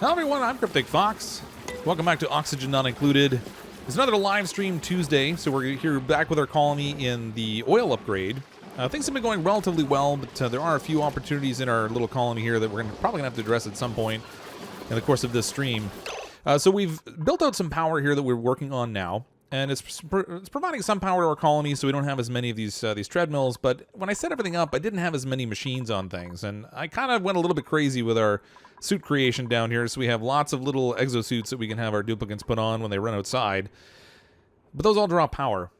Hello everyone, I'm CrypticFox. Welcome back to Oxygen Not Included. It's another live stream Tuesday, so we're here back with our colony in the oil upgrade. Things have been going relatively well, but there are a few opportunities in our little colony here that we're probably going to have to address at some point in the course of this stream. So we've built out some power here that we're working on now, and it's providing some power to our colony, so we don't have as many of these treadmills. But when I set everything up, I didn't have as many machines on things, and I kind of went a little bit crazy with our suit creation down here. So we have lots of little exosuits that we can have our duplicates put on when they run outside, but those all draw power.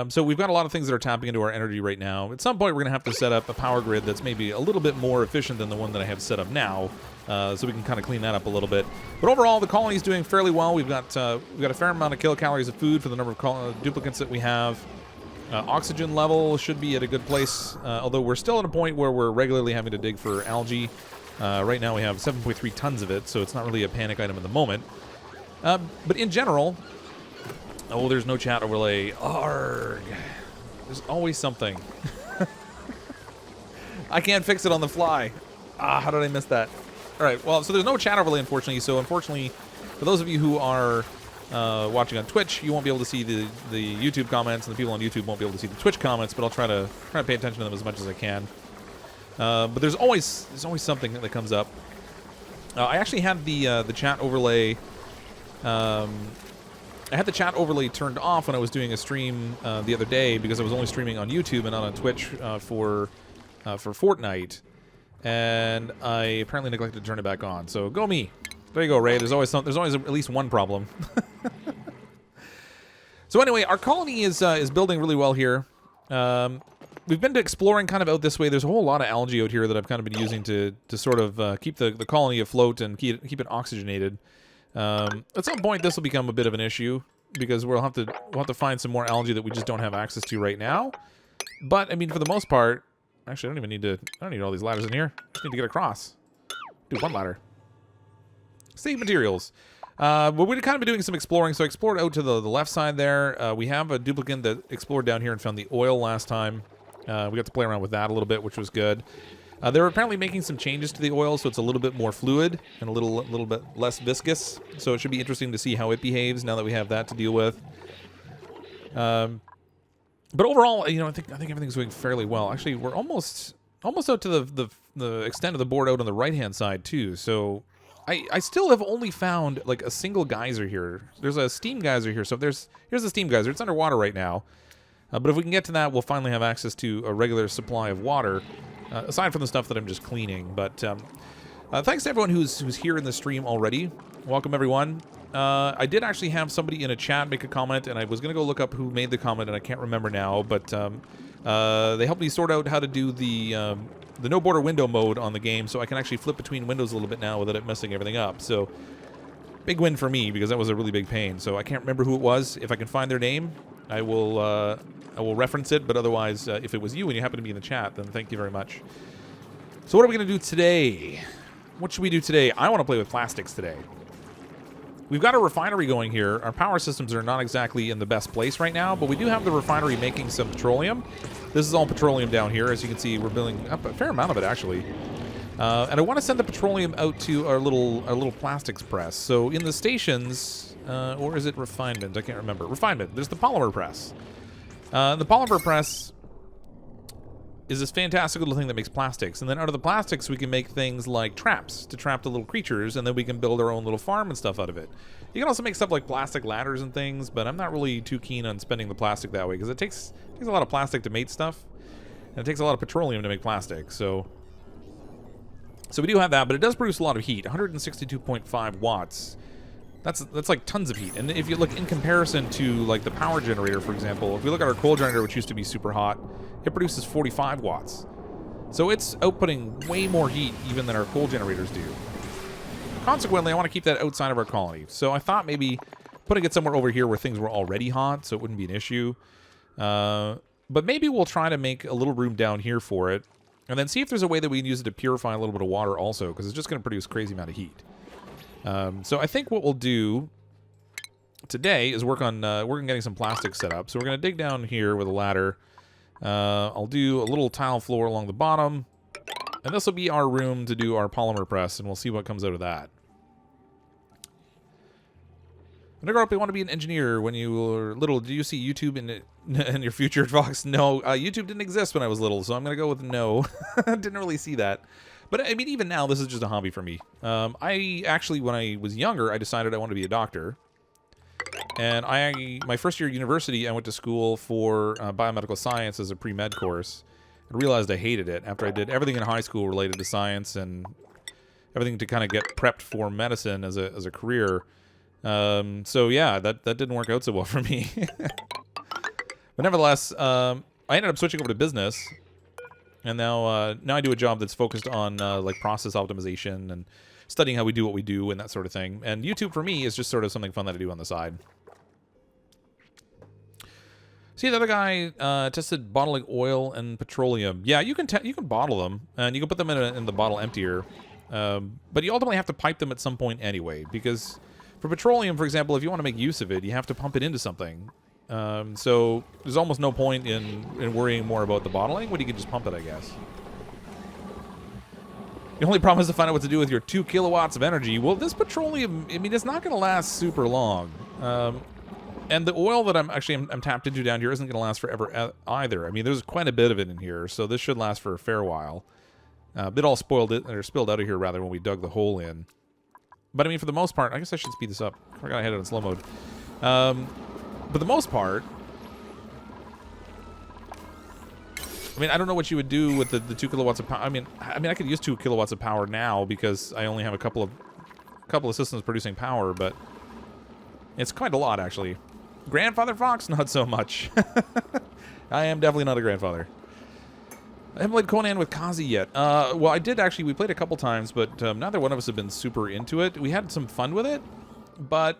So we've got a lot of things that are tapping into our energy right now. At some point, we're going to have to set up a power grid that's maybe a little bit more efficient than the one that I have set up now, so we can kind of clean that up a little bit. But overall, the colony is doing fairly well. We've got a fair amount of kilocalories of food for the number of duplicates that we have. Oxygen level should be at a good place, although we're still at a point where we're regularly having to dig for algae. Right now we have 7.3 tons of it, so it's not really a panic item at the moment. But in general... Oh, there's no chat overlay. Arrgh. There's always something. I can't fix it on the fly. How did I miss that? All right, well, so there's no chat overlay, unfortunately. So, unfortunately, for those of you who are watching on Twitch, you won't be able to see the YouTube comments, and the people on YouTube won't be able to see the Twitch comments, but I'll try to pay attention to them as much as I can. But there's always something that comes up. I actually had the chat overlay... I had the chat overlay turned off when I was doing a stream the other day because I was only streaming on YouTube and not on Twitch for Fortnite, and I apparently neglected to turn it back on. So go me. There you go, Ray. There's always at least one problem. So anyway, our colony is building really well here. We've been exploring kind of out this way. There's a whole lot of algae out here that I've kind of been using to sort of keep the colony afloat and keep it oxygenated. At some point, this will become a bit of an issue because we'll have to find some more algae that we just don't have access to right now. But I mean, for the most part, actually, I don't need all these ladders in here. I just need to get across. Do one ladder. Save materials. But we've kind of been doing some exploring. So I explored out to the left side there. We have a duplicate that explored down here and found the oil last time. We got to play around with that a little bit, which was good. They're apparently making some changes to the oil, so it's a little bit more fluid and a little bit less viscous. So it should be interesting to see how it behaves now that we have that to deal with. But overall, you know, I think everything's going fairly well. Actually, we're almost out to the extent of the board out on the right-hand side too. So I still have only found like a single geyser here. There's a steam geyser here. So here's the steam geyser. It's underwater right now. But if we can get to that, we'll finally have access to a regular supply of water. Aside from the stuff that I'm just cleaning. But thanks to everyone who's here in the stream already. Welcome, everyone. I did actually have somebody in a chat make a comment, and I was going to go look up who made the comment, and I can't remember now. But they helped me sort out how to do the no border window mode on the game, so I can actually flip between windows a little bit now without it messing everything up. So big win for me, because that was a really big pain. So I can't remember who it was. If I can find their name, I will reference it, but otherwise, if it was you and you happen to be in the chat, then thank you very much. So what are we going to do today? What should we do today? I want to play with plastics today. We've got a refinery going here. Our power systems are not exactly in the best place right now, but we do have the refinery making some petroleum. This is all petroleum down here. As you can see, we're building up a fair amount of it, actually. And I want to send the petroleum out to our little plastics press. So in the stations, or is it refinement? I can't remember. Refinement. There's the Polymer Press. The Polymer Press is this fantastic little thing that makes plastics. And then out of the plastics, we can make things like traps to trap the little creatures, and then we can build our own little farm and stuff out of it. You can also make stuff like plastic ladders and things, but I'm not really too keen on spending the plastic that way, because it takes a lot of plastic to make stuff, and it takes a lot of petroleum to make plastic, so we do have that, but it does produce a lot of heat, 162.5 watts. That's like tons of heat. And if you look in comparison to like the power generator, for example, if we look at our coal generator, which used to be super hot, it produces 45 watts. So it's outputting way more heat even than our coal generators do. Consequently, I want to keep that outside of our colony. So I thought maybe putting it somewhere over here where things were already hot, so it wouldn't be an issue. But maybe we'll try to make a little room down here for it, and then see if there's a way that we can use it to purify a little bit of water also, because it's just going to produce a crazy amount of heat. So I think what we'll do today is work on getting some plastic set up. So we're going to dig down here with a ladder. I'll do a little tile floor along the bottom, and this will be our room to do our polymer press, and we'll see what comes out of that. When I grow up, I want to be an engineer. When you were little, do you see YouTube in your future, Fox? No, YouTube didn't exist when I was little, so I'm going to go with no. Didn't really see that. But, I mean, even now, this is just a hobby for me. I actually, when I was younger, I decided I wanted to be a doctor. And my first year at university, I went to school for biomedical science as a pre-med course. And realized I hated it after I did everything in high school related to science and everything to kind of get prepped for medicine as a career. So yeah, that didn't work out so well for me. But nevertheless, I ended up switching over to business, and now I do a job that's focused on like process optimization and studying how we do what we do and that sort of thing. And YouTube for me is just sort of something fun that I do on the side. See, the other guy tested bottling oil and petroleum. Yeah, you can bottle them, and you can put them in the bottle emptier, but you ultimately have to pipe them at some point anyway, because for petroleum, for example, if you want to make use of it, you have to pump it into something. So there's almost no point in worrying more about the bottling when you can just pump it, I guess. The only problem is to find out what to do with your 2 kilowatts of energy. Well, this petroleum, I mean, it's not going to last super long. And the oil that I'm tapped into down here isn't going to last forever either. I mean, there's quite a bit of it in here, so this should last for a fair while. It all spilled out of here, rather, when we dug the hole in. But, I mean, for the most part, I guess I should speed this up. I forgot I had it on slow mode. For the most part, I mean, I don't know what you would do with the 2 kilowatts of power. I mean, I could use 2 kilowatts of power now because I only have a couple of systems producing power, but it's quite a lot, actually. Grandfather Fox, not so much. I am definitely not a grandfather. I haven't played Conan with Kazi yet. Well, I did actually. We played a couple times, but neither one of us have been super into it. We had some fun with it, but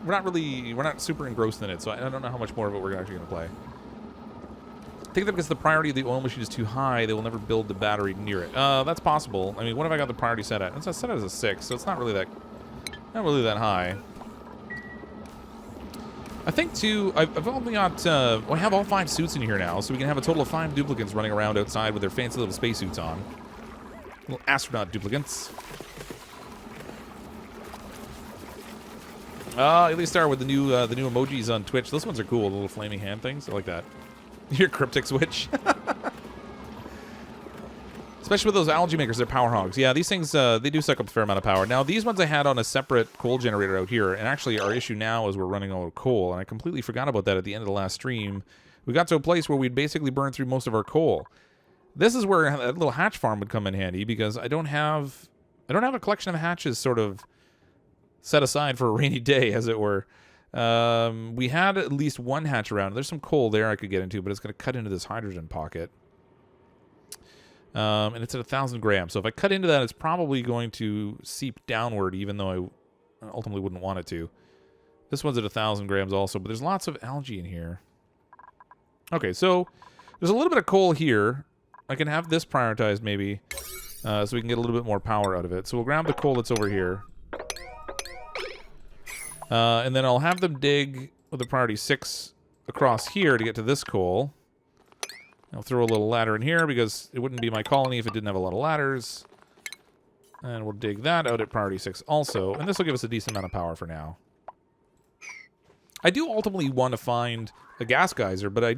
we're not super engrossed in it, so I don't know how much more of it we're actually going to play. I think that because the priority of the oil machine is too high, they will never build the battery near it. That's possible. I mean, what have I got the priority set at? It's set as a 6, so it's not really that high. I think, too, I've only got, I have all 5 suits in here now, so we can have a total of 5 duplicates running around outside with their fancy little spacesuits on. Little astronaut duplicates. At least start with the new emojis on Twitch. Those ones are cool, the little flaming hand things. I like that. Your cryptic switch. Especially with those algae makers, they're power hogs. Yeah, these things, they do suck up a fair amount of power. Now, these ones I had on a separate coal generator out here, and actually our issue now is we're running out of coal, and I completely forgot about that at the end of the last stream. We got to a place where we'd basically burned through most of our coal. This is where that little hatch farm would come in handy, because I don't have a collection of hatches sort of set aside for a rainy day, as it were. We had at least one hatch around. There's some coal there I could get into, but it's going to cut into this hydrogen pocket. And it's at 1,000 grams. So if I cut into that, it's probably going to seep downward, even though I ultimately wouldn't want it to. This one's at 1,000 grams also, but there's lots of algae in here. Okay, so there's a little bit of coal here. I can have this prioritized maybe, so we can get a little bit more power out of it. So we'll grab the coal that's over here. And then I'll have them dig with a priority 6 across here to get to this coal. I'll throw a little ladder in here because it wouldn't be my colony if it didn't have a lot of ladders. And we'll dig that out at priority 6 also. And this will give us a decent amount of power for now. I do ultimately want to find a gas geyser, but I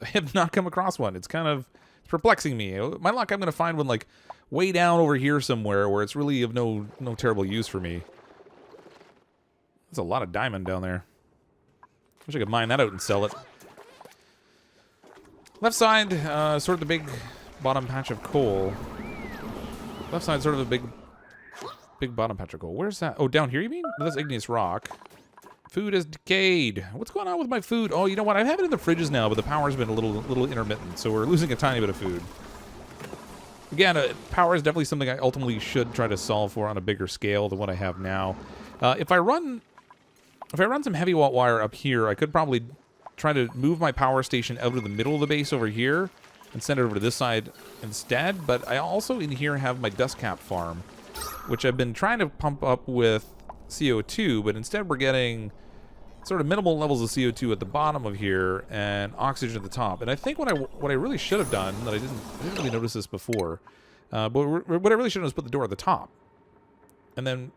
have not come across one. It's perplexing me. My luck, I'm going to find one like way down over here somewhere where it's really of no terrible use for me. There's a lot of diamond down there. Wish I could mine that out and sell it. Left side, sort of the big bottom patch of coal. Left side, sort of a big bottom patch of coal. Where's that? Oh, down here, you mean? That's igneous rock. Food has decayed. What's going on with my food? Oh, you know what? I have it in the fridges now, but the power's been a little intermittent, so we're losing a tiny bit of food. Again, power is definitely something I ultimately should try to solve for on a bigger scale than what I have now. If I run some heavy watt wire up here, I could probably try to move my power station out of the middle of the base over here and send it over to this side instead. But I also in here have my dust cap farm, which I've been trying to pump up with CO2, but instead we're getting sort of minimal levels of CO2 at the bottom of here and oxygen at the top. And I think what I really should have done, that I didn't really notice this before, but what I really should have done is put the door at the top. And then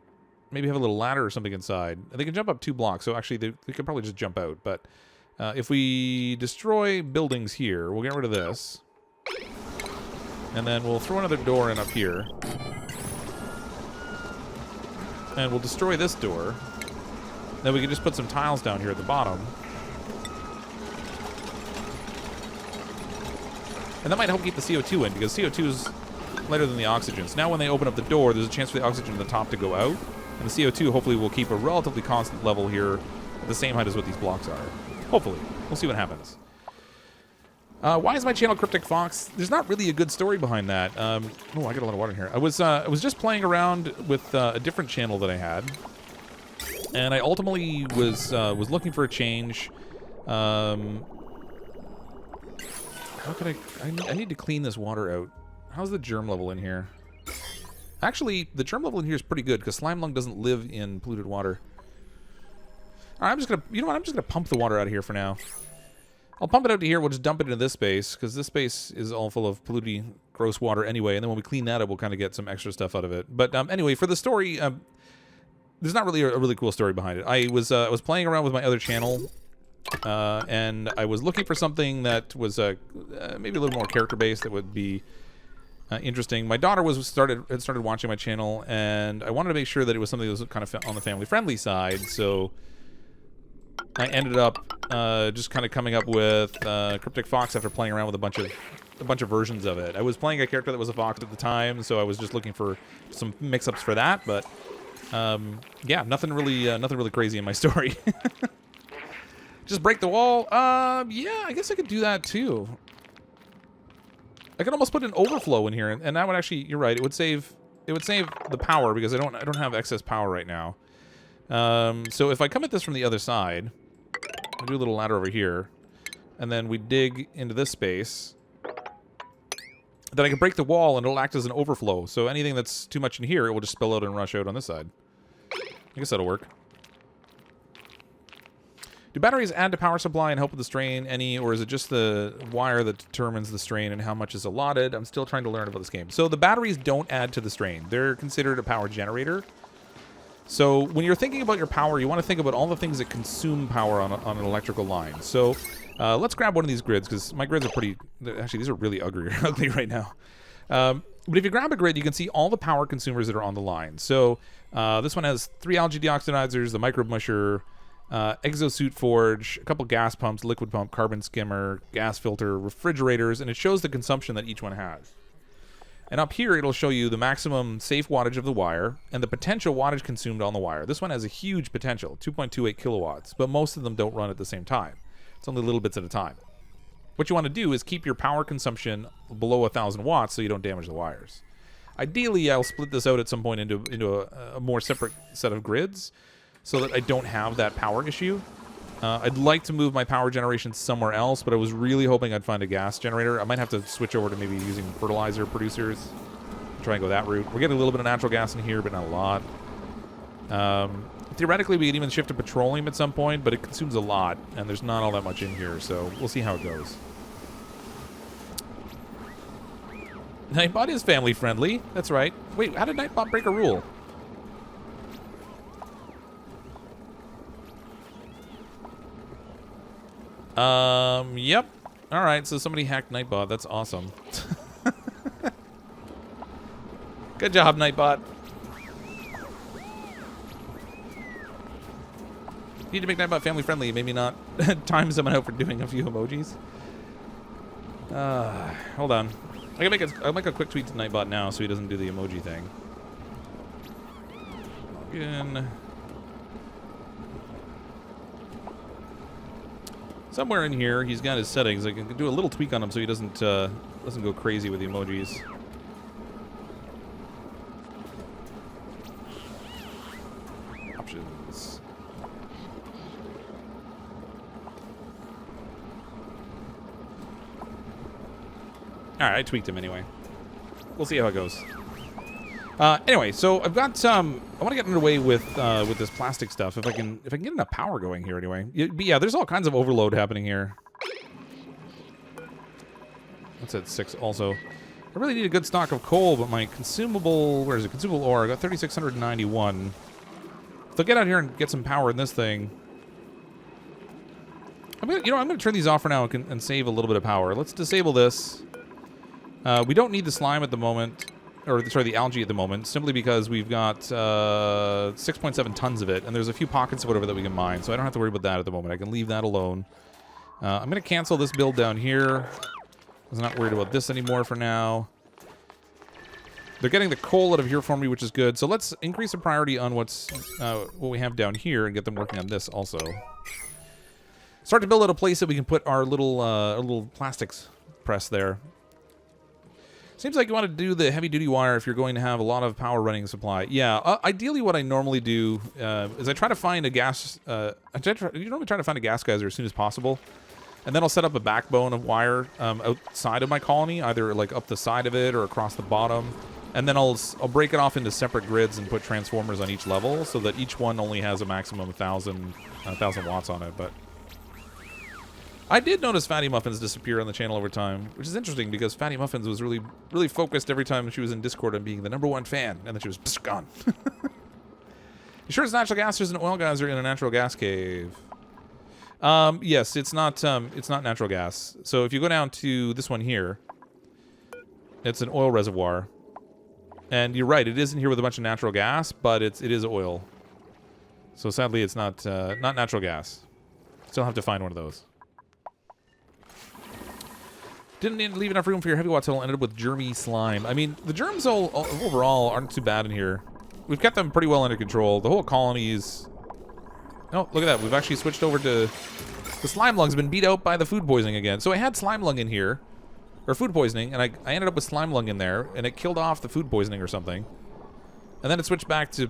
maybe have a little ladder or something inside. They can jump up 2 blocks, so actually they could probably just jump out. But if we destroy buildings here, we'll get rid of this. And then we'll throw another door in up here. And we'll destroy this door. Then we can just put some tiles down here at the bottom. And that might help keep the CO2 in, because CO2 is lighter than the oxygen. So now when they open up the door, there's a chance for the oxygen at the top to go out. And the CO2 hopefully will keep a relatively constant level here at the same height as what these blocks are. Hopefully. We'll see what happens. Why is my channel CrypticFox? There's not really a good story behind that. Oh, I got a lot of water in here. I was just playing around with a different channel that I had. And I ultimately was looking for a change. How could I need to clean this water out. How's the germ level in here? Actually, the germ level in here is pretty good because slime lung doesn't live in polluted water. All right, I'm just gonna, you know what? I'm just gonna pump the water out of here for now. I'll pump it out to here. We'll just dump it into this space because this space is all full of polluted, gross water anyway. And then when we clean that up, we'll kind of get some extra stuff out of it. But anyway, for the story, there's not really a really cool story behind it. I was playing around with my other channel. And I was looking for something that was maybe a little more character-based that would be interesting. My daughter had started watching my channel, and I wanted to make sure that it was something that was kind of on the family-friendly side. So I ended up just kind of coming up with CrypticFox after playing around with a bunch of versions of it. I was playing a character that was a fox at the time, so I was just looking for some mix-ups for that. But yeah, nothing really crazy in my story. Just break the wall? Yeah, I guess I could do that too. I could almost put an overflow in here, and that would actually, you're right, it would save the power because I don't have excess power right now. So if I come at this from the other side, I do a little ladder over here, and then we dig into this space, then I can break the wall and it'll act as an overflow. So anything that's too much in here, it will just spill out and rush out on this side. I guess that'll work. Do batteries add to power supply and help with the strain any, or is it just the wire that determines the strain and how much is allotted? I'm still trying to learn about this game. So the batteries don't add to the strain. They're considered a power generator. So when you're thinking about your power, you want to think about all the things that consume power on an electrical line. So let's grab one of these grids, because my grids are pretty... Actually, these are really ugly right now. But if you grab a grid, you can see all the power consumers that are on the line. So this one has 3 algae deoxidizers, the microbe musher, exosuit forge, a couple gas pumps, liquid pump, carbon skimmer, gas filter, refrigerators, and it shows the consumption that each one has. And up here, it'll show you the maximum safe wattage of the wire and the potential wattage consumed on the wire. This one has a huge potential, 2.28 kilowatts, but most of them don't run at the same time. It's only little bits at a time. What you want to do is keep your power consumption below 1,000 watts so you don't damage the wires. Ideally, I'll split this out at some point into a more separate set of grids, so that I don't have that power issue. I'd like to move my power generation somewhere else, but I was really hoping I'd find a gas generator. I might have to switch over to maybe using fertilizer producers. Try and go that route. We're getting a little bit of natural gas in here, but not a lot. Theoretically, we could even shift to petroleum at some point, but it consumes a lot, and there's not all that much in here, so we'll see how it goes. Nightbot is family friendly. That's right. Wait, how did Nightbot break a rule? Yep. Alright, so somebody hacked Nightbot. That's awesome. Good job, Nightbot. Need to make Nightbot family friendly. Maybe not time someone out for doing a few emojis. Hold on. I'll make a quick tweet to Nightbot now so he doesn't do the emoji thing. Log in. Somewhere in here, he's got his settings. I can do a little tweak on him so he doesn't go crazy with the emojis. Options. All right, I tweaked him anyway. We'll see how it goes. Anyway, so I've got some. I want to get underway with this plastic stuff. If I can get enough power going here, anyway. But yeah, there's all kinds of overload happening here. That's at 6 also. I really need a good stock of coal, but my consumable, where is it? Consumable ore. I got 3,691. If they'll get out here and get some power in this thing. I'm gonna turn these off for now and save a little bit of power. Let's disable this. We don't need the slime at the moment, or sorry, the algae at the moment, simply because we've got 6.7 tons of it, and there's a few pockets of whatever that we can mine, so I don't have to worry about that at the moment. I can leave that alone. I'm gonna cancel this build down here. I'm not worried about this anymore for now. They're getting the coal out of here for me, which is good. So let's increase the priority on what we have down here and get them working on this also. Start to build out a place that we can put our little plastics press there. Seems like you want to do the heavy-duty wire if you're going to have a lot of power running supply. Yeah, ideally what I normally do is I try to find a gas... you normally try to find a gas geyser as soon as possible. And then I'll set up a backbone of wire outside of my colony, either like up the side of it or across the bottom. And then I'll break it off into separate grids and put transformers on each level so that each one only has a maximum of 1,000 watts on it. But I did notice Fatty Muffins disappear on the channel over time, which is interesting because Fatty Muffins was really, really focused every time she was in Discord on being the #1 fan, and then she was gone. You sure it's natural gas? There's an oil geyser in a natural gas cave. Yes, it's not natural gas. So if you go down to this one here, it's an oil reservoir. And you're right, it is in here with a bunch of natural gas, but it is oil. So sadly, it's not natural gas. Still have to find one of those. Didn't leave enough room for your heavy watts, so it'll end up with germy slime. I mean, the germs overall aren't too bad in here. We've kept them pretty well under control. The whole colony is... Oh, look at that. We've actually switched over to... The slime lung's been beat out by the food poisoning again. So I had slime lung in here, or food poisoning, and I ended up with slime lung in there, and it killed off the food poisoning or something. And then it switched back to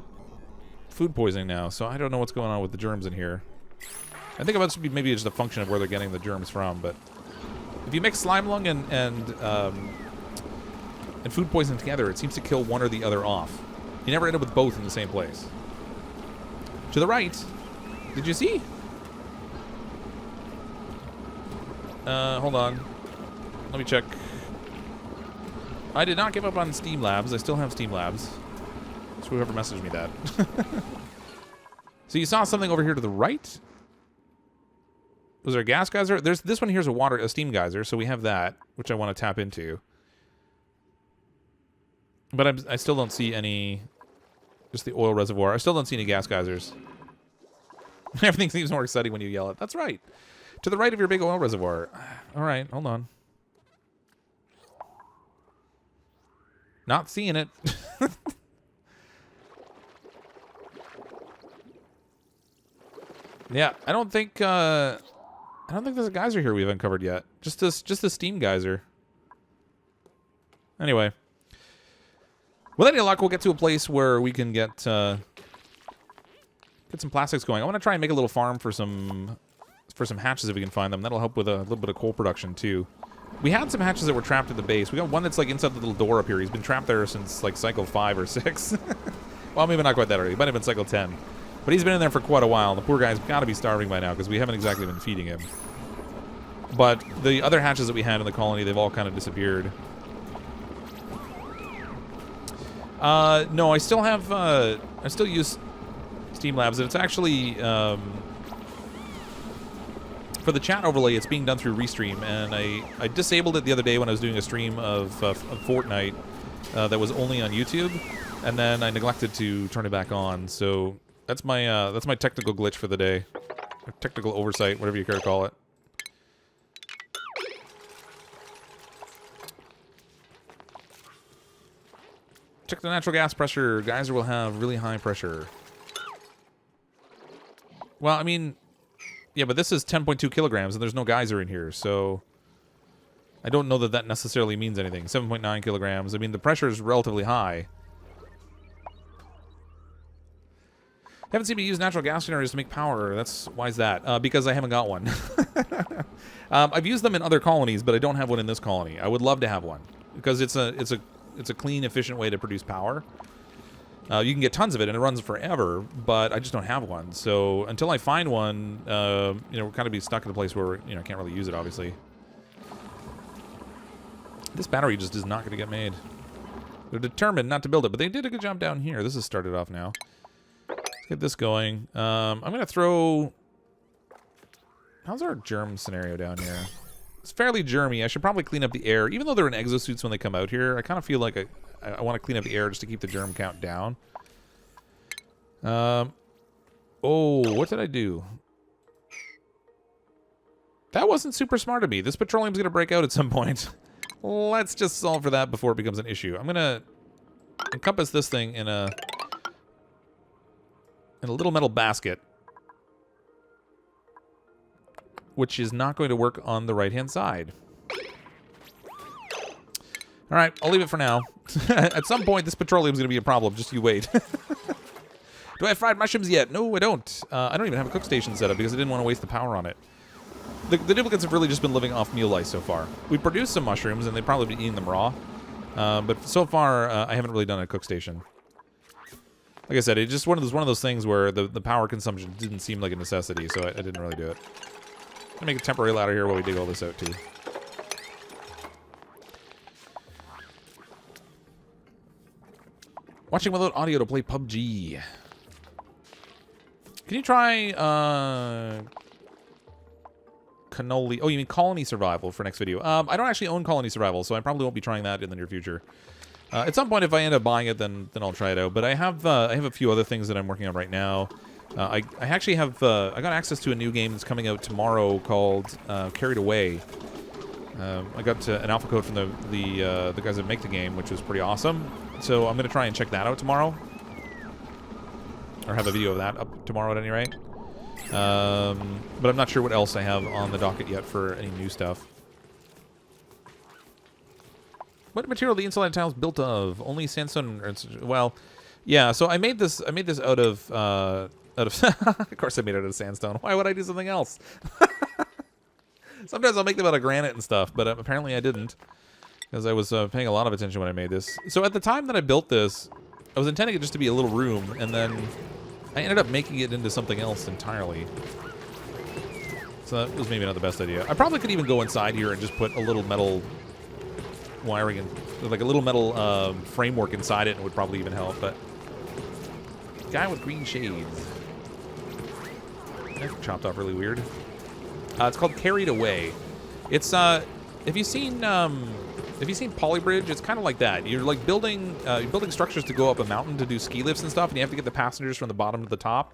food poisoning now, so I don't know what's going on with the germs in here. I think it must be maybe just a function of where they're getting the germs from, but... If you mix slime lung and food poisoning together, it seems to kill one or the other off. You never end up with both in the same place. To the right... Did you see? Hold on. Let me check. I did not give up on Steam Labs. I still have Steam Labs. So whoever messaged me that. So you saw something over here to the right? Was there a gas geyser? There's this one here's a steam geyser, so we have that, which I want to tap into. But I still don't see any... Just the oil reservoir. I still don't see any gas geysers. Everything seems more exciting when you yell it. That's right. To the right of your big oil reservoir. All right, hold on. Not seeing it. Yeah, I don't think there's a geyser here we haven't covered yet. Just a steam geyser. Anyway. With any luck, we'll get to a place where we can get some plastics going. I want to try and make a little farm for some hatches if we can find them. That'll help with a little bit of coal production too. We had some hatches that were trapped at the base. We got one that's like inside the little door up here. He's been trapped there since like cycle 5 or 6. Well, maybe not quite that early. He might have been cycle 10. But he's been in there for quite a while. The poor guy's got to be starving by now because we haven't exactly been feeding him. But the other hatches that we had in the colony, they've all kind of disappeared. No, I still have... I still use Steam Labs, and it's actually... for the chat overlay, it's being done through Restream, and I disabled it the other day when I was doing a stream of Fortnite that was only on YouTube, and then I neglected to turn it back on, so... That's my technical glitch for the day. Or technical oversight, whatever you care to call it. Check the natural gas pressure. Geyser will have really high pressure. Well, I mean, yeah, but this is 10.2 kilograms, and there's no geyser in here, so I don't know that necessarily means anything. 7.9 kilograms. I mean, the pressure is relatively high. Haven't seen me use natural gas generators to make power. Why is that? Because I haven't got one. I've used them in other colonies, but I don't have one in this colony. I would love to have one because it's a clean, efficient way to produce power. You can get tons of it, and it runs forever, but I just don't have one. So until I find one, we're kind of be stuck in a place where I can't really use it. Obviously, this battery just is not going to get made. They're determined not to build it, but they did a good job down here. This has started off now. get this going. I'm going to throw... How's our germ scenario down here? It's fairly germy. I should probably clean up the air. Even though they're in exosuits when they come out here, I kind of feel like I want to clean up the air just to keep the germ count down. Oh, what did I do? That wasn't super smart of me. This petroleum's going to break out at some point. Let's just solve for that before it becomes an issue. I'm going to encompass this thing in a little metal basket, which is not going to work on the right-hand side. All right, I'll leave it for now. At some point, this petroleum is going to be a problem. Just you wait. Do I have fried mushrooms yet? No, I don't. I don't even have a cook station set up because I didn't want to waste the power on it. The duplicates have really just been living off meal lice so far. We produced some mushrooms, and they've probably been eating them raw. But so far, I haven't really done a cook station. Like I said, it's just one of those things where the power consumption didn't seem like a necessity, so I didn't really do it. I'll make a temporary ladder here while we dig all this out, too. Watching without audio to play PUBG. Can you try, cannoli... Oh, you mean Colony Survival for next video. I don't actually own Colony Survival, so I probably won't be trying that in the near future. At some point, if I end up buying it, then I'll try it out. But I have a few other things that I'm working on right now. I actually have... I got access to a new game that's coming out tomorrow called Carried Away. I got an alpha code from the guys that make the game, which was pretty awesome. So I'm going to try and check that out tomorrow. Or have a video of that up tomorrow at any rate. But I'm not sure what else I have on the docket yet for any new stuff. What material are the insulated tiles built of? Only sandstone. Well, yeah. So I made this out of of course I made it out of sandstone. Why would I do something else? Sometimes I'll make them out of granite and stuff, but apparently I didn't, because I was paying a lot of attention when I made this. So at the time that I built this, I was intending it just to be a little room, and then I ended up making it into something else entirely. So that was maybe not the best idea. I probably could even go inside here and just put a little metal wiring and like a little metal framework inside it, and it would probably even help. But guy with green shades. That chopped off really weird. It's called Carried Away. It's have you seen Polybridge? It's kind of like that. You're like building structures to go up a mountain to do ski lifts and stuff, and you have to get the passengers from the bottom to the top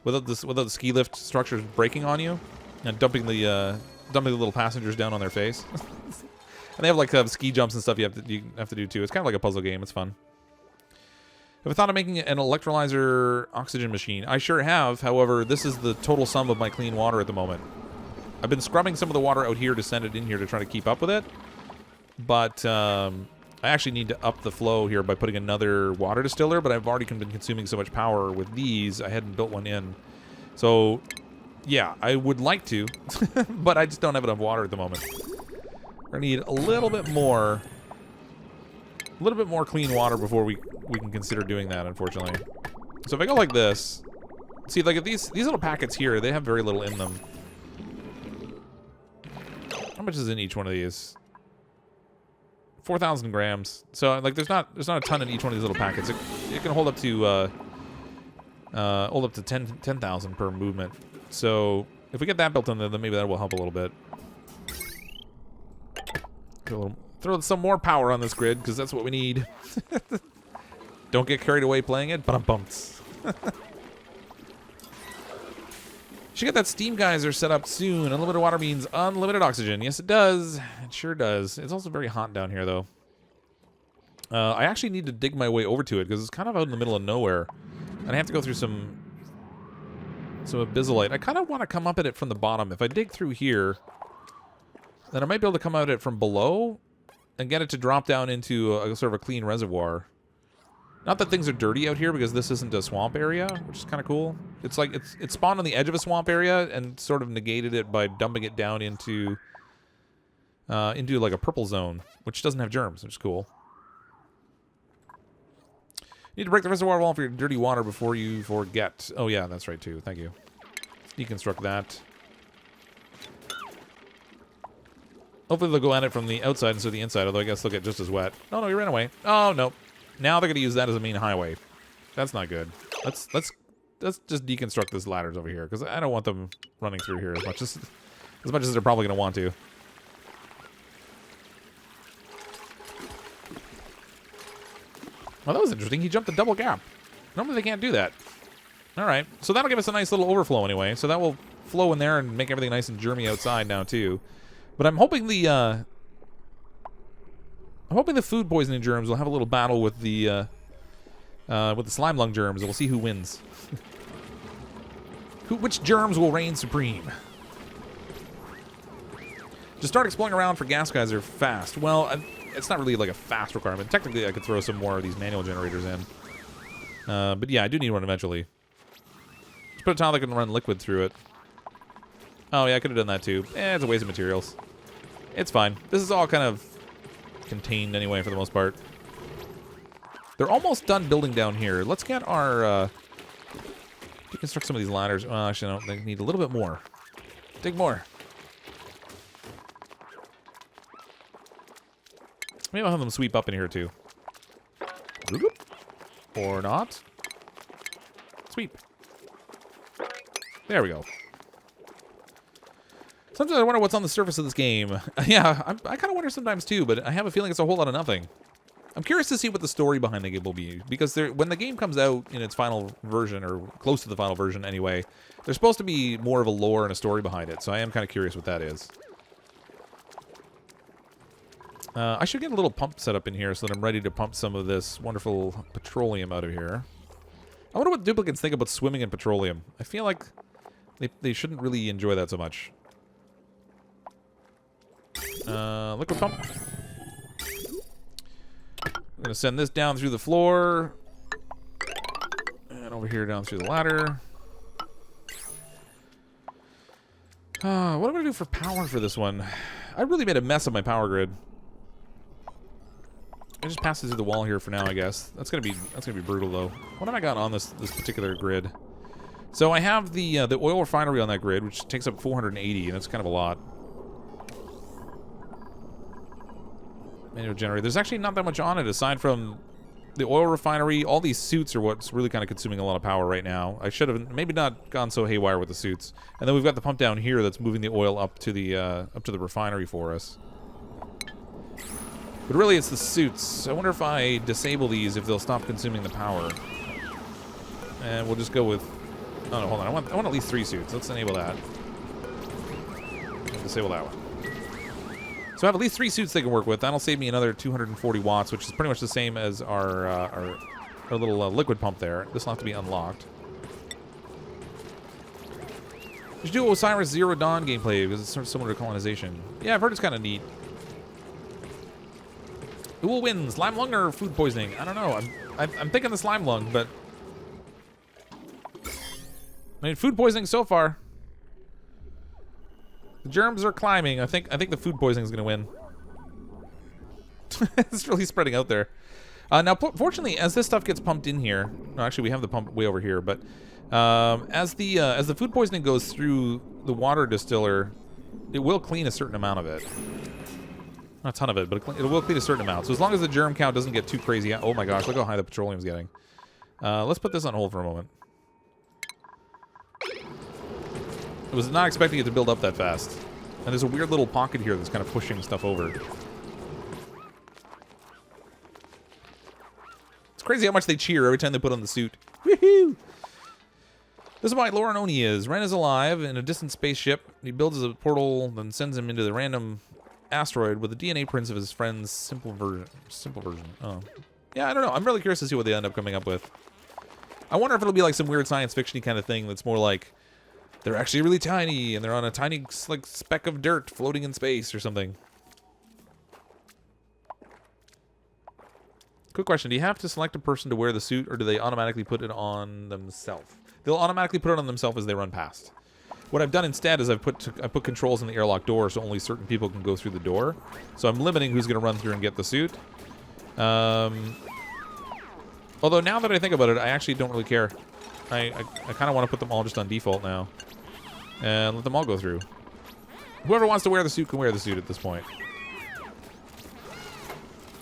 without the ski lift structures breaking on you and dumping the little passengers down on their face. And they have like ski jumps and stuff you have to do too. It's kind of like a puzzle game. It's fun. Have I thought of making an electrolyzer oxygen machine? I sure have. However, this is the total sum of my clean water at the moment. I've been scrubbing some of the water out here to send it in here to try to keep up with it. But I actually need to up the flow here by putting another water distiller, but I've already been consuming so much power with these, I hadn't built one in. So, yeah, I would like to, but I just don't have enough water at the moment. We're going to need a little bit more clean water before we can consider doing that, unfortunately. So if I go like this, see, like if these little packets here, they have very little in them. How much is in each one of these? 4,000 grams. So like, there's not a ton in each one of these little packets. It can hold up to 10,000 per movement. So if we get that built in there, then maybe that will help a little bit. Throw some more power on this grid because that's what we need. Don't get carried away playing it. Bumps. Should get that steam geyser set up soon. Unlimited water means unlimited oxygen. Yes, it does. It sure does. It's also very hot down here, though. I actually need to dig my way over to it because it's kind of out in the middle of nowhere. And I have to go through some abyssalite. I kind of want to come up at it from the bottom. If I dig through here, then I might be able to come at it from below and get it to drop down into a sort of a clean reservoir. Not that things are dirty out here because this isn't a swamp area, which is kind of cool. It's like it spawned on the edge of a swamp area and sort of negated it by dumping it down into like a purple zone, which doesn't have germs, which is cool. You need to break the reservoir wall for your dirty water before you forget. Oh yeah, that's right too. Thank you. Let's deconstruct that. Hopefully they'll go at it from the outside instead of the inside, although I guess they'll get just as wet. Oh no, he ran away. Oh no. Now they're going to use that as a main highway. That's not good. Let's just deconstruct these ladders over here because I don't want them running through here as much as they're probably going to want to. Well, that was interesting. He jumped a double gap. Normally they can't do that. All right, so that'll give us a nice little overflow anyway. So that will flow in there and make everything nice and germy outside now too. But I'm hoping the food poisoning germs will have a little battle with the slime lung germs, and we'll see who wins. Which germs will reign supreme? Just start exploring around for gas geyser fast. Well, it's not really like a fast requirement. Technically, I could throw some more of these manual generators in. But yeah, I do need one eventually. Just put a tile that can run liquid through it. Oh yeah, I could have done that too. It's a waste of materials. It's fine. This is all kind of contained anyway for the most part. They're almost done building down here. Let's get our... deconstruct some of these ladders. Well, actually, no, they need a little bit more. Dig more. Maybe I'll have them sweep up in here too. Or not. Sweep. There we go. Sometimes I wonder what's on the surface of this game. Yeah, I kind of wonder sometimes too, but I have a feeling it's a whole lot of nothing. I'm curious to see what the story behind the game will be, because when the game comes out in its final version, or close to the final version anyway, there's supposed to be more of a lore and a story behind it, so I am kind of curious what that is. I should get a little pump set up in here so that I'm ready to pump some of this wonderful petroleum out of here. I wonder what duplicates think about swimming in petroleum. I feel like they shouldn't really enjoy that so much. Liquid pump. I'm going to send this down through the floor. And over here down through the ladder. What am I going to do for power for this one? I really made a mess of my power grid. I just passed it through the wall here for now, I guess. That's gonna be brutal though. What have I got on this particular grid? So I have the oil refinery on that grid, which takes up 480, and that's kind of a lot. Manual generator. There's actually not that much on it aside from the oil refinery. All these suits are what's really kind of consuming a lot of power right now. I should have maybe not gone so haywire with the suits. And then we've got the pump down here that's moving the oil up to the refinery for us. But really, it's the suits. I wonder if I disable these, if they'll stop consuming the power. And we'll just go with... Oh, no, hold on. I want at least 3 suits. Let's enable that. And disable that one. So I have at least 3 suits they can work with. That'll save me another 240 watts, which is pretty much the same as our little liquid pump there. This will have to be unlocked. You should do Osiris Zero Dawn gameplay, because it's sort of similar to colonization. Yeah, I've heard it's kind of neat. Who will win, slime lung or food poisoning? I don't know. I'm thinking the slime lung, but I mean, food poisoning so far. The germs are climbing. I think the food poisoning is going to win. It's really spreading out there. Now, fortunately, as this stuff gets pumped in here, no, actually, we have the pump way over here. But as the food poisoning goes through the water distiller, it will clean a certain amount of it. Not a ton of it, but it will clean a certain amount. So as long as the germ count doesn't get too crazy... Oh my gosh, look how high the petroleum's getting. Let's put this on hold for a moment. I was not expecting it to build up that fast. And there's a weird little pocket here that's kind of pushing stuff over. It's crazy how much they cheer every time they put on the suit. Woohoo! This is why Lauren Oni is. Ren is alive in a distant spaceship. He builds a portal, then sends him into the random... asteroid with the DNA prints of his friend's simple version. Oh. Yeah, I don't know. I'm really curious to see what they end up coming up with. I wonder if it'll be like some weird science fiction-y kind of thing that's more like they're actually really tiny and they're on a tiny like speck of dirt floating in space or something. Quick question. Do you have to select a person to wear the suit, or do they automatically put it on themselves? They'll automatically put it on themselves as they run past. What I've done instead is I put controls in the airlock door so only certain people can go through the door. So I'm limiting who's going to run through and get the suit. Although now that I think about it, I actually don't really care. I kind of want to put them all just on default now. And let them all go through. Whoever wants to wear the suit can wear the suit at this point.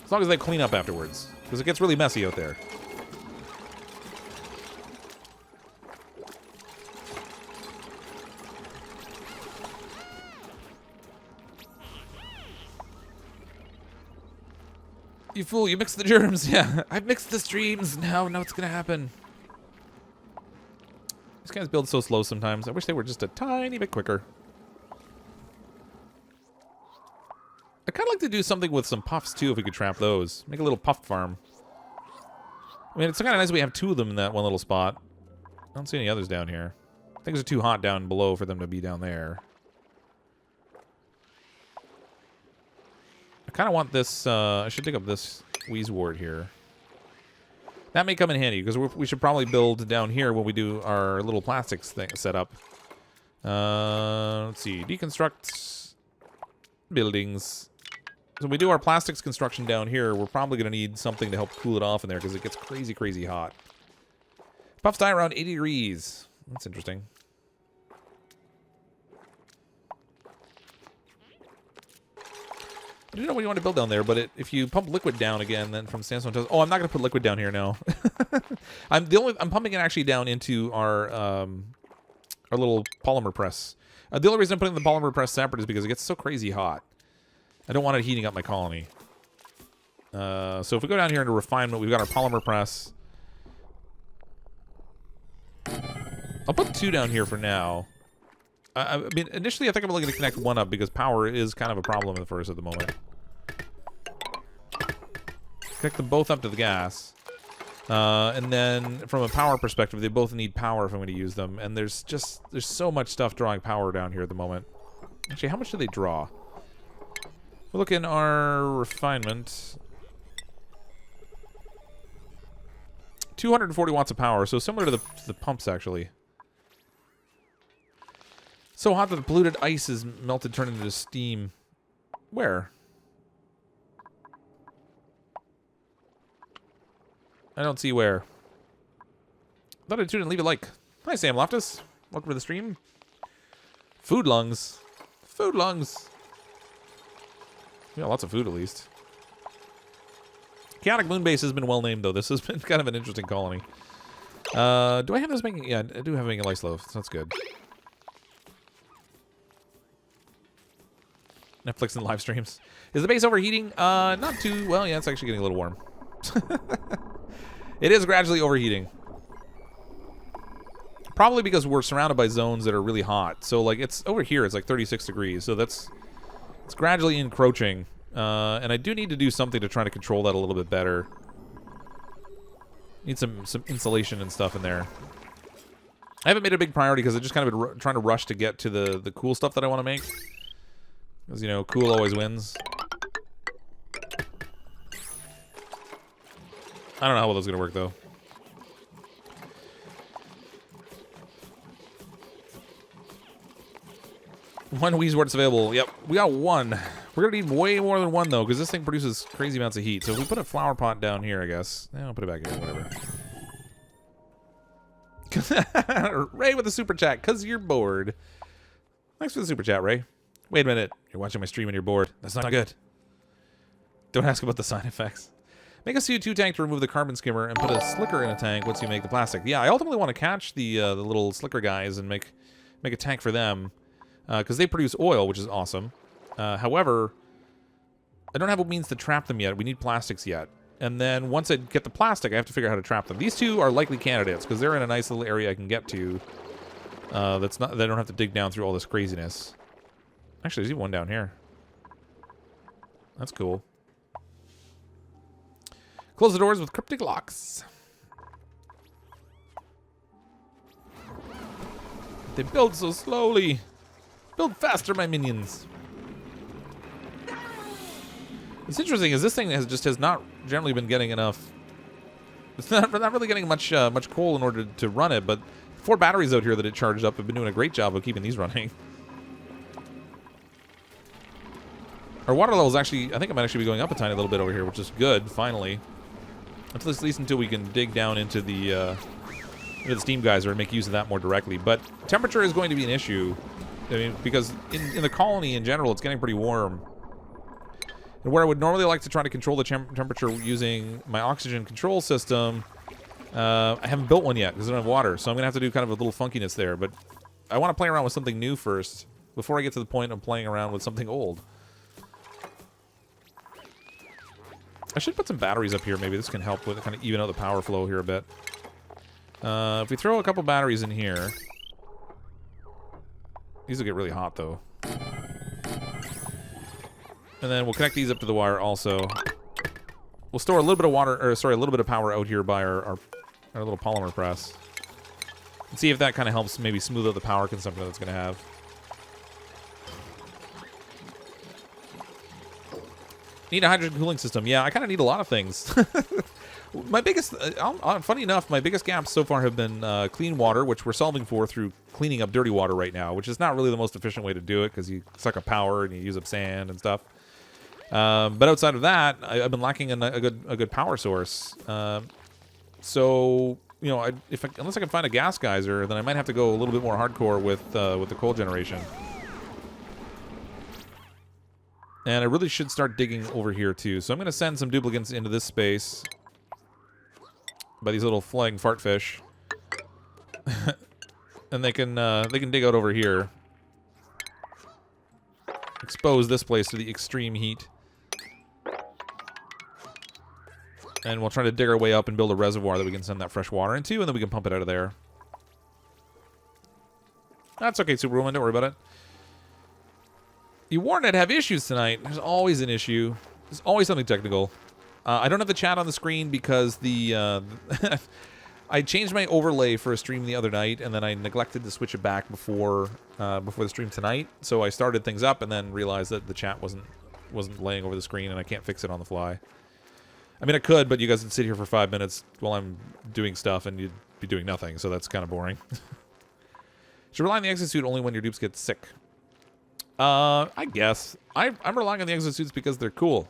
As long as they clean up afterwards. Because it gets really messy out there. You fool, you mixed the germs. Yeah, I've mixed the streams. Now what's going to happen? These guys build so slow sometimes. I wish they were just a tiny bit quicker. I'd kind of like to do something with some puffs, too, if we could trap those. Make a little puff farm. I mean, it's kind of nice we have 2 of them in that one little spot. I don't see any others down here. Things are too hot down below for them to be down there. I kind of want this, I should dig up this Wheezewort here. That may come in handy, because we should probably build down here when we do our little plastics thing setup. Let's see, deconstruct buildings. So when we do our plastics construction down here, we're probably going to need something to help cool it off in there, because it gets crazy, crazy hot. Puffs die around 80 degrees. That's interesting. I don't know what you want to build down there, but if you pump liquid down again, then from sandstone to... Oh, I'm not going to put liquid down here now. I'm pumping it actually down into our little polymer press. The only reason I'm putting the polymer press separate is because it gets so crazy hot. I don't want it heating up my colony. So if we go down here into refinement, we've got our polymer press. I'll put 2 down here for now. I mean, initially I think I'm looking to connect 1 up because power is kind of a problem in the first at the moment. Connect them both up to the gas. And then from a power perspective, they both need power if I'm going to use them. And there's so much stuff drawing power down here at the moment. Actually, how much do they draw? We'll look in our refinement. 240 watts of power, so similar to the pumps, actually. So hot that the polluted ice is melted, turned into steam. Where? I don't see where. Thought I'd tune and leave a like. Hi, Sam Loftus. Welcome to the stream. Food lungs. Food lungs. We got lots of food, at least. Chaotic Moon Base has been well named, though. This has been kind of an interesting colony. Do I have this making... Yeah, I do have making lice loaf. So that's good. Netflix and live streams. Is the base overheating? Not too... Well, yeah, it's actually getting a little warm. It is gradually overheating. Probably because we're surrounded by zones that are really hot. So, like, it's... Over here, it's like 36 degrees. So that's... It's gradually encroaching. And I do need to do something to try to control that a little bit better. Need some insulation and stuff in there. I haven't made it a big priority because I just kind of been trying to rush to get to the cool stuff that I want to make. Because, you know, cool always wins. I don't know how well that's going to work, though. One Wheezewort's available. Yep, we got 1. We're going to need way more than 1, though, because this thing produces crazy amounts of heat. So if we put a flower pot down here, I guess. Yeah, I'll put it back here, whatever. Ray with the super chat, because you're bored. Thanks for the super chat, Ray. Wait a minute. You're watching my stream and you're bored. That's not good. Don't ask about the side effects. Make a CO2 tank to remove the carbon skimmer and put a slicker in a tank once you make the plastic. Yeah, I ultimately want to catch the little slicker guys and make a tank for them. Because they produce oil, which is awesome. However, I don't have a means to trap them yet. We need plastics yet. And then once I get the plastic, I have to figure out how to trap them. These 2 are likely candidates because they're in a nice little area I can get to. That's not. They don't have to dig down through all this craziness. Actually, there's even 1 down here. That's cool. Close the doors with cryptic locks. They build so slowly. Build faster, my minions. What's interesting is this thing has not generally been getting enough. It's not really getting much coal in order to run it, but 4 batteries out here that it charged up have been doing a great job of keeping these running. Our water levels actually, I think I might actually be going up a tiny little bit over here, which is good, finally. At least until we can dig down into the steam geyser and make use of that more directly. But temperature is going to be an issue. I mean, because in the colony in general, it's getting pretty warm. And where I would normally like to try to control the temperature using my oxygen control system, I haven't built one yet because I don't have water. So I'm going to have to do kind of a little funkiness there. But I want to play around with something new first before I get to the point of playing around with something old. I should put some batteries up here. Maybe this can help with kind of even out the power flow here a bit. If we throw a couple batteries in here... These will get really hot, though. And then we'll connect these up to the wire also. We'll store a little bit of water, or sorry, a little bit of power out here by our little polymer press. And see if that kind of helps maybe smooth out the power consumption that's going to have. Need a hydrogen cooling system. Yeah, I kind of need a lot of things. My biggest, funny enough, my biggest gaps so far have been clean water, which we're solving for through cleaning up dirty water right now, which is not really the most efficient way to do it because you suck up power and you use up sand and stuff. But outside of that, I've been lacking a good power source. So you know, unless I can find a gas geyser, then I might have to go a little bit more hardcore with the coal generation. And I really should start digging over here too. So I'm going to send some duplicants into this space by these little flying fart fish, and they can dig out over here, expose this place to the extreme heat, and we'll try to dig our way up and build a reservoir that we can send that fresh water into, and then we can pump it out of there. That's okay, Superwoman. Don't worry about it. You warned I'd have issues tonight. There's always an issue. There's always something technical. I don't have the chat on the screen because the I changed my overlay for a stream the other night, and then I neglected to switch it back before the stream tonight. So I started things up and then realized that the chat wasn't laying over the screen, and I can't fix it on the fly. I mean, I could, but you guys would sit here for 5 minutes while I'm doing stuff, and you'd be doing nothing, so that's kind of boring. Should rely on the exosuit only when your dupes get sick. I guess. I'm relying on the exosuits because they're cool.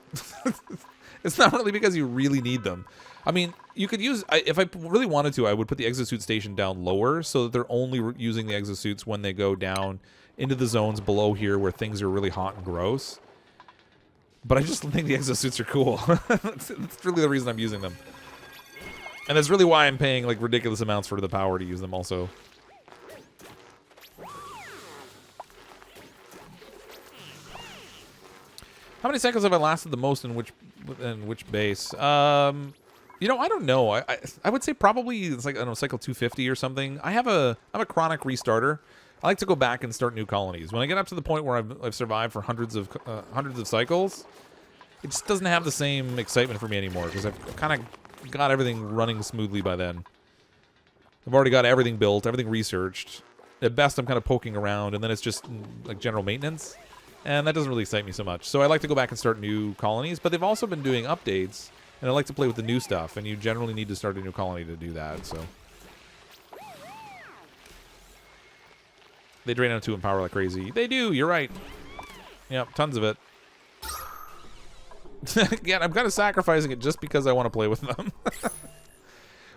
It's not really because you really need them. I mean, you could use... if I really wanted to, I would put the exosuit station down lower so that they're only using the exosuits when they go down into the zones below here where things are really hot and gross. But I just think the exosuits are cool. That's really the reason I'm using them. And that's really why I'm paying like ridiculous amounts for the power to use them also. How many cycles have I lasted the most in which base? You know, I don't know. I would say probably it's like, I don't know, cycle 250 or something. I'm a chronic restarter. I like to go back and start new colonies. When I get up to the point where I've survived for hundreds of cycles, it just doesn't have the same excitement for me anymore because I've kind of got everything running smoothly by then. I've already got everything built, everything researched. At best, I'm kind of poking around, and then it's just like general maintenance. And that doesn't really excite me so much. So I like to go back and start new colonies, but they've also been doing updates, and I like to play with the new stuff, and you generally need to start a new colony to do that, so. They drain O2 and power like crazy. They do, you're right. Yep, tons of it. Again, I'm kind of sacrificing it just because I want to play with them.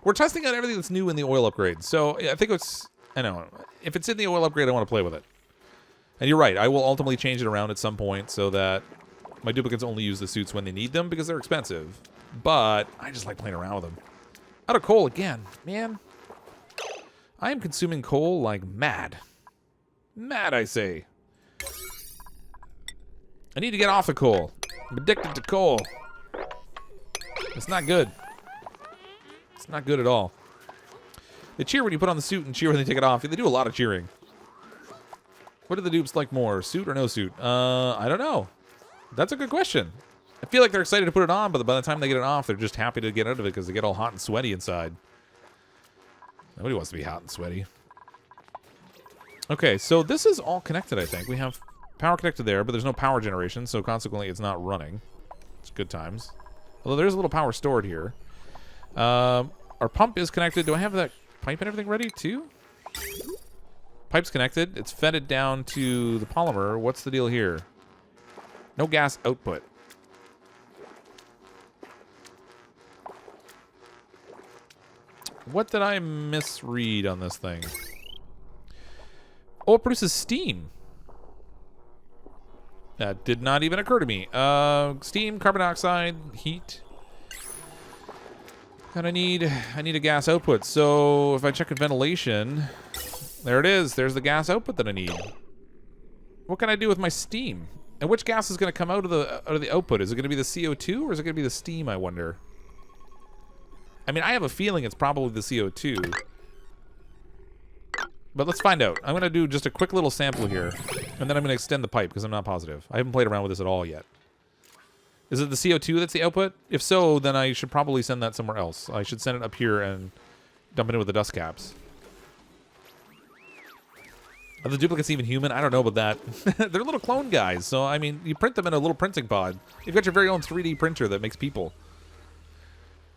We're testing out everything that's new in the oil upgrade, so I think I know, if it's in the oil upgrade, I want to play with it. And you're right, I will ultimately change it around at some point so that my duplicates only use the suits when they need them because they're expensive. But I just like playing around with them. Out of coal again, man. I am consuming coal like mad. Mad, I say. I need to get off the coal. I'm addicted to coal. It's not good. It's not good at all. They cheer when you put on the suit and cheer when they take it off. They do a lot of cheering. What do the dupes like more, suit or no suit? I don't know. That's a good question. I feel like they're excited to put it on, but by the time they get it off, they're just happy to get out of it because they get all hot and sweaty inside. Nobody wants to be hot and sweaty. Okay, so this is all connected, I think. We have power connected there, but there's no power generation, so consequently it's not running. It's good times. Although there's a little power stored here. Our pump is connected. Do I have that pipe and everything ready, too? Pipe's connected. It's fed it down to the polymer. What's the deal here? No gas output. What did I misread on this thing? Oh, it produces steam. That did not even occur to me. Steam, carbon dioxide, heat. And I need a gas output. So if I check in ventilation... There it is. There's the gas output that I need. What can I do with my steam? And which gas is going to come out of the output? Is it going to be the CO2 or is it going to be the steam, I wonder? I mean, I have a feeling it's probably the CO2. But let's find out. I'm going to do just a quick little sample here. And then I'm going to extend the pipe because I'm not positive. I haven't played around with this at all yet. Is it the CO2 that's the output? If so, then I should probably send that somewhere else. I should send it up here and dump it in with the dust caps. Are the duplicates even human? I don't know about that. They're little clone guys, so, I mean, you print them in a little printing pod. You've got your very own 3D printer that makes people.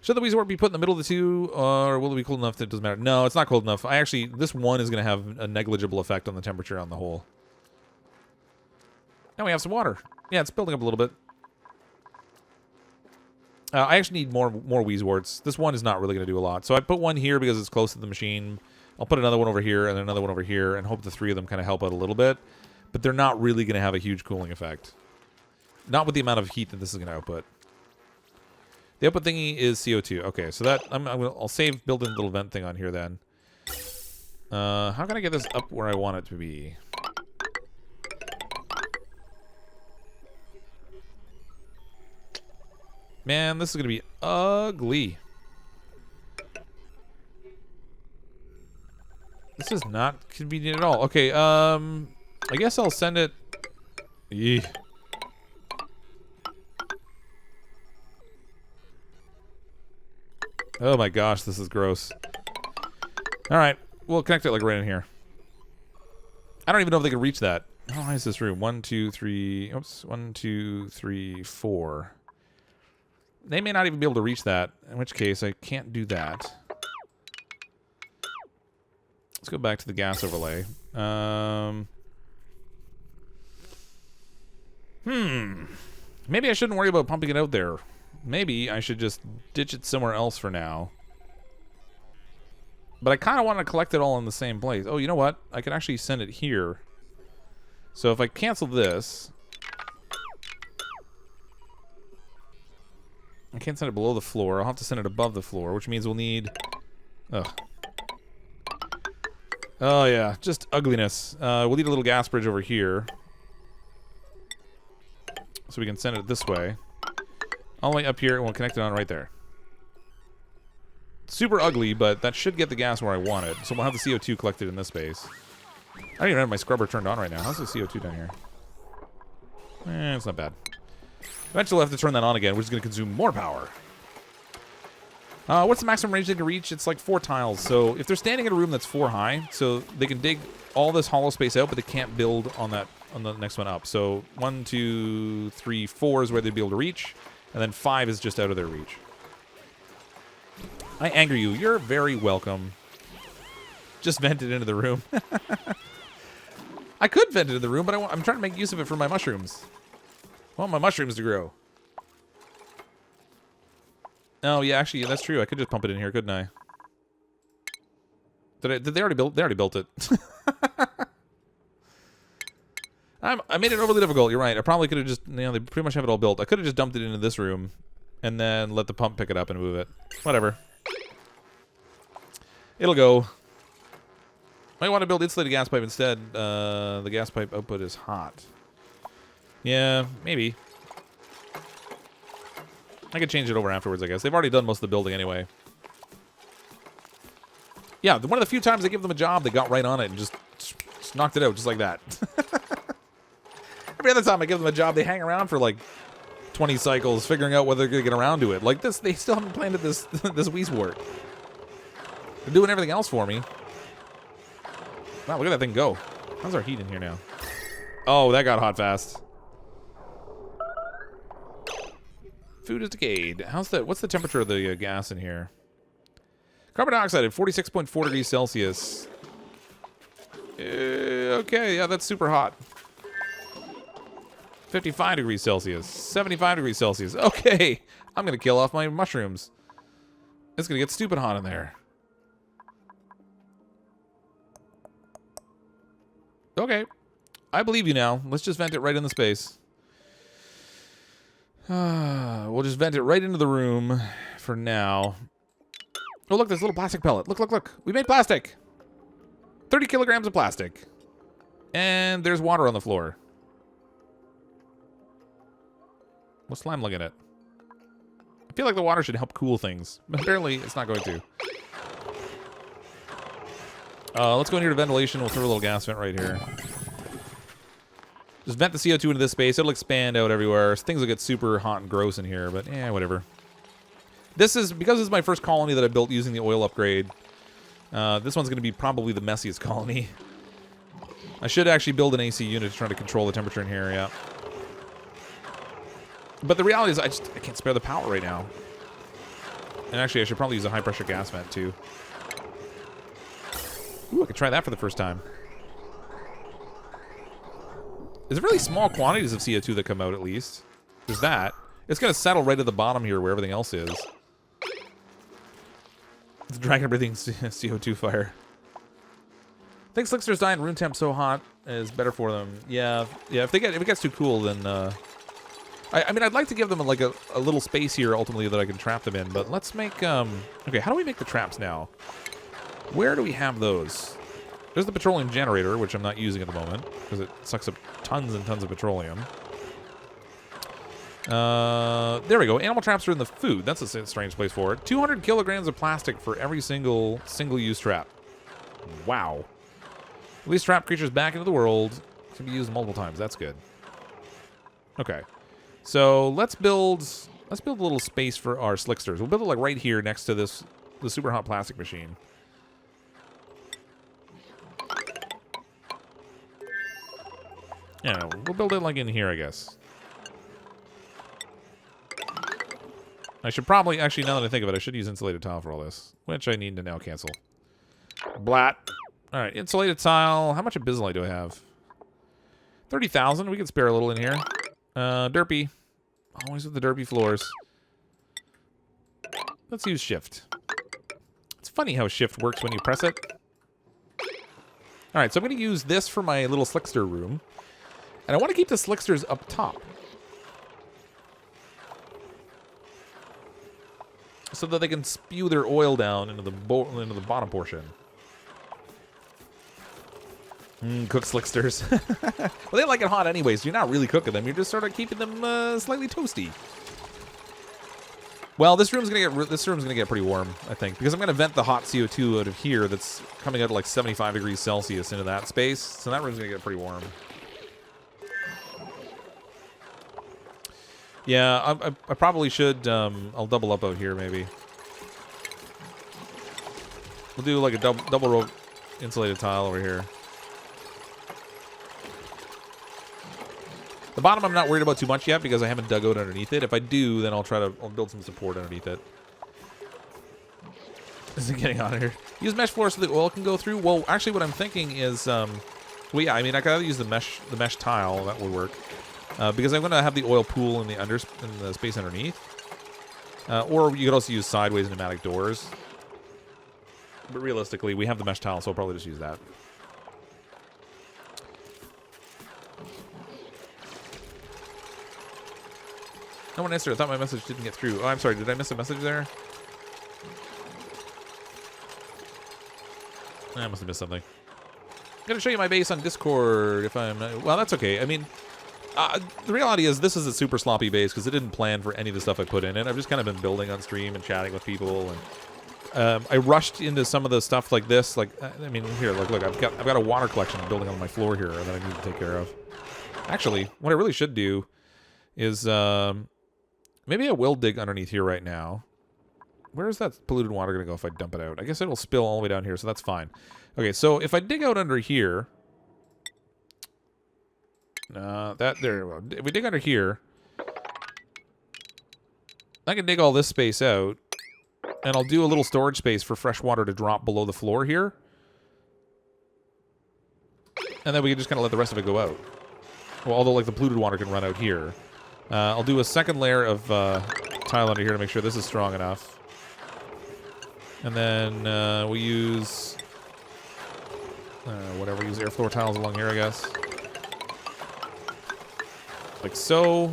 Should the Weezewort be put in the middle of the two, or will it be cold enough that it doesn't matter? No, it's not cold enough. This one is going to have a negligible effect on the temperature on the whole. Now we have some water. Yeah, it's building up a little bit. I actually need more Weezeworts. This one is not really going to do a lot. So I put one here because it's close to the machine. I'll put another one over here and another one over here and hope the three of them kind of help out a little bit. But they're not really going to have a huge cooling effect. Not with the amount of heat that this is going to output. The output thingy is CO2. Okay, so that I'll save building a little vent thing on here then. How can I get this up where I want it to be? Man, this is going to be ugly. This is not convenient at all. Okay, I guess I'll send it... Eeh. Oh my gosh, this is gross. Alright, we'll connect it like right in here. I don't even know if they can reach that. How high is this room? 1, 2, 3... Oops. 1, 2, 3, 4. They may not even be able to reach that, in which case I can't do that. Let's go back to the gas overlay. Maybe I shouldn't worry about pumping it out there. Maybe I should just ditch it somewhere else for now. But I kind of want to collect it all in the same place. Oh, you know what? I can actually send it here. So if I cancel this... I can't send it below the floor. I'll have to send it above the floor, which means we'll need... Ugh. Oh, yeah. Just ugliness. We'll need a little gas bridge over here. So we can send it this way. All the way up here, and we'll connect it on right there. Super ugly, but that should get the gas where I want it. So we'll have the CO2 collected in this space. I don't even have my scrubber turned on right now. How's the CO2 down here? It's not bad. Eventually we'll have to turn that on again, which is going to consume more power. What's the maximum range they can reach? It's like 4 tiles. So if they're standing in a room that's 4 high, so they can dig all this hollow space out, but they can't build on the next one up. So 1, 2, 3, 4 is where they'd be able to reach, and then 5 is just out of their reach. I anger you. You're very welcome. Just vent it into the room. I could vent it in the room, but I'm trying to make use of it for my mushrooms. I want my mushrooms to grow. Oh yeah, actually that's true. I could just pump it in here, couldn't I? Did they already build? They already built it. I made it overly difficult. You're right. I probably could have just, they pretty much have it all built. I could have just dumped it into this room, and then let the pump pick it up and move it. Whatever. It'll go. Might want to build insulated gas pipe instead. The gas pipe output is hot. Yeah, maybe. I could change it over afterwards, I guess. They've already done most of the building anyway. Yeah, one of the few times I give them a job, they got right on it and just knocked it out just like that. Every other time I give them a job, they hang around for like 20 cycles figuring out whether they're going to get around to it. Like this, they still haven't planted this Weezewort. They're doing everything else for me. Wow, look at that thing go. How's our heat in here now? Oh, that got hot fast. Food is decayed. What's the temperature of the gas in here? Carbon dioxide at 46.4 degrees Celsius. Okay, yeah, that's super hot. 55 degrees Celsius. 75 degrees Celsius. Okay, I'm going to kill off my mushrooms. It's going to get stupid hot in there. Okay, I believe you now. Let's just vent it right in the space. We'll just vent it right into the room for now. Oh, look, there's a little plastic pellet. Look, look, look. We made plastic. 30 kilograms of plastic. And there's water on the floor. What's slime looking at? I feel like the water should help cool things, but apparently it's not going to. Let's go in here to ventilation. We'll throw a little gas vent right here. Just vent the CO2 into this space. It'll expand out everywhere. Things will get super hot and gross in here, but whatever. This is, because this is my first colony that I built using the oil upgrade, this one's going to be probably the messiest colony. I should actually build an AC unit to try to control the temperature in here, yeah. But the reality is I can't spare the power right now. And actually, I should probably use a high-pressure gas vent, too. Ooh, I could try that for the first time. There's really small quantities of CO2 that come out, at least. There's that. It's going to settle right at the bottom here where everything else is. It's dragon breathing CO2 fire. I think slicksters die in room temp so hot is better for them. Yeah. If it gets too cool, then I mean, I'd like to give them like a little space here ultimately that I can trap them in. But let's make okay. How do we make the traps now? Where do we have those? There's the petroleum generator, which I'm not using at the moment because it sucks up tons and tons of petroleum. There we go. Animal traps are in the food. That's a strange place for it. 200 kilograms of plastic for every single-use trap. Wow. Release trap creatures back into the world. Can be used multiple times. That's good. Okay. So let's build a little space for our slicksters. We'll build it like right here next to the super hot plastic machine. Yeah, we'll build it like in here, I guess. I should probably, actually, now that I think of it, I should use insulated tile for all this, which I need to now cancel. Blat. All right, insulated tile. How much abyssalite do I have? 30,000. We can spare a little in here. Derpy. Always with the derpy floors. Let's use shift. It's funny how shift works when you press it. All right, so I'm going to use this for my little slickster room. And I want to keep the slicksters up top, so that they can spew their oil down into the bottom portion. Cook slicksters. Well, they like it hot anyways. So you're not really cooking them. You're just sort of keeping them slightly toasty. Well, this room's gonna get pretty warm, I think, because I'm gonna vent the hot CO2 out of here. That's coming out at like 75 degrees Celsius into that space. So that room's gonna get pretty warm. Yeah, I probably should. I'll double up out here, maybe. We'll do like a double row insulated tile over here. The bottom I'm not worried about too much yet because I haven't dug out underneath it. If I do, then I'll build some support underneath it. Is it getting on here? Use mesh floor so the oil can go through. Well, actually, what I'm thinking is, well, yeah, I mean, I could either use the mesh tile. That would work. Because I'm going to have the oil pool in the space underneath. Or you could also use sideways pneumatic doors. But realistically, we have the mesh tile, so I'll probably just use that. No one answered. I thought my message didn't get through. Oh, I'm sorry. Did I miss a message there? I must have missed something. I'm going to show you my base on Discord if I'm... Well, that's okay. I mean... the reality is this is a super sloppy base because it didn't plan for any of the stuff I put in it. I've just kind of been building on stream and chatting with people, and I rushed into some of the stuff like this. Like, I mean, here, look, I've got a water collection I'm building on my floor here that I need to take care of. Actually, what I really should do is maybe I will dig underneath here right now. Where is that polluted water going to go if I dump it out? I guess it will spill all the way down here, so that's fine. Okay, so if I dig out under here. There we go. If we dig under here, I can dig all this space out, and I'll do a little storage space for fresh water to drop below the floor here. And then we can just kind of let the rest of it go out. Well, although, like, the polluted water can run out here. I'll do a second layer of tile under here to make sure this is strong enough. And then we'll use... whatever, use air floor tiles along here, I guess. Like so.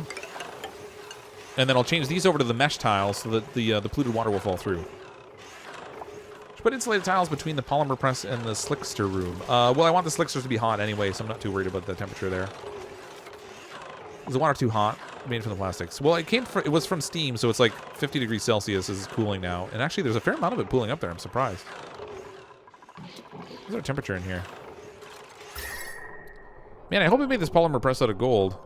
And then I'll change these over to the mesh tiles so that the polluted water will fall through. Should put insulated tiles between the polymer press and the slickster room. Well, I want the slicksters to be hot anyway, so I'm not too worried about the temperature there. Is the water too hot? made from the plastics. Well, it was from steam, so it's like 50 degrees Celsius is cooling now. And actually, there's a fair amount of it pooling up there. I'm surprised. What's our temperature in here? Man, I hope I made this polymer press out of gold.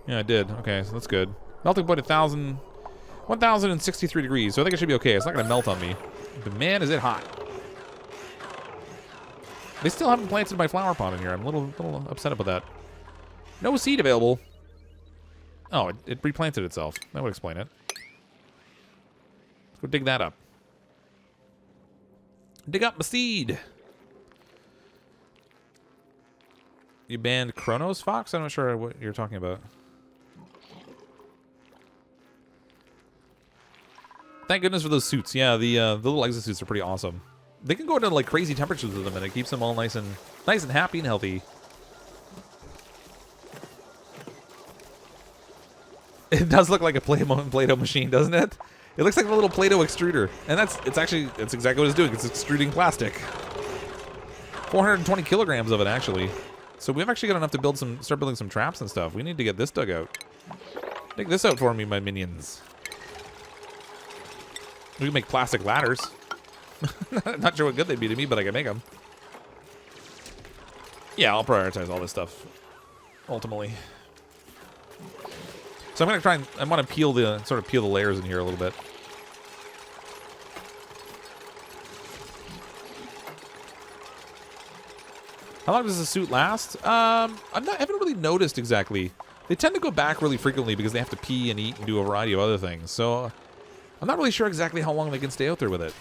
Yeah, I did. Okay, so that's good. Melting point 1,063 degrees, so I think it should be okay. It's not going to melt on me. But man, is it hot. They still haven't planted my flower pot in here. I'm a little upset about that. No seed available. Oh, it replanted itself. That would explain it. Let's go dig that up. Dig up my seed. You banned Chronos Fox? I'm not sure what you're talking about. Thank goodness for those suits. Yeah, the little exit suits are pretty awesome. They can go into like crazy temperatures with them, and it keeps them all nice and happy and healthy. It does look like a Play-Doh machine, doesn't it? It looks like a little Play-Doh extruder, and that's exactly what it's doing. It's extruding plastic. 420 kilograms of it, actually. So we've actually got enough to start building some traps and stuff. We need to get this dug out. Dig this out for me, my minions. We can make plastic ladders. Not sure what good they'd be to me, but I can make them. Yeah, I'll prioritize all this stuff. Ultimately. So I'm gonna try and I want to peel the layers in here a little bit. How long does the suit last? I haven't really noticed exactly. They tend to go back really frequently because they have to pee and eat and do a variety of other things. So I'm not really sure exactly how long they can stay out there with it.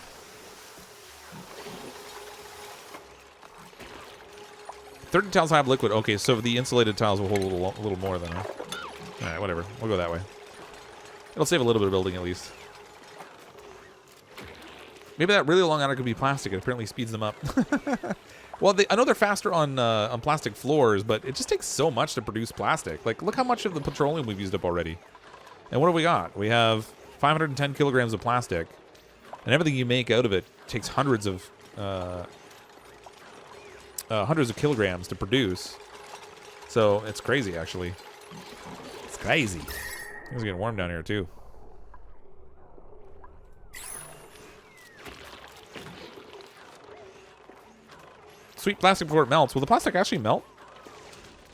30 tiles have liquid. Okay, so the insulated tiles will hold a little more than. All right, whatever. We'll go that way. It'll save a little bit of building at least. Maybe that really long iron could be plastic. It apparently speeds them up. Well, I know they're faster on plastic floors, but it just takes so much to produce plastic. Like, look how much of the petroleum we've used up already. And what do we got? We have 510 kilograms of plastic, and everything you make out of it takes hundreds of kilograms to produce. So it's crazy, actually. It's crazy. Things are getting warm down here too. Sweet plastic before it melts. Will the plastic actually melt?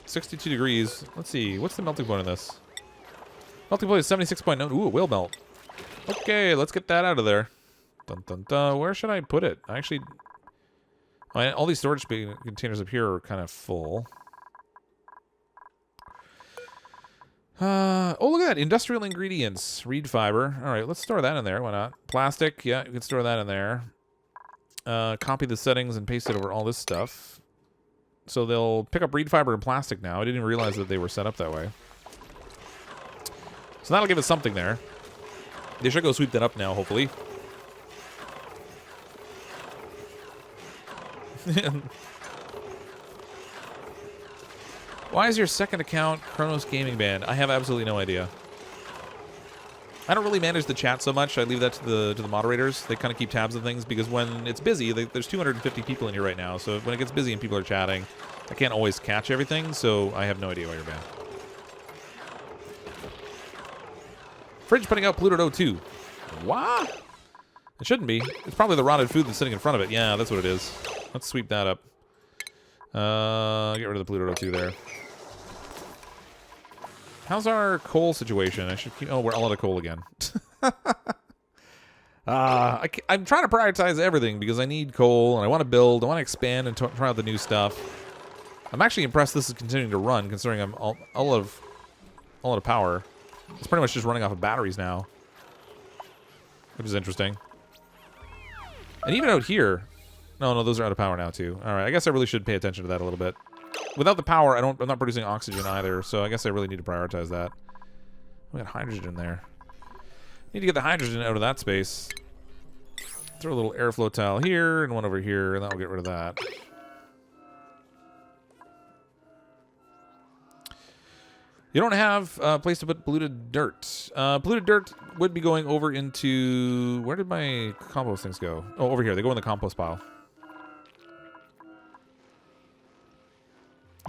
62 degrees. Let's see. What's the melting point of this? Melting point is 76.9. Ooh, it will melt. Okay, let's get that out of there. Dun, dun, dun. Where should I put it? All these storage containers up here are kind of full. Oh, look at that. Industrial ingredients. Reed fiber. All right, let's store that in there. Why not? Plastic. Yeah, you can store that in there. Copy the settings and paste it over all this stuff. So they'll pick up reed fiber and plastic now. I didn't even realize that they were set up that way. So that'll give us something there. They should go sweep that up now, hopefully. Why is your second account Chronos Gaming banned? I have absolutely no idea. I don't really manage the chat so much. I leave that to the moderators. They kind of keep tabs of things because when it's busy, there's 250 people in here right now. So when it gets busy and people are chatting, I can't always catch everything. So I have no idea why you're banned. Fridge putting out polluted O2. What? It shouldn't be. It's probably the rotted food that's sitting in front of it. Yeah, that's what it is. Let's sweep that up. Get rid of the polluted O2 there. How's our coal situation? I should keep... Oh, we're all out of coal again. I'm trying to prioritize everything because I need coal and I want to build. I want to expand and try out the new stuff. I'm actually impressed this is continuing to run considering I'm all out of power. It's pretty much just running off of batteries now, which is interesting. And even out here... No, those are out of power now too. All right, I guess I really should pay attention to that a little bit. Without the power, I'm not producing oxygen either, so I guess I really need to prioritize that. We got hydrogen in there. Need to get the hydrogen out of that space. Throw a little airflow tile here and one over here, and that'll get rid of that. You don't have a place to put polluted dirt. Polluted dirt would be going over into... Where did my compost things go? Oh, over here. They go in the compost pile.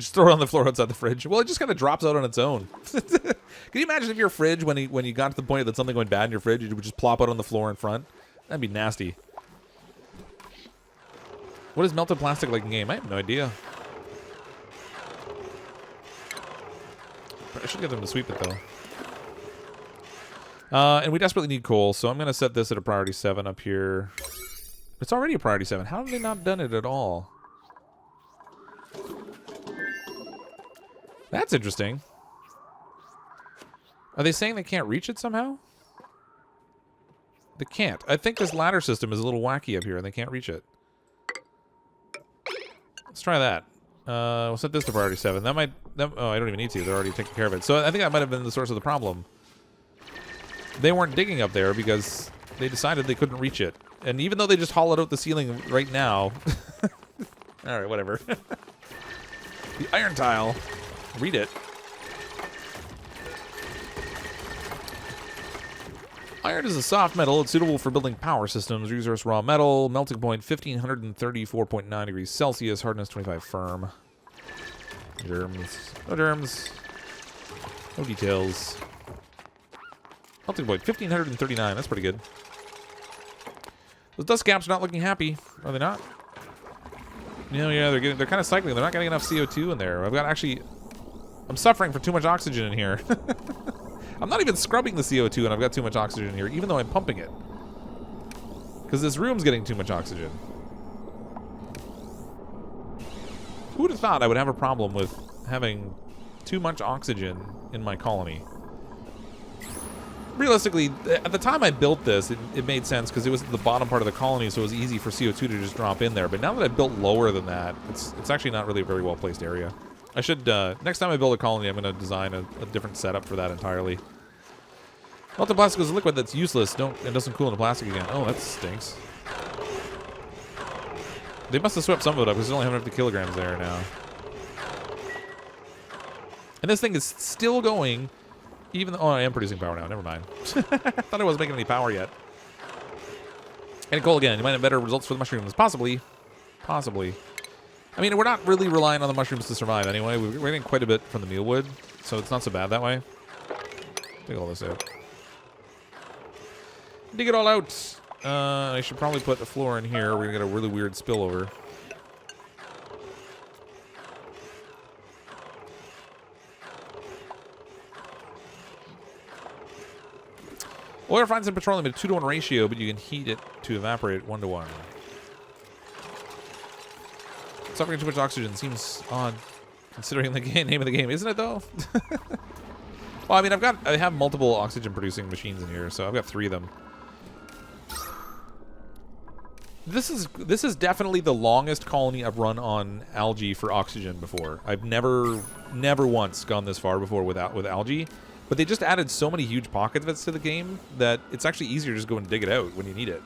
Just throw it on the floor outside the fridge. Well, it just kind of drops out on its own. Can you imagine if your fridge, when you got to the point that something went bad in your fridge, it would just plop out on the floor in front? That'd be nasty. What is melted plastic like in game? I have no idea. I should get them to sweep it, though. And we desperately need coal, so I'm going to set this at a priority 7 up here. It's already a priority 7. How have they not done it at all? That's interesting. Are they saying they can't reach it somehow? They can't. I think this ladder system is a little wacky up here, and they can't reach it. Let's try that. We'll set this to priority 7. Oh, I don't even need to. They're already taking care of it. So I think that might have been the source of the problem. They weren't digging up there because they decided they couldn't reach it. And even though they just hollowed out the ceiling right now... Alright, whatever. The iron tile. Read it. Iron is a soft metal. It's suitable for building power systems. Resource raw metal. Melting point 1534.9 degrees Celsius. Hardness 25 firm. Germs. No germs. No details. Melting point 1539. That's pretty good. Those dust caps are not looking happy. Are they not? Yeah, they're kind of cycling. They're not getting enough CO2 in there. I'm suffering for too much oxygen in here. I'm not even scrubbing the CO2 and I've got too much oxygen in here, even though I'm pumping it. Because this room's getting too much oxygen. Who would have thought I would have a problem with having too much oxygen in my colony? Realistically, at the time I built this, it made sense because it was at the bottom part of the colony, so it was easy for CO2 to just drop in there. But now that I've built lower than that, it's actually not really a very well-placed area. I should, next time I build a colony, I'm going to design a different setup for that entirely. Melted plastic is a liquid that's useless. It doesn't cool into plastic again. Oh, that stinks. They must have swept some of it up because there's only 150 kilograms there now. And this thing is still going... Even though, oh, I am producing power now. Never mind. I thought I wasn't making any power yet. And coal again. You might have better results for the mushrooms. Possibly. Possibly. I mean, we're not really relying on the mushrooms to survive anyway. We're getting quite a bit from the mealwood, so it's not so bad that way. Dig all this out. Dig it all out. I should probably put the floor in here. We're going to get a really weird spillover. Oil finds in petroleum at a 2-to-1 ratio, but you can heat it to evaporate at 1-to-1. Suffering too much oxygen seems odd, considering the name of the game, isn't it though? Well, I mean, I have multiple oxygen-producing machines in here, so I've got 3 of them. This is definitely the longest colony I've run on algae for oxygen before. I've never once gone this far before with algae. But they just added so many huge pockets to the game that it's actually easier to just go and dig it out when you need it.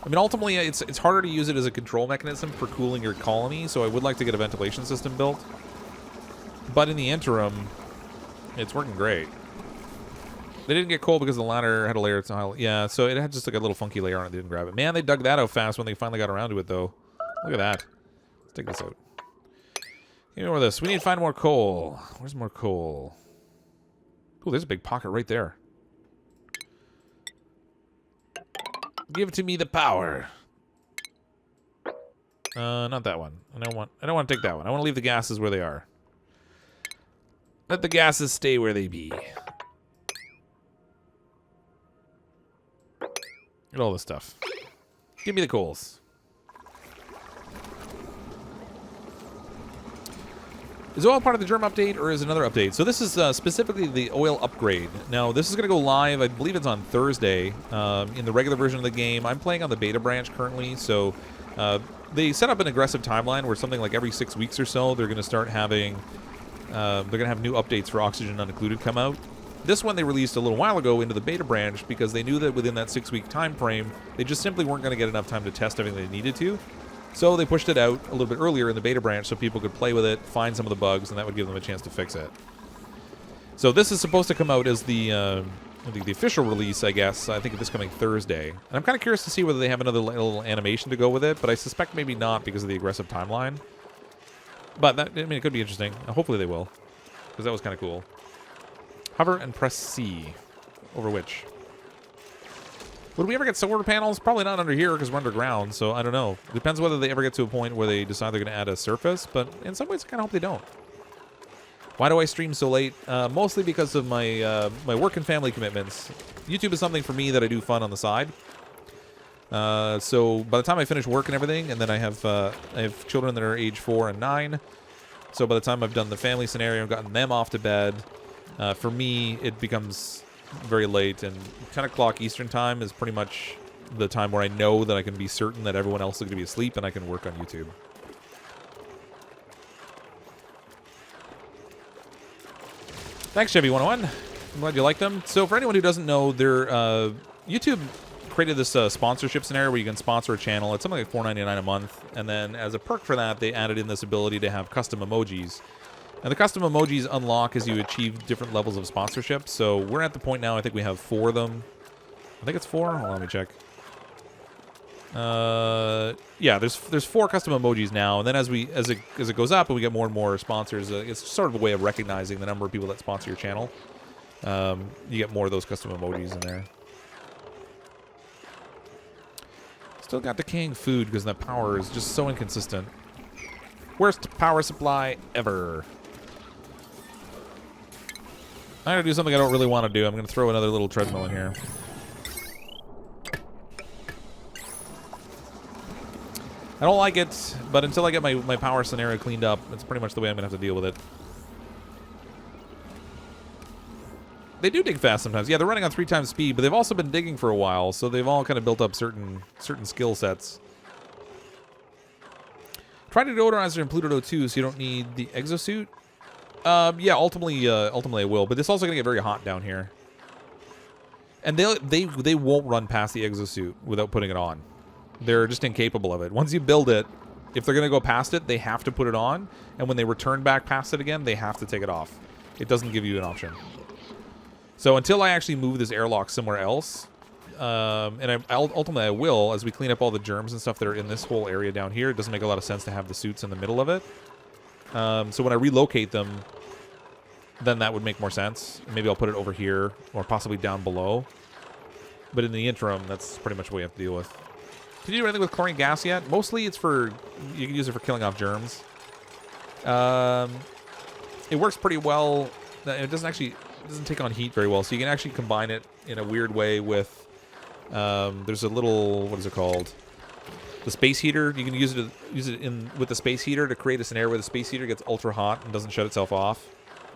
I mean, ultimately, it's harder to use it as a control mechanism for cooling your colony, so I would like to get a ventilation system built. But in the interim, it's working great. They didn't get coal because the ladder had a layer. Yeah, so it had just like a little funky layer on it. They didn't grab it. Man, they dug that out fast when they finally got around to it, though. Look at that. Let's take this out. Give me more of this. We need to find more coal. Where's more coal? Ooh, there's a big pocket right there. Give to me the power. Not that one. I don't want to take that one. I want to leave the gases where they are. Let the gases stay where they be. Get all this stuff. Give me the coals. Is oil part of the germ update, or is it another update? So this is specifically the oil upgrade. Now, this is going to go live, I believe it's on Thursday, in the regular version of the game. I'm playing on the beta branch currently, so they set up an aggressive timeline where something like every 6 weeks or so, they're going to start having, they're going to have new updates for Oxygen Unincluded come out. This one they released a little while ago into the beta branch because they knew that within that 6-week time frame, they just simply weren't going to get enough time to test everything they needed to. So they pushed it out a little bit earlier in the beta branch so people could play with it, find some of the bugs, and that would give them a chance to fix it. So this is supposed to come out as the official release, I guess, I think this coming Thursday. And I'm kind of curious to see whether they have another little animation to go with it, but I suspect maybe not because of the aggressive timeline. But that, I mean, it could be interesting. Hopefully they will, because that was kind of cool. Hover and press C. Over which? Would we ever get solar panels? Probably not under here because we're underground, so I don't know. Depends whether they ever get to a point where they decide they're going to add a surface, but in some ways I kind of hope they don't. Why do I stream so late? Mostly because of my my work and family commitments. YouTube is something for me that I do fun on the side. So by the time I finish work and everything, and then I have children that are age 4 and 9. So by the time I've done the family scenario and gotten them off to bed, for me it becomes very late, and 10 o'clock Eastern time is pretty much the time where I know that I can be certain that everyone else is going to be asleep and I can work on YouTube. Thanks, Chevy101. I'm glad you like them. So for anyone who doesn't know, YouTube created this sponsorship scenario where you can sponsor a channel. It's something like $4.99 a month, and then as a perk for that, they added in this ability to have custom emojis. And the custom emojis unlock as you achieve different levels of sponsorship. So we're at the point now, I think we have 4 of them. I think it's 4. Hold on, let me check. Yeah, there's 4 custom emojis now, and then as it goes up and we get more and more sponsors, it's sort of a way of recognizing the number of people that sponsor your channel. You get more of those custom emojis in there. Still got decaying food because that power is just so inconsistent. Worst power supply ever. I'm going to do something I don't really want to do. I'm going to throw another little treadmill in here. I don't like it, but until I get my power scenario cleaned up, it's pretty much the way I'm going to have to deal with it. They do dig fast sometimes. Yeah, they're running on 3 times speed, but they've also been digging for a while, so they've all kind of built up certain skill sets. Try to deodorizer in Pluto 2 so you don't need the exosuit. Yeah, ultimately I will, but it's also going to get very hot down here. And they won't run past the exosuit without putting it on. They're just incapable of it. Once you build it, if they're going to go past it, they have to put it on, and when they return back past it again, they have to take it off. It doesn't give you an option. So until I actually move this airlock somewhere else, and ultimately I will, as we clean up all the germs and stuff that are in this whole area down here, it doesn't make a lot of sense to have the suits in the middle of it. So when I relocate them, then that would make more sense. Maybe I'll put it over here, or possibly down below. But in the interim, that's pretty much what we have to deal with. Can you do anything with chlorine gas yet? Mostly it's for, you can use it for killing off germs. It works pretty well. It doesn't take on heat very well, so you can actually combine it in a weird way with, there's a little, what is it called? The space heater. You can use it with the space heater to create a scenario where the space heater gets ultra hot and doesn't shut itself off.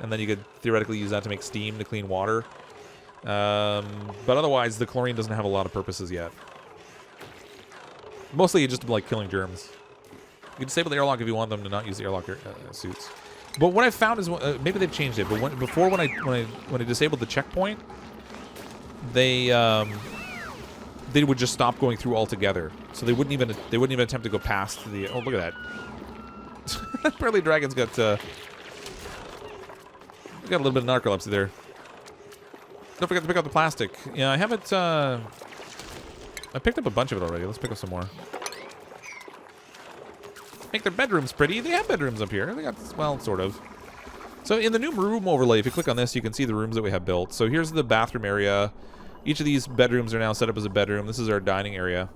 And then you could theoretically use that to make steam to clean water. But otherwise, the chlorine doesn't have a lot of purposes yet. Mostly just like killing germs. You can disable the airlock if you want them to not use the airlock suits. But what I found is maybe they've changed it. But before when I disabled the checkpoint, they would just stop going through altogether. So they wouldn't even attempt to go past the. Oh, look at that! Burly Dragon's got a little bit of narcolepsy there. Don't forget to pick up the plastic. Yeah, I haven't. I picked up a bunch of it already. Let's pick up some more. Make their bedrooms pretty. They have bedrooms up here. They got, well, sort of. So in the new room overlay, if you click on this, you can see the rooms that we have built. So here's the bathroom area. Each of these bedrooms are now set up as a bedroom. This is our dining area.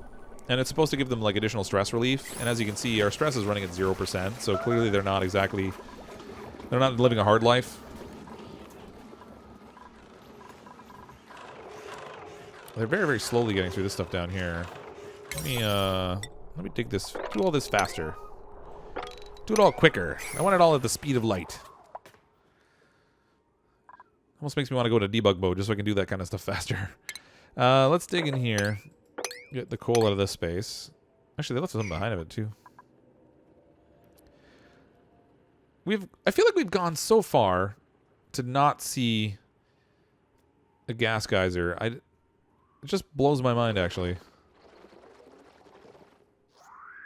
And it's supposed to give them like additional stress relief. And as you can see, our stress is running at 0%. So clearly they're not living a hard life. They're very, very slowly getting through this stuff down here. Let me dig this. Do all this faster. Do it all quicker. I want it all at the speed of light. Almost makes me want to go to debug mode just so I can do that kind of stuff faster. Let's dig in here. Get the coal out of this space. Actually, they left something behind of it too. I feel like we've gone so far to not see a gas geyser. It just blows my mind, actually.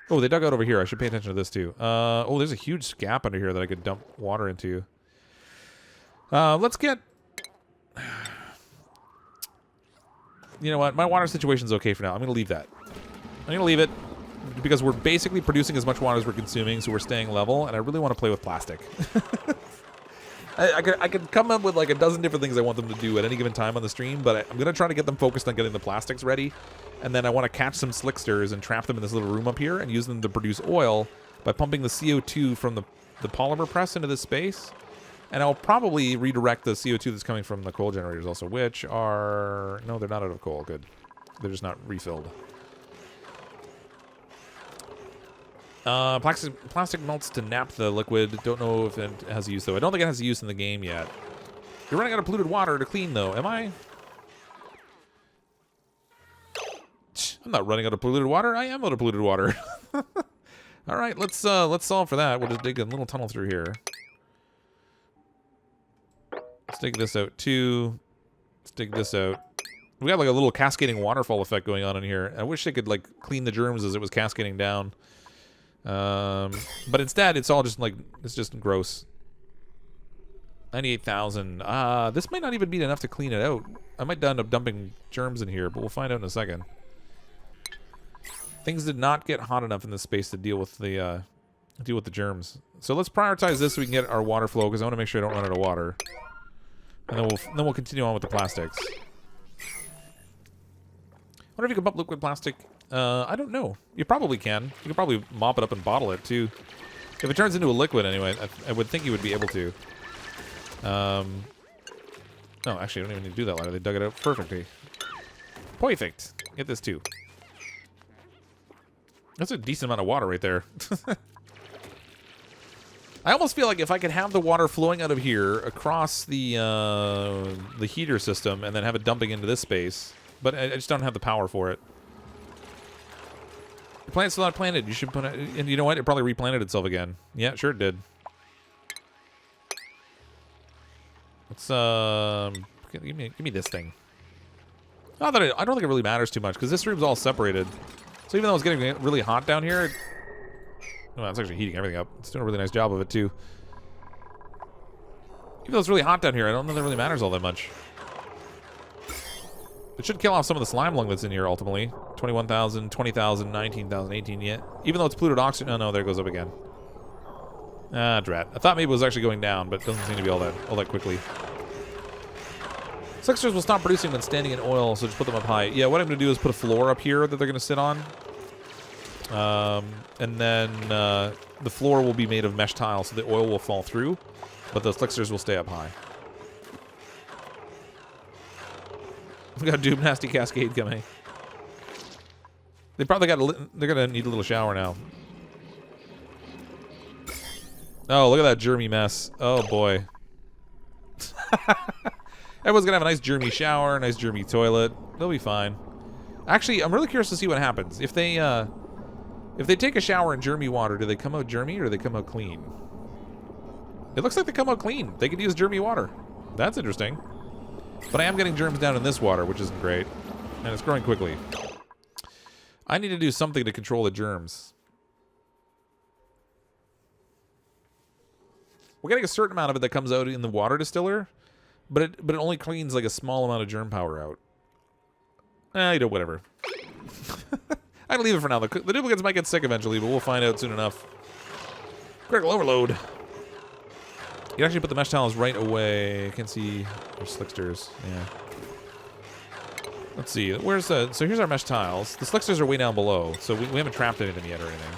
Oh, they dug out over here. I should pay attention to this, too. Oh, there's a huge gap under here that I could dump water into. Let's get... You know what? My water situation's okay for now. I'm going to leave that. I'm going to leave it. because we're basically producing as much water as we're consuming, so we're staying level, and I really want to play with plastic. I could come up with like a dozen different things I want them to do at any given time on the stream, but I'm going to try to get them focused on getting the plastics ready, and then I want to catch some slicksters and trap them in this little room up here and use them to produce oil by pumping the CO2 from the polymer press into this space. And I'll probably redirect the CO2 that's coming from the coal generators also, which are... No, they're not out of coal. Good. They're just not refilled. Plastic melts to nap the liquid. Don't know if it has a use, though. I don't think it has a use in the game yet. You're running out of polluted water to clean, though. Am I? I'm not running out of polluted water. I am out of polluted water. All right, let's solve for that. We'll just dig a little tunnel through here. Let's dig this out, too. Let's dig this out. We got like a little cascading waterfall effect going on in here. I wish they could like clean the germs as it was cascading down. But instead, it's all just like, it's just gross. 98,000. This might not even be enough to clean it out. I might end up dumping germs in here, but we'll find out in a second. Things did not get hot enough in this space to deal with the germs. So let's prioritize this so we can get our water flow, because I want to make sure I don't run out of water. And then we'll continue on with the plastics. I wonder if you can pump liquid plastic. I don't know. You probably can. You can probably mop it up and bottle it, too. If it turns into a liquid, anyway, I would think you would be able to. No, actually, I don't even need to do that ladder. They dug it out perfectly. Perfect. Get this, too. That's a decent amount of water right there. I almost feel like if I could have the water flowing out of here across the heater system and then have it dumping into this space, but I just don't have the power for it. The plant's still not planted. You should put it, and you know what? It probably replanted itself again. Yeah, sure it did. Let's give me this thing. Not that I don't think it really matters too much because this room's all separated. So even though it's getting really hot down here, well, it's actually heating everything up. It's doing a really nice job of it too. Even though it's really hot down here, I don't know that it really matters all that much. It should kill off some of the slime lung that's in here ultimately. 21,000, 20,000, 19,000, 18 yet. Even though it's polluted oxygen. Oh no, there it goes up again. Ah, drat. I thought maybe it was actually going down, but it doesn't seem to be all that quickly. Slicksters will stop producing when standing in oil, so just put them up high. Yeah, what I'm going to do is put a floor up here that they're going to sit on. And then the floor will be made of mesh tile, so the oil will fall through, but the slicksters will stay up high. We got a Doom Nasty Cascade coming. They probably they're going to need a little shower now. Oh, look at that germy mess. Oh, boy. Everyone's going to have a nice germy shower, nice germy toilet. They'll be fine. Actually, I'm really curious to see what happens. If they take a shower in germy water, do they come out germy or do they come out clean? It looks like they come out clean. They could use germy water. That's interesting. But I am getting germs down in this water, which isn't great. And it's growing quickly. I need to do something to control the germs. We're getting a certain amount of it that comes out in the water distiller, but it only cleans like a small amount of germ power out. You know, whatever. I'd leave it for now. The duplicates might get sick eventually, but we'll find out soon enough. Critical overload. You actually put the mesh tiles right away. I can see there's slicksters. Yeah. Let's see. Where's the? So here's our mesh tiles. The slicksters are way down below, so we haven't trapped anything yet or anything.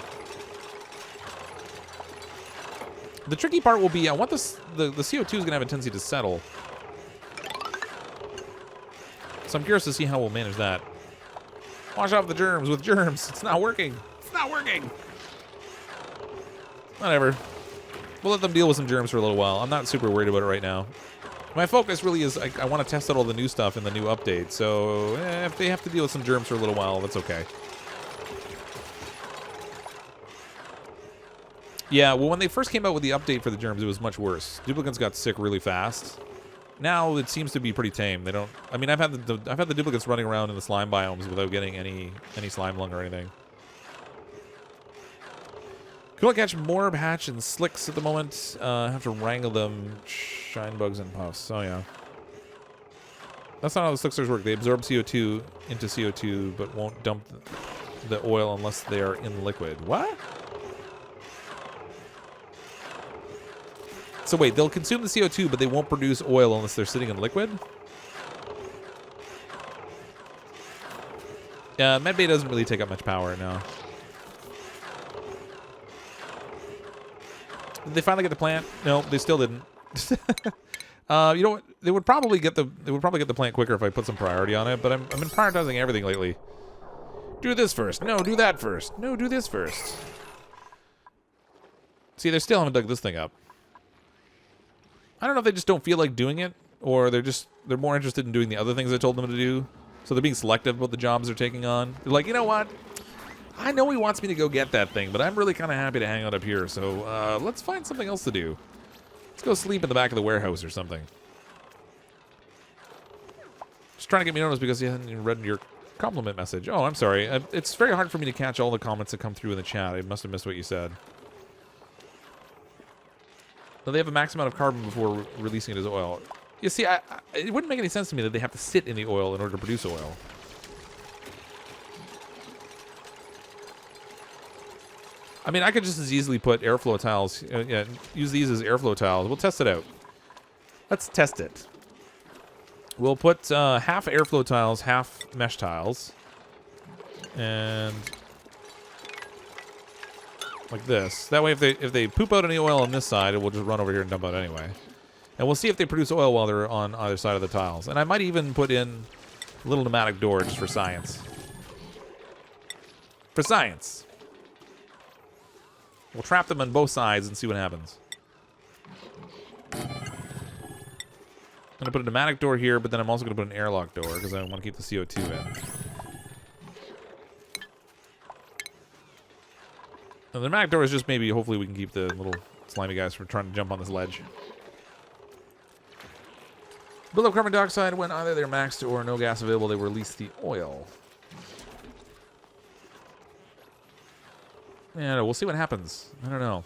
The tricky part will be I want this. The CO2 is gonna have a tendency to settle. So I'm curious to see how we'll manage that. Wash off the germs with germs. It's not working. It's not working. Whatever. We'll let them deal with some germs for a little while. I'm not super worried about it right now. My focus really is I want to test out all the new stuff in the new update. So if they have to deal with some germs for a little while, that's okay. Yeah, well, when they first came out with the update for the germs, it was much worse. Duplicates got sick really fast. Now it seems to be pretty tame. They don't. I mean, I've had the duplicates running around in the slime biomes without getting any slime lung or anything. Can only catch morb, hatch, and slicks at the moment. Have to wrangle them. Shine bugs and puffs. Oh yeah. That's not how the slicksters work. They absorb CO2 into CO2, but won't dump. the oil unless they are in liquid. What? So wait, they'll consume the CO2, but they won't produce oil unless they're sitting in liquid? Medbay doesn't really take up much power now. Did they finally get the plant? No, they still didn't. You know what? They would probably get the plant quicker if I put some priority on it. But I've been prioritizing everything lately. Do this first. No, do that first. No, do this first. See, they still haven't dug this thing up. I don't know if they just don't feel like doing it, or they're more interested in doing the other things I told them to do. So they're being selective about the jobs they're taking on. They're like, you know what? I know he wants me to go get that thing, but I'm really kind of happy to hang out up here. So let's find something else to do. Let's go sleep in the back of the warehouse or something. Just trying to get me noticed because you hadn't even read your compliment message. Oh, I'm sorry. It's very hard for me to catch all the comments that come through in the chat. I must have missed what you said. No, they have a max amount of carbon before releasing it as oil. You see, it wouldn't make any sense to me that they have to sit in the oil in order to produce oil. I mean, I could just as easily put airflow tiles, yeah, use these as airflow tiles. We'll test it out. Let's test it. We'll put half airflow tiles, half mesh tiles. And like this. That way, if they poop out any oil on this side, it will just run over here and dump out anyway. And we'll see if they produce oil while they're on either side of the tiles. And I might even put in a little pneumatic door just for science. For science. We'll trap them on both sides and see what happens. I'm going to put a pneumatic door here, but then I'm also going to put an airlock door because I want to keep the CO2 in. And the pneumatic door is just maybe, hopefully we can keep the little slimy guys from trying to jump on this ledge. Build up carbon dioxide when either they're maxed or no gas available, they release the oil. Yeah, we'll see what happens. I don't know.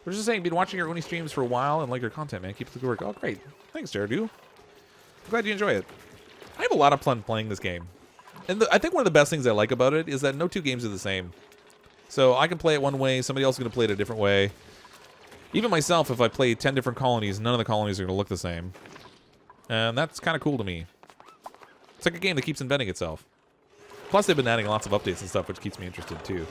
We're just saying, been watching your Uni streams for a while and like your content, man. Keep up the good work. Oh, great. Thanks, Jaredu. I'm glad you enjoy it. I have a lot of fun playing this game. And I think one of the best things I like about it is that no two games are the same. So I can play it one way, somebody else is going to play it a different way. Even myself, if I play 10 different colonies, none of the colonies are going to look the same. And that's kind of cool to me. It's like a game that keeps inventing itself. Plus, they've been adding lots of updates and stuff, which keeps me interested, too.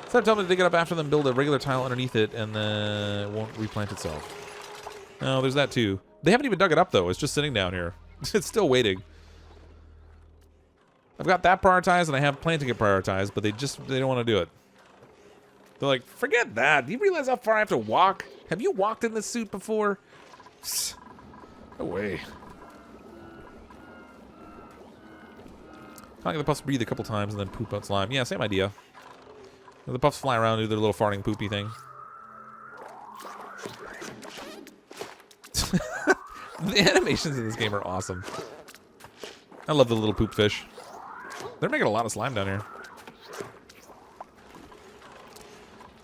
So tell me to dig it up after them, build a regular tile underneath it, and it won't replant itself. Oh, there's that, too. They haven't even dug it up, though. It's just sitting down here. It's still waiting. I've got that prioritized, and I have planting it prioritized, but they don't want to do it. They're like, forget that. Do you realize how far I have to walk? Have you walked in this suit before? No way. I'll get the puffs breathe a couple times and then poop out slime. Yeah, same idea. The puffs fly around, do their little farting poopy thing. The animations in this game are awesome. I love the little poop fish. They're making a lot of slime down here.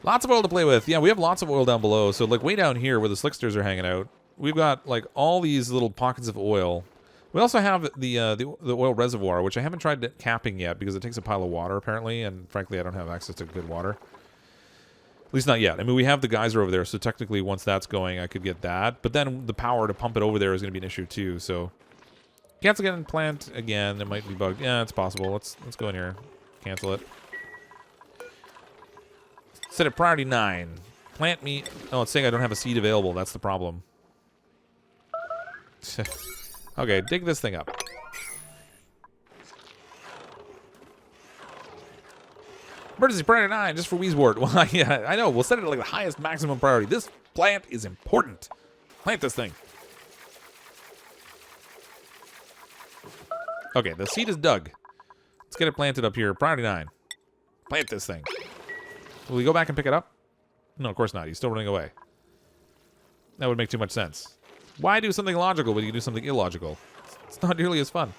Lots of oil to play with. Yeah, we have lots of oil down below. So, like, way down here where the slicksters are hanging out, we've got, like, all these little pockets of oil. We also have the oil reservoir, which I haven't tried capping yet because it takes a pile of water, apparently, and frankly, I don't have access to good water. At least not yet. I mean, we have the geyser over there, so technically once that's going, I could get that. But then the power to pump it over there is going to be an issue, too, so... Cancel again and plant again. It might be bugged. Yeah, it's possible. Let's go in here. Cancel it. Set it priority 9. Plant me... Oh, it's saying I don't have a seed available. That's the problem. Okay, dig this thing up. Emergency priority 9, just for Weezwort. Well, yeah, I know. We'll set it at like the highest maximum priority. This plant is important. Plant this thing. Okay, the seed is dug. Let's get it planted up here. Priority 9. Plant this thing. Will we go back and pick it up? No, of course not. He's still running away. That would make too much sense. Why do something logical when you do something illogical? It's not nearly as fun.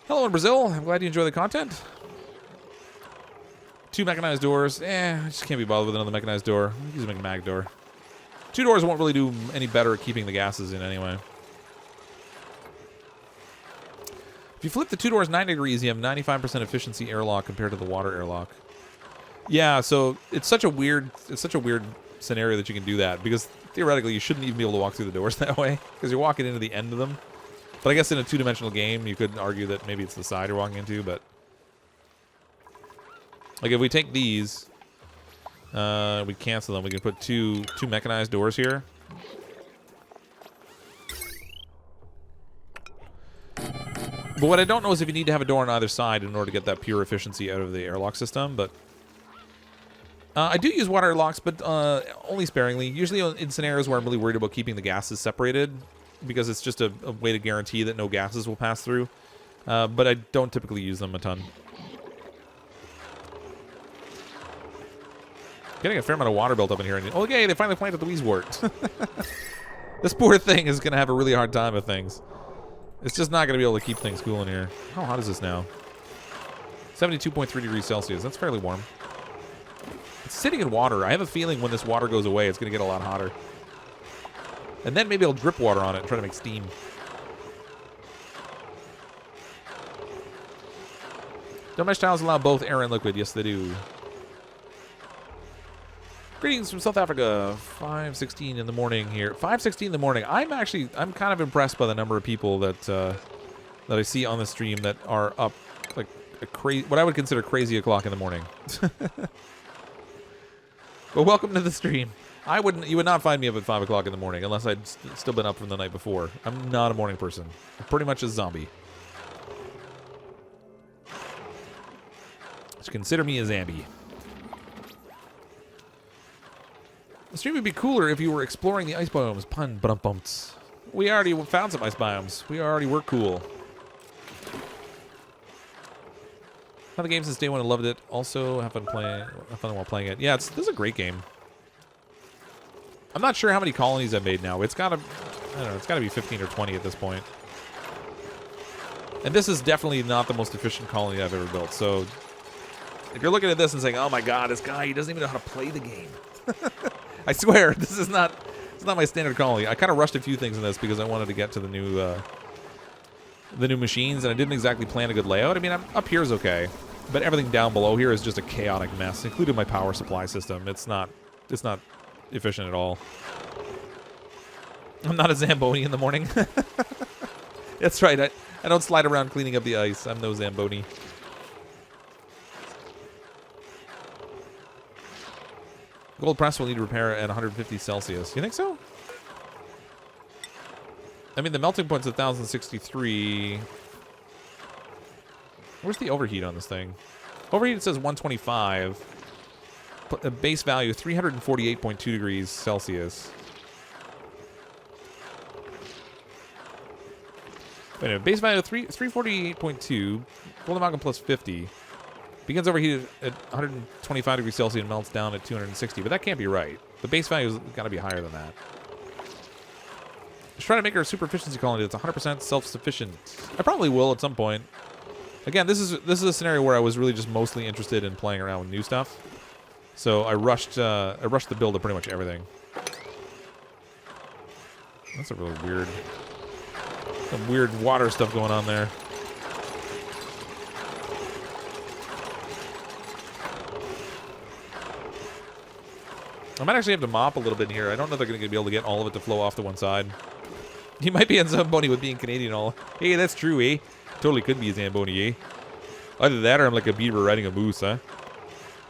Hello in Brazil. I'm glad you enjoy the content. 2 mechanized doors. I just can't be bothered with another mechanized door. Use a mag door. 2 doors won't really do any better at keeping the gases in anyway. If you flip the two doors 90 degrees, you have 95% efficiency airlock compared to the water airlock. Yeah, so it's such a weird scenario that you can do that, because theoretically you shouldn't even be able to walk through the doors that way, because you're walking into the end of them. But I guess in a two-dimensional game, you could argue that maybe it's the side you're walking into, but... Like, if we take these, we cancel them, we can put two mechanized doors here. But what I don't know is if you need to have a door on either side in order to get that pure efficiency out of the airlock system, but... I do use water airlocks, but only sparingly. Usually in scenarios where I'm really worried about keeping the gases separated, because it's just a way to guarantee that no gases will pass through. But I don't typically use them a ton. Getting a fair amount of water built up in here. And, oh, yay, they finally planted the Weezewort. This poor thing is going to have a really hard time with things. It's just not going to be able to keep things cool in here. How hot is this now? 72.3 degrees Celsius. That's fairly warm. It's sitting in water. I have a feeling when this water goes away, it's going to get a lot hotter. And then maybe I'll drip water on it and try to make steam. Don't mesh tiles allow both air and liquid. Yes, they do. Greetings from South Africa. 5:16 in the morning here. 5:16 in the morning. I'm kind of impressed by the number of people that I see on the stream that are up like what I would consider crazy o'clock in the morning. But welcome to the stream. You would not find me up at 5 o'clock in the morning unless I'd still been up from the night before. I'm not a morning person. I'm pretty much a zombie. So consider me a zombie. The stream would be cooler if you were exploring the ice biomes. Pun, bumps. We already found some ice biomes. We already were cool. Found the game since day one and loved it. Also, have fun while playing it. Yeah, this is a great game. I'm not sure how many colonies I've made now. It's gotta, I don't know, it's gotta be 15 or 20 at this point. And this is definitely not the most efficient colony I've ever built. So, if you're looking at this and saying, "Oh my God, this guy, he doesn't even know how to play the game," I swear, this is not my standard colony. I kind of rushed a few things in this because I wanted to get to the new machines, and I didn't exactly plan a good layout. I mean, up here is okay, but everything down below here is just a chaotic mess, including my power supply system. It's not efficient at all. I'm not a Zamboni in the morning. That's right. I don't slide around cleaning up the ice. I'm no Zamboni. Gold press will need to repair at 150 Celsius. You think so? I mean, the melting point's 1,063. Where's the overheat on this thing? Overheat, it says 125. Base value, 348.2 degrees Celsius. Wait a minute, base value 348.2. Gold amalgam plus 50. Begins overheated at 125 degrees Celsius and melts down at 260. But that can't be right. The base value's got to be higher than that. Just try to make her a super efficiency colony that's 100% self-sufficient. I probably will at some point. Again, this is a scenario where I was really just mostly interested in playing around with new stuff. So I rushed the build of pretty much everything. That's a really some weird water stuff going on there. I might actually have to mop a little bit in here. I don't know if they're going to be able to get all of it to flow off to one side. You might be a Zamboni with being Canadian all. Hey, that's true, eh? Totally could be a Zamboni, eh? Either that or I'm like a beaver riding a moose, huh?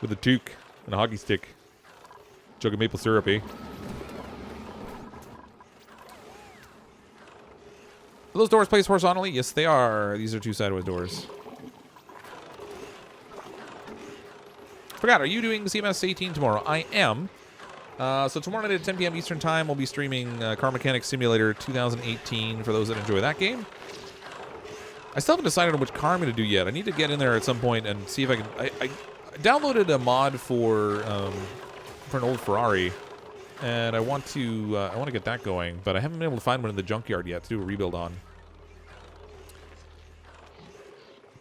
With a toque and a hockey stick. Jug of maple syrup, eh? Are those doors placed horizontally? Yes, they are. These are two sideways doors. Forgot, are you doing CMS 18 tomorrow? I am. So tomorrow night at 10 p.m. Eastern Time, we'll be streaming Car Mechanic Simulator 2018 for those that enjoy that game. I still haven't decided on which car I'm going to do yet. I need to get in there at some point and see if I can... I downloaded a mod for an old Ferrari, and I want to get that going, but I haven't been able to find one in the junkyard yet to do a rebuild on.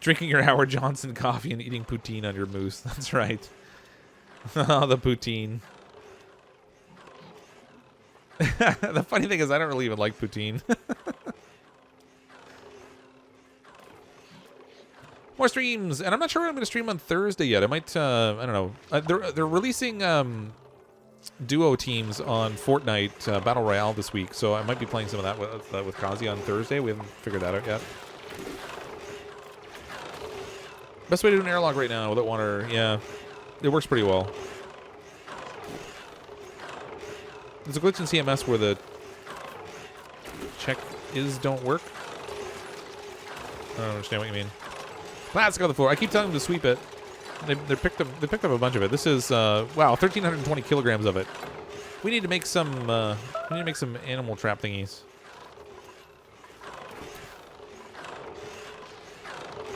Drinking your Howard Johnson coffee and eating poutine on your moose. That's right. Oh, the poutine. The funny thing is I don't really even like poutine. more streams, and I'm not sure when I'm going to stream on Thursday yet. I might, I don't know. They're releasing duo teams on Fortnite Battle Royale this week, so I might be playing some of that with Kazi on Thursday. We haven't figured that out yet. Best way to do an airlock right now without water, yeah, it works pretty well. There's a glitch in CMS where the check don't work. I don't understand what you mean. Plastic on the floor. I keep telling them to sweep it. They picked up a bunch of it. This is wow, 1,320 kilograms of it. We need to make some animal trap thingies.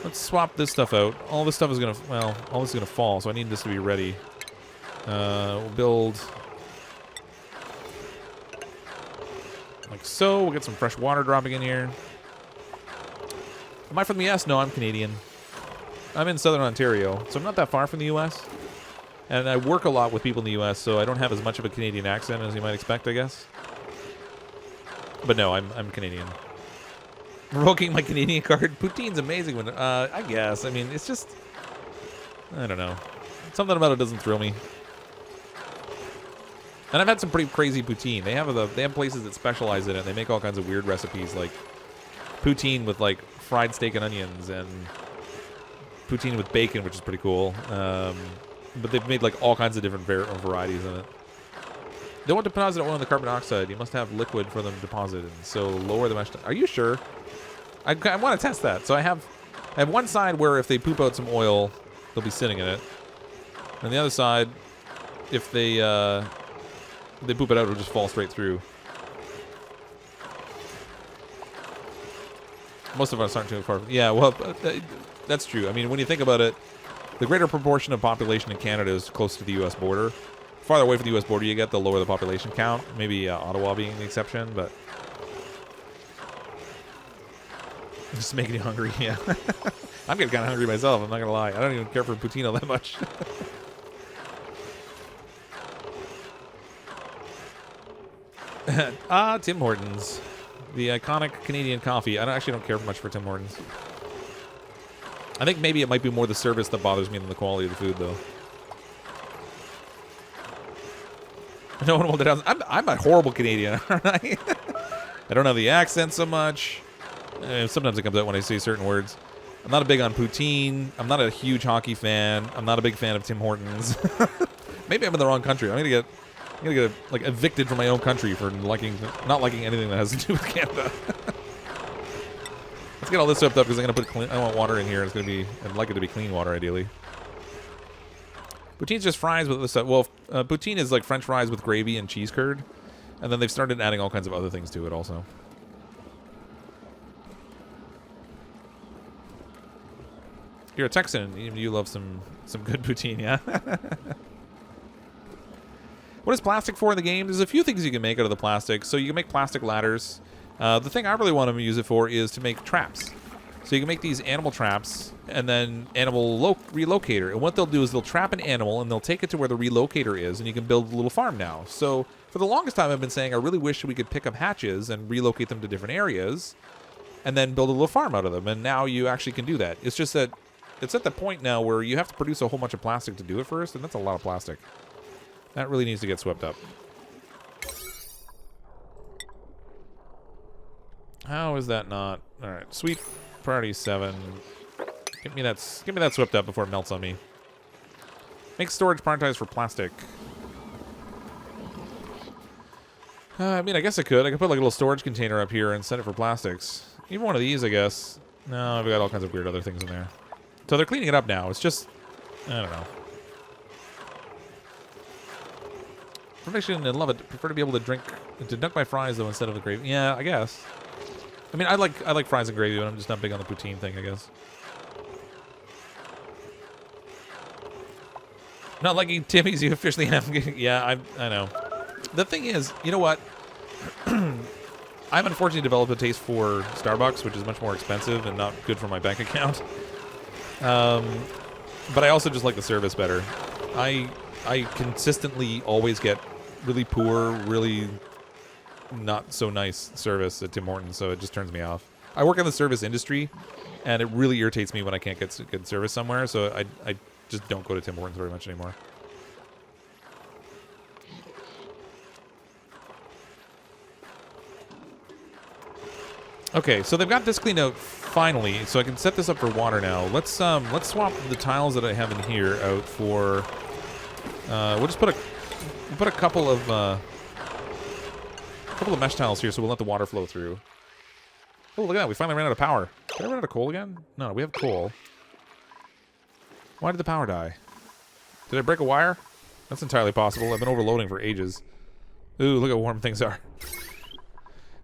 Let's swap this stuff out. All this stuff is gonna all this is gonna fall, so I need this to be ready. We'll build like so. We'll get some fresh water dropping in here. Am I from the US? No, I'm Canadian. I'm in Southern Ontario, so I'm not that far from the US. And I work a lot with people in the US, so I don't have as much of a Canadian accent as you might expect, I guess. But no, I'm Canadian. Revoking my Canadian card. Poutine's amazing when I guess. I mean, it's just I don't know. Something about it doesn't thrill me. And I've had some pretty crazy poutine. They have places that specialize in it. They make all kinds of weird recipes like poutine with like fried steak and onions, and poutine with bacon, which is pretty cool. But they've made like all kinds of different varieties in it. Don't want to deposit oil in the carbon dioxide. You must have liquid for them deposited. So lower the mesh. Are you sure? I want to test that. So I have one side where if they poop out some oil, they'll be sitting in it. And the other side, if they poop it out, it'll just fall straight through. Most of us aren't too far. Yeah, well, that's true. I mean, when you think about it, the greater proportion of population in Canada is close to the U.S. border. The farther away from the U.S. border you get, the lower the population count. Maybe Ottawa being the exception, but just making you hungry. Yeah, I'm getting kind of hungry myself. I'm not gonna lie. I don't even care for poutine all that much. Tim Hortons. The iconic Canadian coffee. I actually don't care much for Tim Hortons. I think maybe it might be more the service that bothers me than the quality of the food, though. No one will down. I'm a horrible Canadian, aren't I? I don't have the accent so much. Sometimes it comes out when I say certain words. I'm not big on poutine. I'm not a huge hockey fan. I'm not a big fan of Tim Hortons. Maybe I'm in the wrong country. I'm gonna get like evicted from my own country for not liking anything that has to do with Canada. Let's get all this swept up because I'm gonna I want water in here. I'd like it to be clean water, ideally. Poutine's just fries with this stuff. Well, poutine is like French fries with gravy and cheese curd, and then they've started adding all kinds of other things to it also. You're a Texan. You love some good poutine, yeah. What is plastic for in the game? There's a few things you can make out of the plastic. So you can make plastic ladders. The thing I really want to use it for is to make traps. So you can make these animal traps and then animal relocator. And what they'll do is they'll trap an animal and they'll take it to where the relocator is, and you can build a little farm now. So for the longest time I've been saying I really wish we could pick up hatches and relocate them to different areas and then build a little farm out of them. And now you actually can do that. It's just that it's at the point now where you have to produce a whole bunch of plastic to do it first, and that's a lot of plastic. That really needs to get swept up. How is that not? All right, sweet priority 7. Give me that swept up before it melts on me. Make storage prioritized for plastic. I mean, I guess I could. I could put like a little storage container up here and set it for plastics. Even one of these, I guess. No, I've got all kinds of weird other things in there. So they're cleaning it up now. It's just, I don't know. Perfection and love it. Prefer to be able to dunk my fries though instead of the gravy. Yeah, I guess. I mean, I like fries and gravy, but I'm just not big on the poutine thing, I guess. Not liking Timmy's, you officially have. Yeah, I know. The thing is, you know what? I've unfortunately developed a taste for Starbucks, which is much more expensive and not good for my bank account. But I also just like the service better. I consistently always get really poor, really not so nice service at Tim Hortons, so it just turns me off. I work in the service industry, And it really irritates me when I can't get good service somewhere, so I just don't go to Tim Hortons very much anymore. Okay, so they've got this cleaned out finally, so I can set this up for water now. Let's swap the tiles that I have in here out for. We'll just put a couple of mesh tiles here, so we'll let the water flow through. Oh, look at that! We finally ran out of power. Did I run out of coal again? No, we have coal. Why did the power die? Did I break a wire? That's entirely possible. I've been overloading for ages. Ooh, look how warm things are.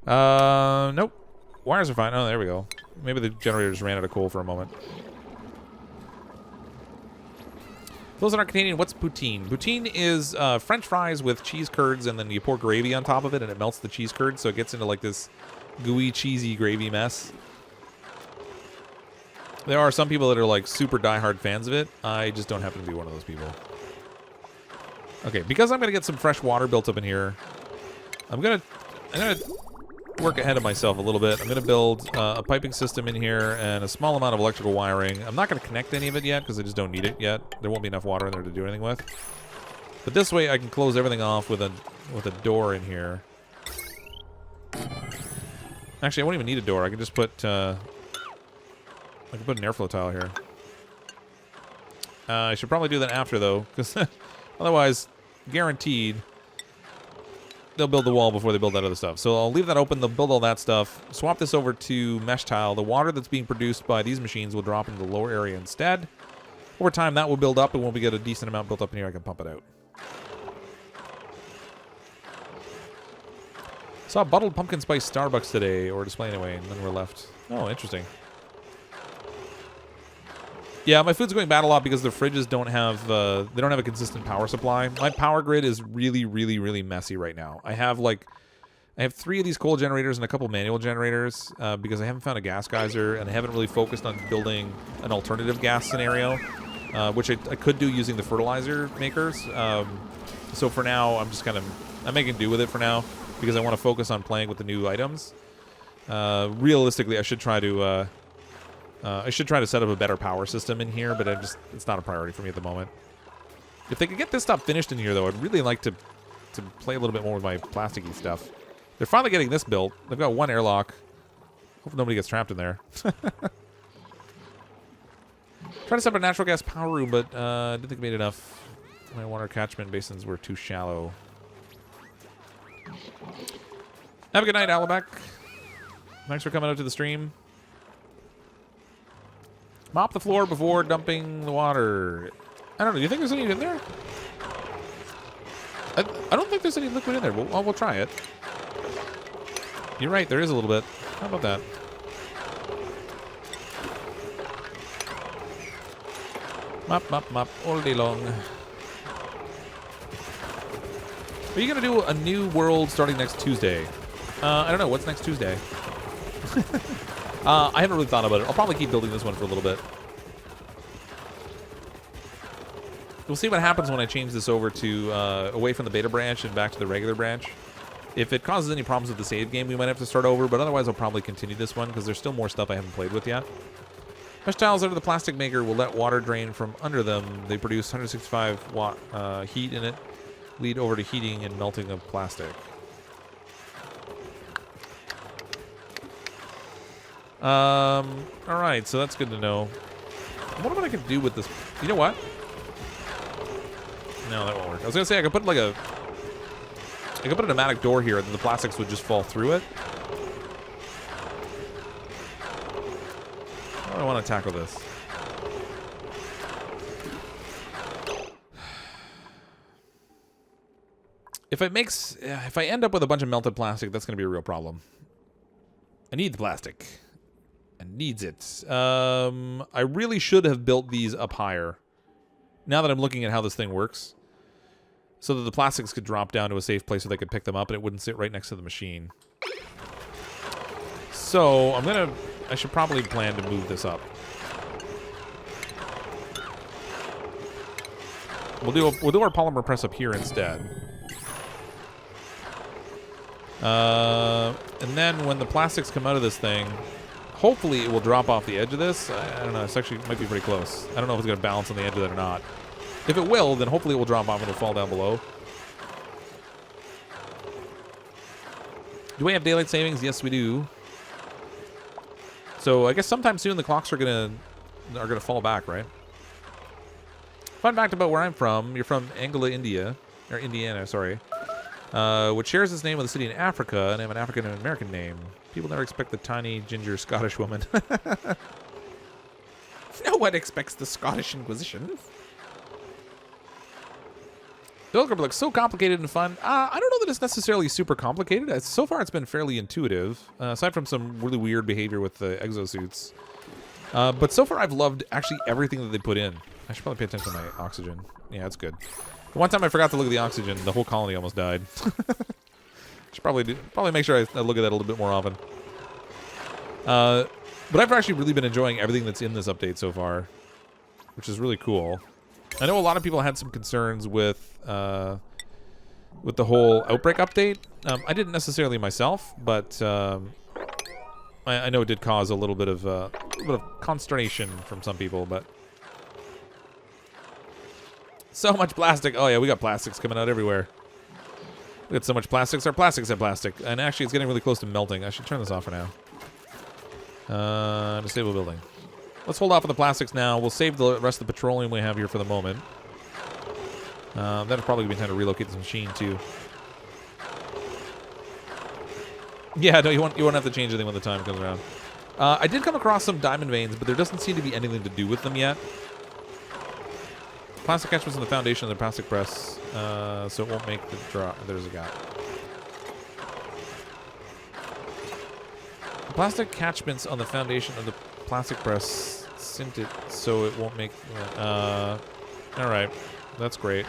Nope. Wires are fine. Oh, there we go. Maybe the generator just ran out of coal for a moment. Those that aren't Canadian, what's poutine? Poutine is French fries with cheese curds, and then you pour gravy on top of it, and it melts the cheese curds, so it gets into like this gooey, cheesy gravy mess. There are some people that are like super diehard fans of it. I just don't happen to be one of those people. Okay, because I'm gonna get some fresh water built up in here, I'm gonna work ahead of myself a little bit. I'm gonna build a piping system in here and a small amount of electrical wiring. I'm not gonna connect any of it yet because I just don't need it yet. There won't be enough water in there to do anything with. But this way I can close everything off with a door in here. Actually, I won't even need a door. I can just put I can put an airflow tile here. I should probably do that after though, because otherwise, guaranteed, they'll build the wall before they build that other stuff. So I'll leave that open. They'll build all that stuff. Swap this over to mesh tile. The water that's being produced by these machines will drop into the lower area instead. Over time, that will build up, and when we get a decent amount built up in here, I can pump it out. Saw a bottled pumpkin spice Starbucks today, or display anyway, and then we're left. Oh, interesting. Yeah, my food's going bad a lot because the fridges don't have they don't have a consistent power supply. My power grid is really, really, really messy right now. I have 3 of these coal generators and a couple manual generators because I haven't found a gas geyser, and I haven't really focused on building an alternative gas scenario, which I could do using the fertilizer makers. So for now, I'm making do with it for now because I want to focus on playing with the new items. Realistically, I should try to set up a better power system in here, but it's not a priority for me at the moment. If they could get this stuff finished in here, though, I'd really like to play a little bit more with my plasticky stuff. They're finally getting this built. They've got one airlock. Hope nobody gets trapped in there. Trying to set up a natural gas power room, but I didn't think I made enough. My water catchment basins were too shallow. Have a good night, Alabac. Thanks for coming out to the stream. Mop the floor before dumping the water. I don't know. Do you think there's any in there? I don't think there's any liquid in there. We'll try it. You're right. There is a little bit. How about that? Mop all day long. Are you going to do a new world starting next Tuesday? I don't know. What's next Tuesday? I haven't really thought about it. I'll probably keep building this one for a little bit. We'll see what happens when I change this over to away from the beta branch and back to the regular branch. If it causes any problems with the save game, we might have to start over, but otherwise I'll probably continue this one because there's still more stuff I haven't played with yet. Mesh tiles under the plastic maker will let water drain from under them. They produce 165 watt heat in it, lead over to heating and melting of plastic. Alright, so that's good to know. I wonder what I could do with this. You know what? No, that won't work. I was gonna say I could put I could put a pneumatic door here and then the plastics would just fall through it. How do I want to tackle this? If I end up with a bunch of melted plastic, that's gonna be a real problem. I need the plastic. And needs it. I really should have built these up higher. Now that I'm looking at how this thing works. So that the plastics could drop down to a safe place so they could pick them up and it wouldn't sit right next to the machine. So, I should probably plan to move this up. We'll do our polymer press up here instead. And then when the plastics come out of this thing, Hopefully it will drop off the edge of this. I don't know. It's actually might be pretty close. I don't know if it's going to balance on the edge of that or not. If it will, then hopefully it will drop off and it'll fall down below. Do we have daylight savings? Yes, we do. So I guess sometime soon the clocks are gonna fall back, right? Fun fact about where I'm from: you're from Angola, India, or Indiana, sorry, which shares its name with a city in Africa, and I have an African and American name. People never expect the tiny ginger Scottish woman. No one expects the Scottish Inquisition. Developer looks so complicated and fun. I don't know that it's necessarily super complicated. So far, it's been fairly intuitive, aside from some really weird behavior with the exosuits. But so far, I've loved actually everything that they put in. I should probably pay attention to my oxygen. Yeah, that's good. The one time I forgot to look at the oxygen, the whole colony almost died. Should probably make sure I look at that a little bit more often. But I've actually really been enjoying everything that's in this update so far, which is really cool. I know a lot of people had some concerns with the whole Outbreak update. I didn't necessarily myself, but I know it did cause a little bit of consternation from some people. But so much plastic. Oh yeah, we got plastics coming out everywhere. We got so much plastics. Our plastics have plastic, and actually, it's getting really close to melting. I should turn this off for now. Disable building. Let's hold off on the plastics now. We'll save the rest of the petroleum we have here for the moment. That'll probably be time to relocate this machine too. Yeah, no, you won't have to change anything when the time comes around. I did come across some diamond veins, but there doesn't seem to be anything to do with them yet. Plastic catchments in the foundation of the plastic press, so it won't make the drop. There's a gap. The plastic catchments on the foundation of the plastic press sinted, so it won't make. All right, that's great.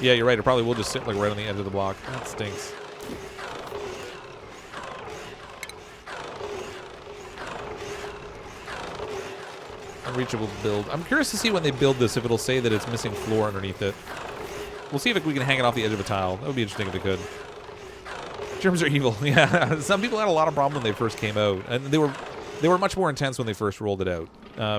Yeah, you're right. It probably will just sit like right on the edge of the block. That stinks. Unreachable build. I'm curious to see when they build this if it'll say that it's missing floor underneath it. We'll see if we can hang it off the edge of a tile. That would be interesting if they could. Germs are evil. Yeah, some people had a lot of problems when they first came out, and they were much more intense when they first rolled it out.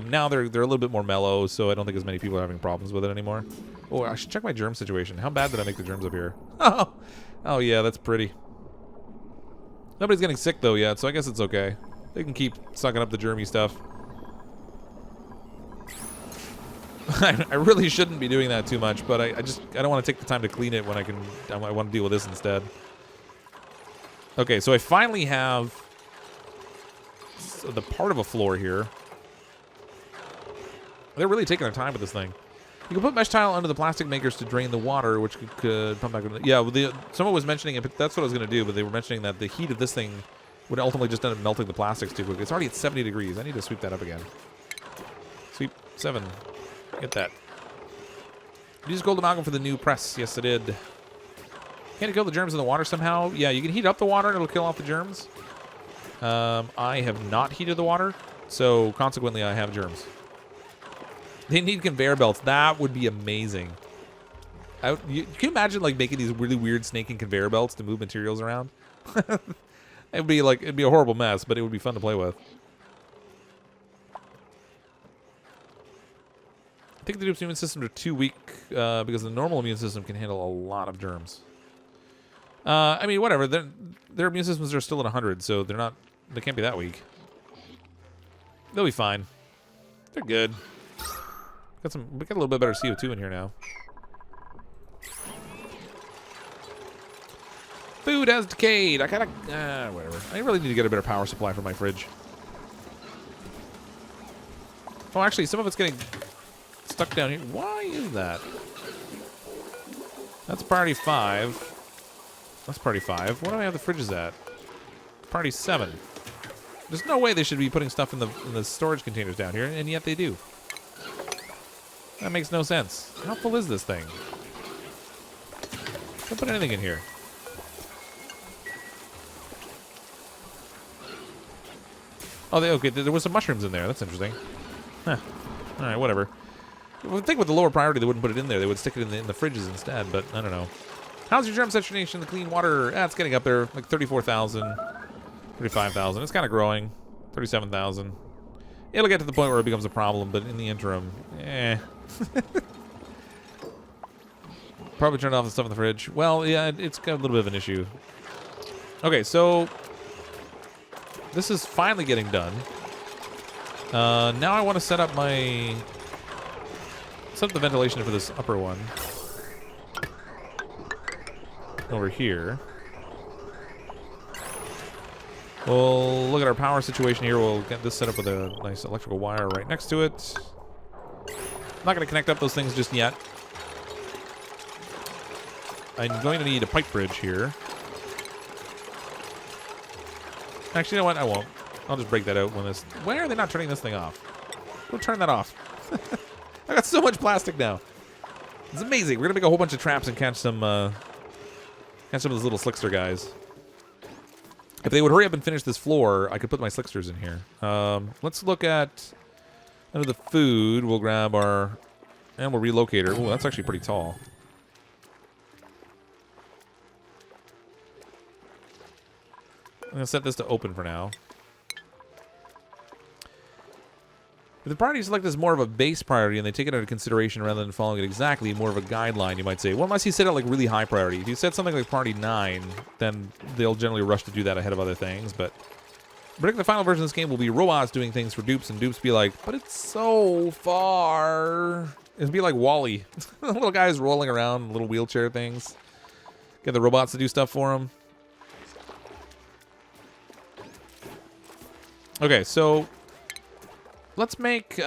Now they're a little bit more mellow, so I don't think as many people are having problems with it anymore. Oh, I should check my germ situation. How bad did I make the germs up here? Oh yeah, that's pretty. Nobody's getting sick though yet, so I guess it's okay. They can keep sucking up the germy stuff. I really shouldn't be doing that too much, but I don't want to take the time to clean it when I want to deal with this instead. Okay, so I finally have the part of a floor here. They're really taking their time with this thing. You can put mesh tile under the plastic makers to drain the water, which could pump back. Yeah, well, someone was mentioning it. That's what I was going to do, but they were mentioning that the heat of this thing would ultimately just end up melting the plastics too quickly. It's already at 70 degrees. I need to sweep that up again. Sweep 7. Get that. Did you use gold amalgam for the new press? Yes, I did. Can't it kill the germs in the water somehow? Yeah, you can heat up the water and it'll kill off the germs. I have not heated the water, so consequently I have germs. They need conveyor belts. That would be amazing. Can you imagine like making these really weird snaking conveyor belts to move materials around? It'd be a horrible mess, but it would be fun to play with. I think the dupe's immune systems are too weak because the normal immune system can handle a lot of germs. I mean, whatever. Their immune systems are still at 100, so they can't be that weak. They'll be fine. They're good. We got a little bit better CO2 in here now. Food has decayed. I gotta, whatever. I really need to get a better power supply for my fridge. Oh, actually, some of it's getting stuck down here. Why is that? That's priority 5. That's priority 5. What do I have the fridges at? Priority 7. There's no way they should be putting stuff in the storage containers down here, and yet they do. That makes no sense. How full is this thing? Don't put anything in here. Oh, okay. There was some mushrooms in there. That's interesting. Huh. All right, whatever. I would think with the lower priority, they wouldn't put it in there. They would stick it in the fridges instead, but I don't know. How's your germ saturation in the clean water? It's getting up there, like 34,000, 35,000. It's kind of growing. 37,000. It'll get to the point where it becomes a problem, but in the interim, eh. Probably turned off the stuff in the fridge. Well, yeah, it's got a little bit of an issue. Okay, so this is finally getting done. Now I want to set up the ventilation for this upper one over here. We'll look at our power situation here. We'll get this set up with a nice electrical wire right next to it. I'm not going to connect up those things just yet. I'm going to need a pipe bridge here. Actually, you know what? I won't. I'll just break that out when this... Why are they not turning this thing off? Go turn that off. I got so much plastic now. It's amazing. We're going to make a whole bunch of traps and catch some of those little slickster guys. If they would hurry up and finish this floor, I could put my slicksters in here. Let's look at... Under the food, we'll grab our animal relocator. Oh, that's actually pretty tall. I'm going to set this to open for now. If the priority select is more of a base priority and they take it into consideration rather than following it exactly, more of a guideline, you might say. Well, unless you set it like really high priority. If you set something like priority 9, then they'll generally rush to do that ahead of other things. But I predict the final version of this game will be robots doing things for dupes, and dupes be like, but it's so far. It'll be like Wall-E. The little guys rolling around, little wheelchair things. Get the robots to do stuff for them. Okay, so let's make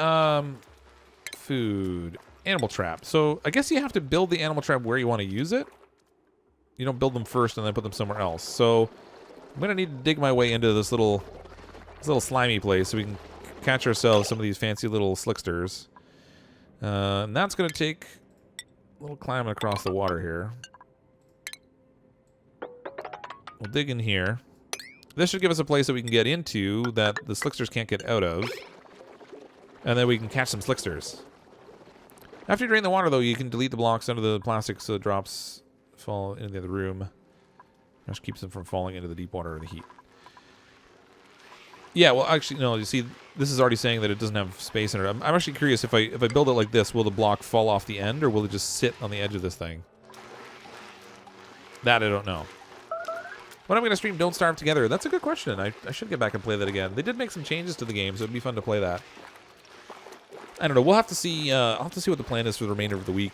food. Animal trap. So I guess you have to build the animal trap where you want to use it. You don't build them first and then put them somewhere else. So I'm going to need to dig my way into this little slimy place so we can catch ourselves some of these fancy little slicksters. And that's going to take a little climbing across the water here. We'll dig in here. This should give us a place that we can get into that the slicksters can't get out of. And then we can catch some slicksters. After you drain the water, though, you can delete the blocks under the plastic so the drops fall into the other room. That keeps them from falling into the deep water or the heat. Yeah, well, actually, no, you see, this is already saying that it doesn't have space in it. I'm actually curious, if I build it like this, will the block fall off the end, or will it just sit on the edge of this thing? That I don't know. When I'm going to stream Don't Starve Together? That's a good question. I should get back and play that again. They did make some changes to the game, so it'd be fun to play that. I don't know. We'll have to see. I'll have to see what the plan is for the remainder of the week.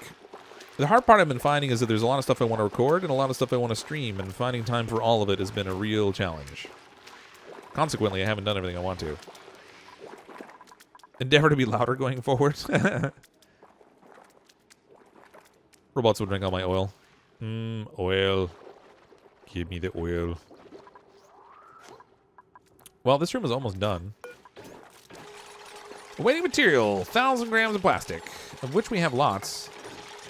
The hard part I've been finding is that there's a lot of stuff I want to record and a lot of stuff I want to stream, and finding time for all of it has been a real challenge. Consequently, I haven't done everything I want to. Endeavor to be louder going forward. Robots will drink all my oil. Oil. Give me the oil. Well, this room is almost done. Awaiting material, 1,000 grams of plastic, of which we have lots.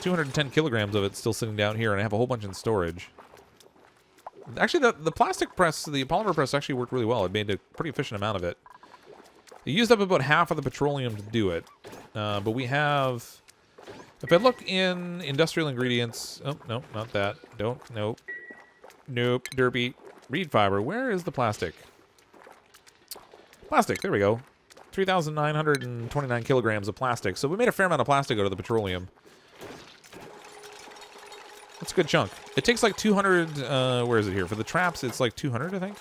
210 kilograms of it still sitting down here, and I have a whole bunch in storage. Actually, the plastic press, the polymer press actually worked really well. It made a pretty efficient amount of it. It used up about half of the petroleum to do it. But we have... If I look in industrial ingredients... Oh, no, not that. Don't, nope. Nope, derpy. Reed fiber. Where is the plastic? Plastic, there we go. 3,929 kilograms of plastic. So we made a fair amount of plastic out of the petroleum. That's a good chunk. It takes like 200, where is it here? For the traps, it's like 200, I think.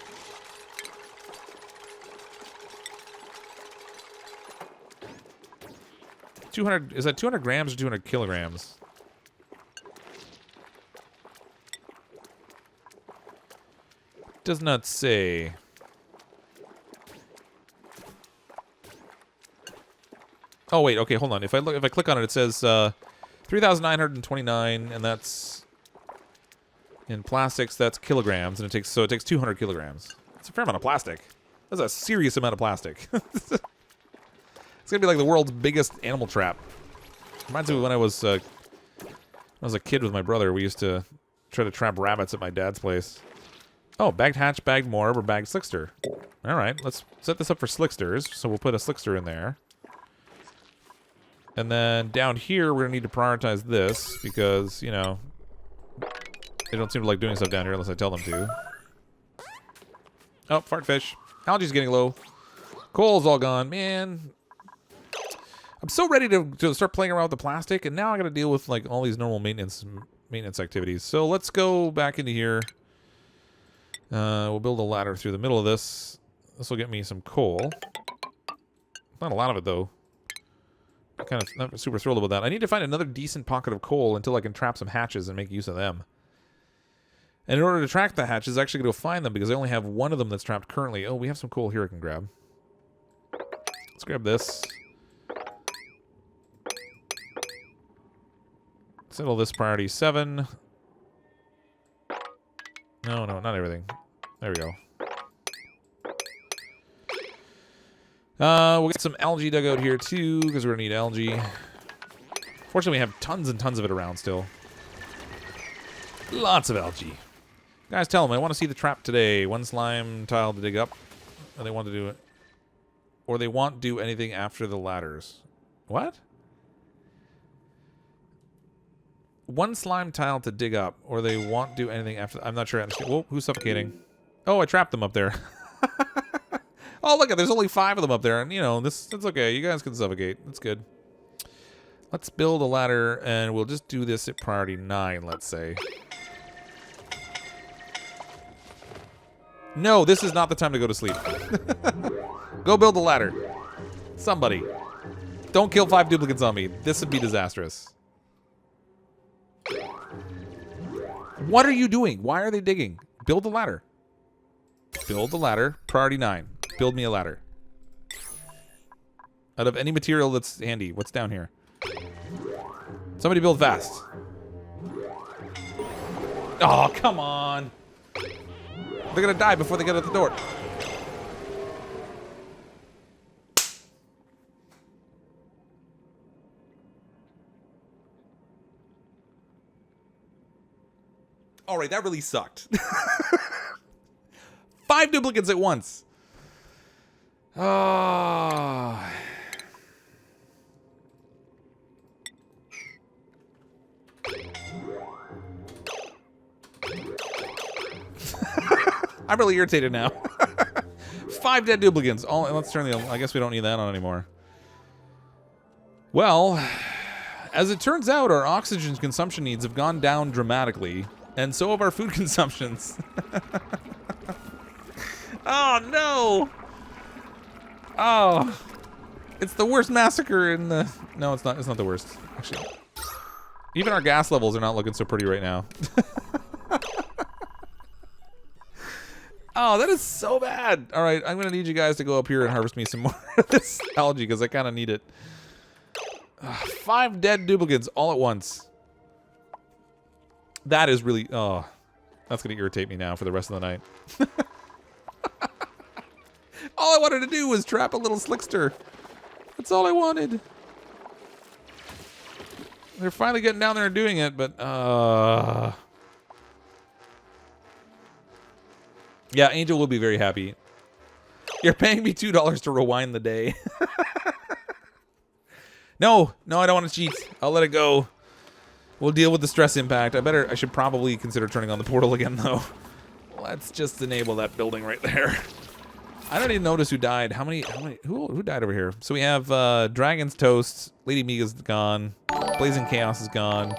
Is that 200 grams or 200 kilograms? Does not say. Oh wait, okay, hold on. If I click on it, it says 3,929, and that's in plastics. That's kilograms, and it takes 200 kilograms. It's a fair amount of plastic. That's a serious amount of plastic. It's gonna be like the world's biggest animal trap. Reminds me of when I was a kid with my brother. We used to try to trap rabbits at my dad's place. Oh, bagged hatch, bagged morb, or bagged slickster. All right, let's set this up for slicksters. So we'll put a slickster in there. And then down here, we're going to need to prioritize this because, you know, they don't seem to like doing stuff down here unless I tell them to. Oh, fart fish. Algae's getting low. Coal's all gone. Man, I'm so ready to start playing around with the plastic, and now I got to deal with like all these normal maintenance activities. So let's go back into here. We'll build a ladder through the middle of this. This will get me some coal. Not a lot of it, though. I'm kind of not super thrilled about that. I need to find another decent pocket of coal until I can trap some hatches and make use of them. And in order to track the hatches, I'm actually going to go find them because I only have one of them that's trapped currently. Oh, we have some coal here I can grab. Let's grab this. Settle this priority 7. No, not everything. There we go. We'll get some algae dug out here too, because we're gonna need algae. Fortunately, we have tons and tons of it around still. Lots of algae. Guys, tell them I want to see the trap today. 1 slime tile to dig up. Or they want to do it. Or they won't do anything after the ladders. What? 1 slime tile to dig up, or they won't do anything after. I'm not sure I understand. Whoa, who's suffocating? Oh, I trapped them up there. Oh, look, there's only 5 of them up there, and you know, that's okay. You guys can suffocate. That's good. Let's build a ladder, and we'll just do this at priority 9, let's say. No, this is not the time to go to sleep. Go build a ladder. Somebody. Don't kill 5 duplicates on me. This would be disastrous. What are you doing? Why are they digging? Build a ladder. Build a ladder. Priority 9. Build me a ladder. Out of any material that's handy. What's down here? Somebody build fast. Oh, come on. They're gonna die before they get out the door. All right, that really sucked. 5 duplicates at once. Oh. I'm really irritated now. 5 dead duplicates. Oh, let's turn the. I guess we don't need that on anymore. Well, as it turns out, our oxygen consumption needs have gone down dramatically, and so have our food consumptions. Oh no! Oh, it's the worst massacre in the. No, it's not. It's not the worst. Actually, even our gas levels are not looking so pretty right now. Oh, that is so bad. All right, I'm gonna need you guys to go up here and harvest me some more of this algae because I kind of need it. 5 dead duplicates all at once. That is really. Oh, that's gonna irritate me now for the rest of the night. All I wanted to do was trap a little slickster. That's all I wanted. They're finally getting down there and doing it, but yeah, Angel will be very happy. You're paying me $2 to rewind the day. No, I don't want to cheat. I'll let it go. We'll deal with the stress impact. I should probably consider turning on the portal again, though. Let's just enable that building right there. I don't even notice who died. How many? Who died over here? So we have Dragon's Toast. Lady Miga's gone. Blazing Chaos is gone.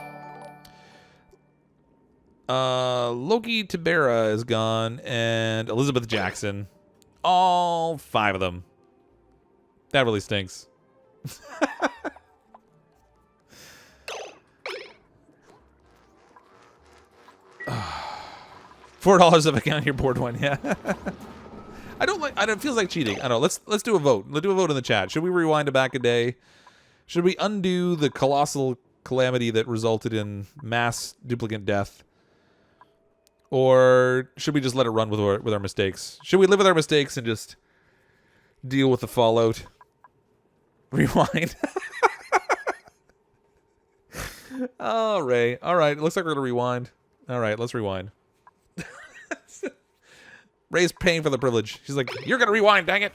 Loki Tibera is gone, and Elizabeth Jackson. All 5 of them. That really stinks. $4 if I count your board one, yeah. I don't like. It feels like cheating. I don't know. Let's do a vote. Let's do a vote in the chat. Should we rewind it back a day? Should we undo the colossal calamity that resulted in mass duplicate death? Or should we just let it run with our mistakes? Should we live with our mistakes and just deal with the fallout? Rewind. Oh, Ray. All right. It looks like we're going to rewind. All right. Let's rewind. Ray's paying for the privilege. She's like, you're going to rewind, dang it.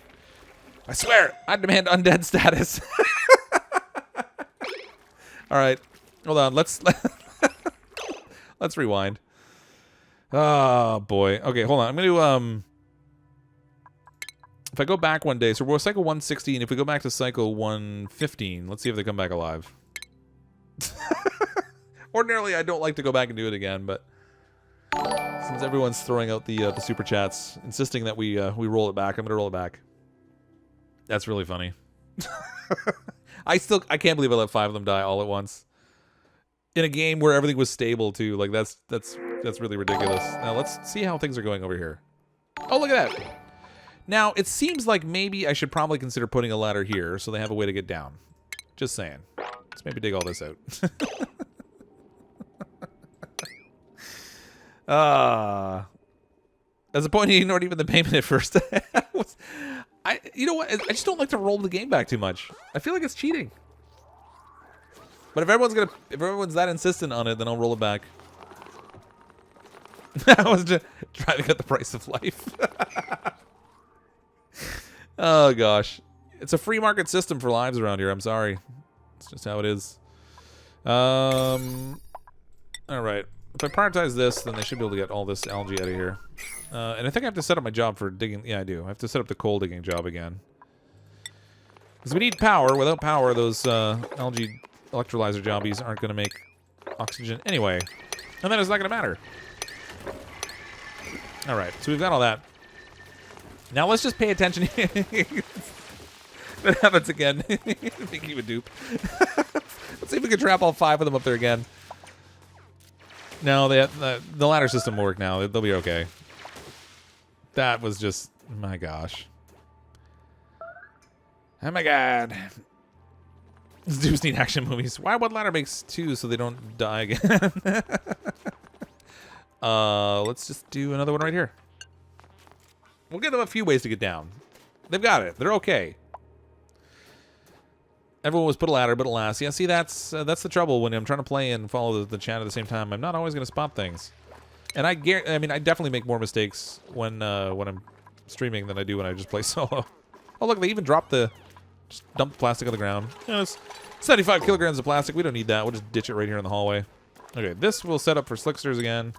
I swear. I demand undead status. All right. Hold on. Let's rewind. Oh, boy. Okay, hold on. I'm going to If I go back one day, so we're cycle 160, and if we go back to cycle 115, let's see if they come back alive. Ordinarily, I don't like to go back and do it again, but since everyone's throwing out the super chats, insisting that we roll it back, I'm gonna roll it back. That's really funny. I can't believe I let 5 of them die all at once in a game where everything was stable too. Like that's really ridiculous. Now let's see how things are going over here. Oh, look at that. Now it seems like maybe I should probably consider putting a ladder here so they have a way to get down. Just saying. Let's maybe dig all this out. Disappointing, you ignored even the payment at first. You know what? I just don't like to roll the game back too much. I feel like it's cheating. But if everyone's that insistent on it, then I'll roll it back. I was just driving up the price of life. Oh gosh, it's a free market system for lives around here. I'm sorry, it's just how it is. All right. If I prioritize this, then they should be able to get all this algae out of here. And I think I have to set up my job for digging. Yeah, I do. I have to set up the coal digging job again. Because we need power. Without power, those algae electrolyzer jobbies aren't going to make oxygen anyway. And then it's not going to matter. All right, so we've got all that. Now let's just pay attention. That happens again. I think he would dupe. Let's see if we can trap all 5 of them up there again. No, the ladder system will work now. They'll be okay. That was just... my gosh. Oh my god. These dudes need action movies. Why would ladder makes 2 so they don't die again? Let's just do another one right here. We'll give them a few ways to get down. They've got it. They're okay. Everyone was put a ladder, but alas. Yeah, see, that's the trouble when I'm trying to play and follow the chat at the same time. I'm not always going to spot things. And I mean, I definitely make more mistakes when I'm streaming than I do when I just play solo. Oh, look, they even dropped just dumped plastic on the ground. Yeah, it's 75 kilograms of plastic. We don't need that. We'll just ditch it right here in the hallway. Okay, this will set up for slicksters again,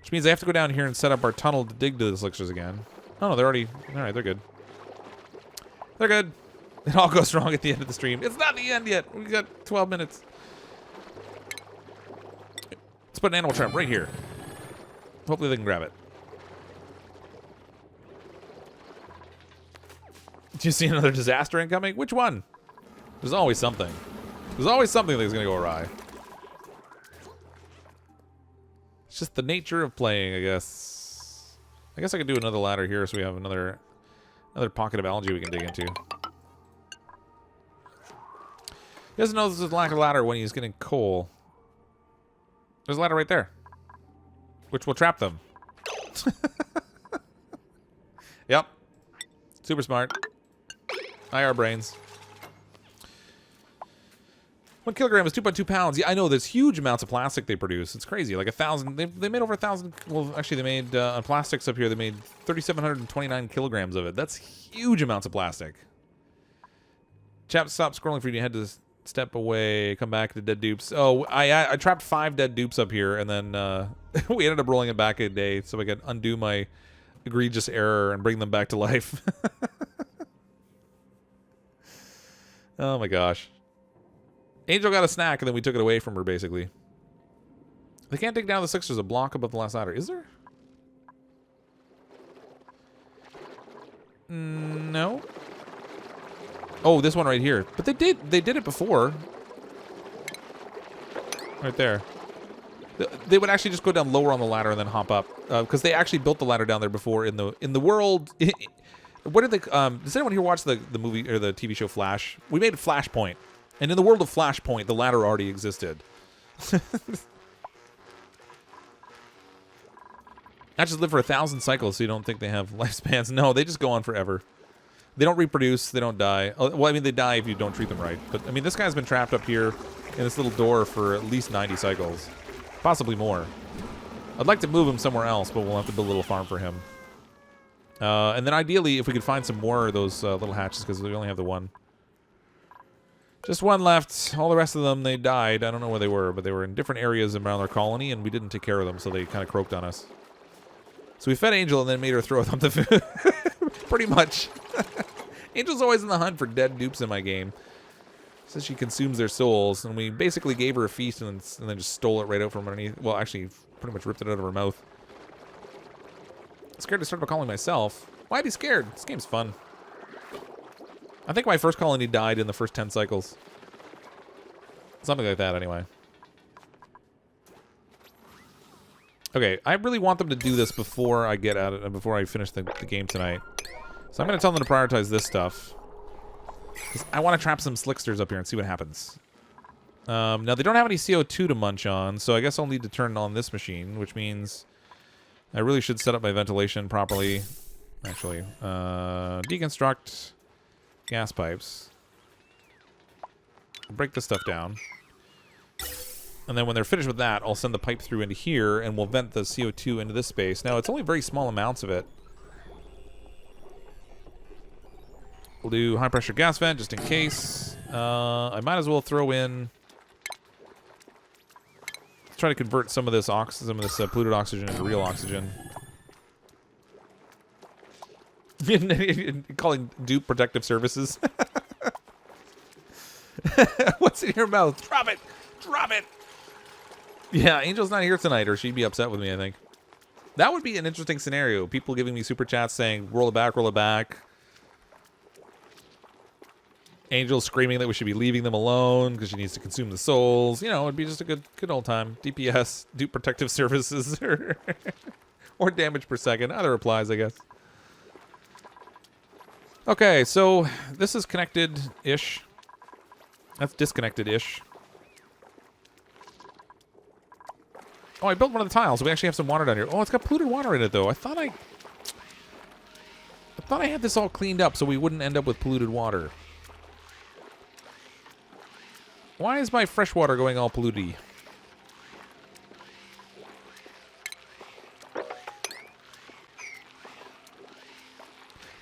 which means I have to go down here and set up our tunnel to dig to the slicksters again. Oh, no, they're already... all right, they're good. They're good. It all goes wrong at the end of the stream. It's not the end yet. We've got 12 minutes. Let's put an animal trap right here. Hopefully they can grab it. Do you see another disaster incoming? Which one? There's always something. There's always something that's going to go awry. It's just the nature of playing, I guess. I guess I could do another ladder here so we have another pocket of algae we can dig into. He doesn't know there's a lack of ladder when he's getting coal. There's a ladder right there, which will trap them. Yep. Super smart. IR brains. 1 kilogram is 2.2 pounds. Yeah, I know. There's huge amounts of plastic they produce. It's crazy. Like 1,000. They made over 1,000. Well, actually, they made on plastics up here. They made 3,729 kilograms of it. That's huge amounts of plastic. Chap, stop scrolling for you. You had to step away. Come back to dead dupes. Oh, I trapped 5 dead dupes up here, and then we ended up rolling it back a day so I could undo my egregious error and bring them back to life. Oh my gosh. Angel got a snack, and then we took it away from her, basically. They can't dig down the 6. There's a block above the last ladder. Is there? No. Oh, this one right here. But they did it before. Right there. They would actually just go down lower on the ladder and then hop up. Because they actually built the ladder down there before in the world... What did they... does anyone here watch the movie or the TV show Flash? We made Flashpoint. And in the world of Flashpoint, the ladder already existed. Hatches live for 1,000 cycles, so you don't think they have lifespans. No, they just go on forever. They don't reproduce. They don't die. Well, I mean, they die if you don't treat them right. But, I mean, this guy's been trapped up here in this little door for at least 90 cycles. Possibly more. I'd like to move him somewhere else, but we'll have to build a little farm for him. And then ideally, if we could find some more of those little hatches, because we only have the one. Just one left. All the rest of them, they died. I don't know where they were, but they were in different areas around our colony, and we didn't take care of them, so they kind of croaked on us. So we fed Angel and then made her throw up the food. Pretty much. Angel's always in the hunt for dead dupes in my game. Says she consumes their souls, and we basically gave her a feast and then just stole it right out from underneath. Well, actually, pretty much ripped it out of her mouth. Scared to start a colony myself. Why be scared? This game's fun. I think my first colony died in the first 10 cycles. Something like that, anyway. Okay, I really want them to do this before I get at it, before I finish the game tonight. So I'm going to tell them to prioritize this stuff. I want to trap some slicksters up here and see what happens. Now, they don't have any CO2 to munch on, so I guess I'll need to turn on this machine, which means I really should set up my ventilation properly. Actually, deconstruct gas pipes. Break this stuff down. And then when they're finished with that, I'll send the pipe through into here, and we'll vent the CO2 into this space. Now, it's only very small amounts of it. We'll do high-pressure gas vent, just in case. I might as well throw in... Let's try to convert some of this polluted oxygen into real oxygen. Calling dupe protective services. What's in your mouth? Drop it! Drop it! Yeah, Angel's not here tonight, or she'd be upset with me, I think. That would be an interesting scenario. People giving me super chats saying, roll it back, roll it back. Angel screaming that we should be leaving them alone because she needs to consume the souls. You know, it'd be just a good old time. DPS, dupe protective services, or damage per second. Other replies, I guess. Okay, so this is connected-ish. That's disconnected-ish. Oh, I built one of the tiles. We actually have some water down here. Oh, it's got polluted water in it, though. I thought I had this all cleaned up so we wouldn't end up with polluted water. Why is my fresh water going all polluted-y?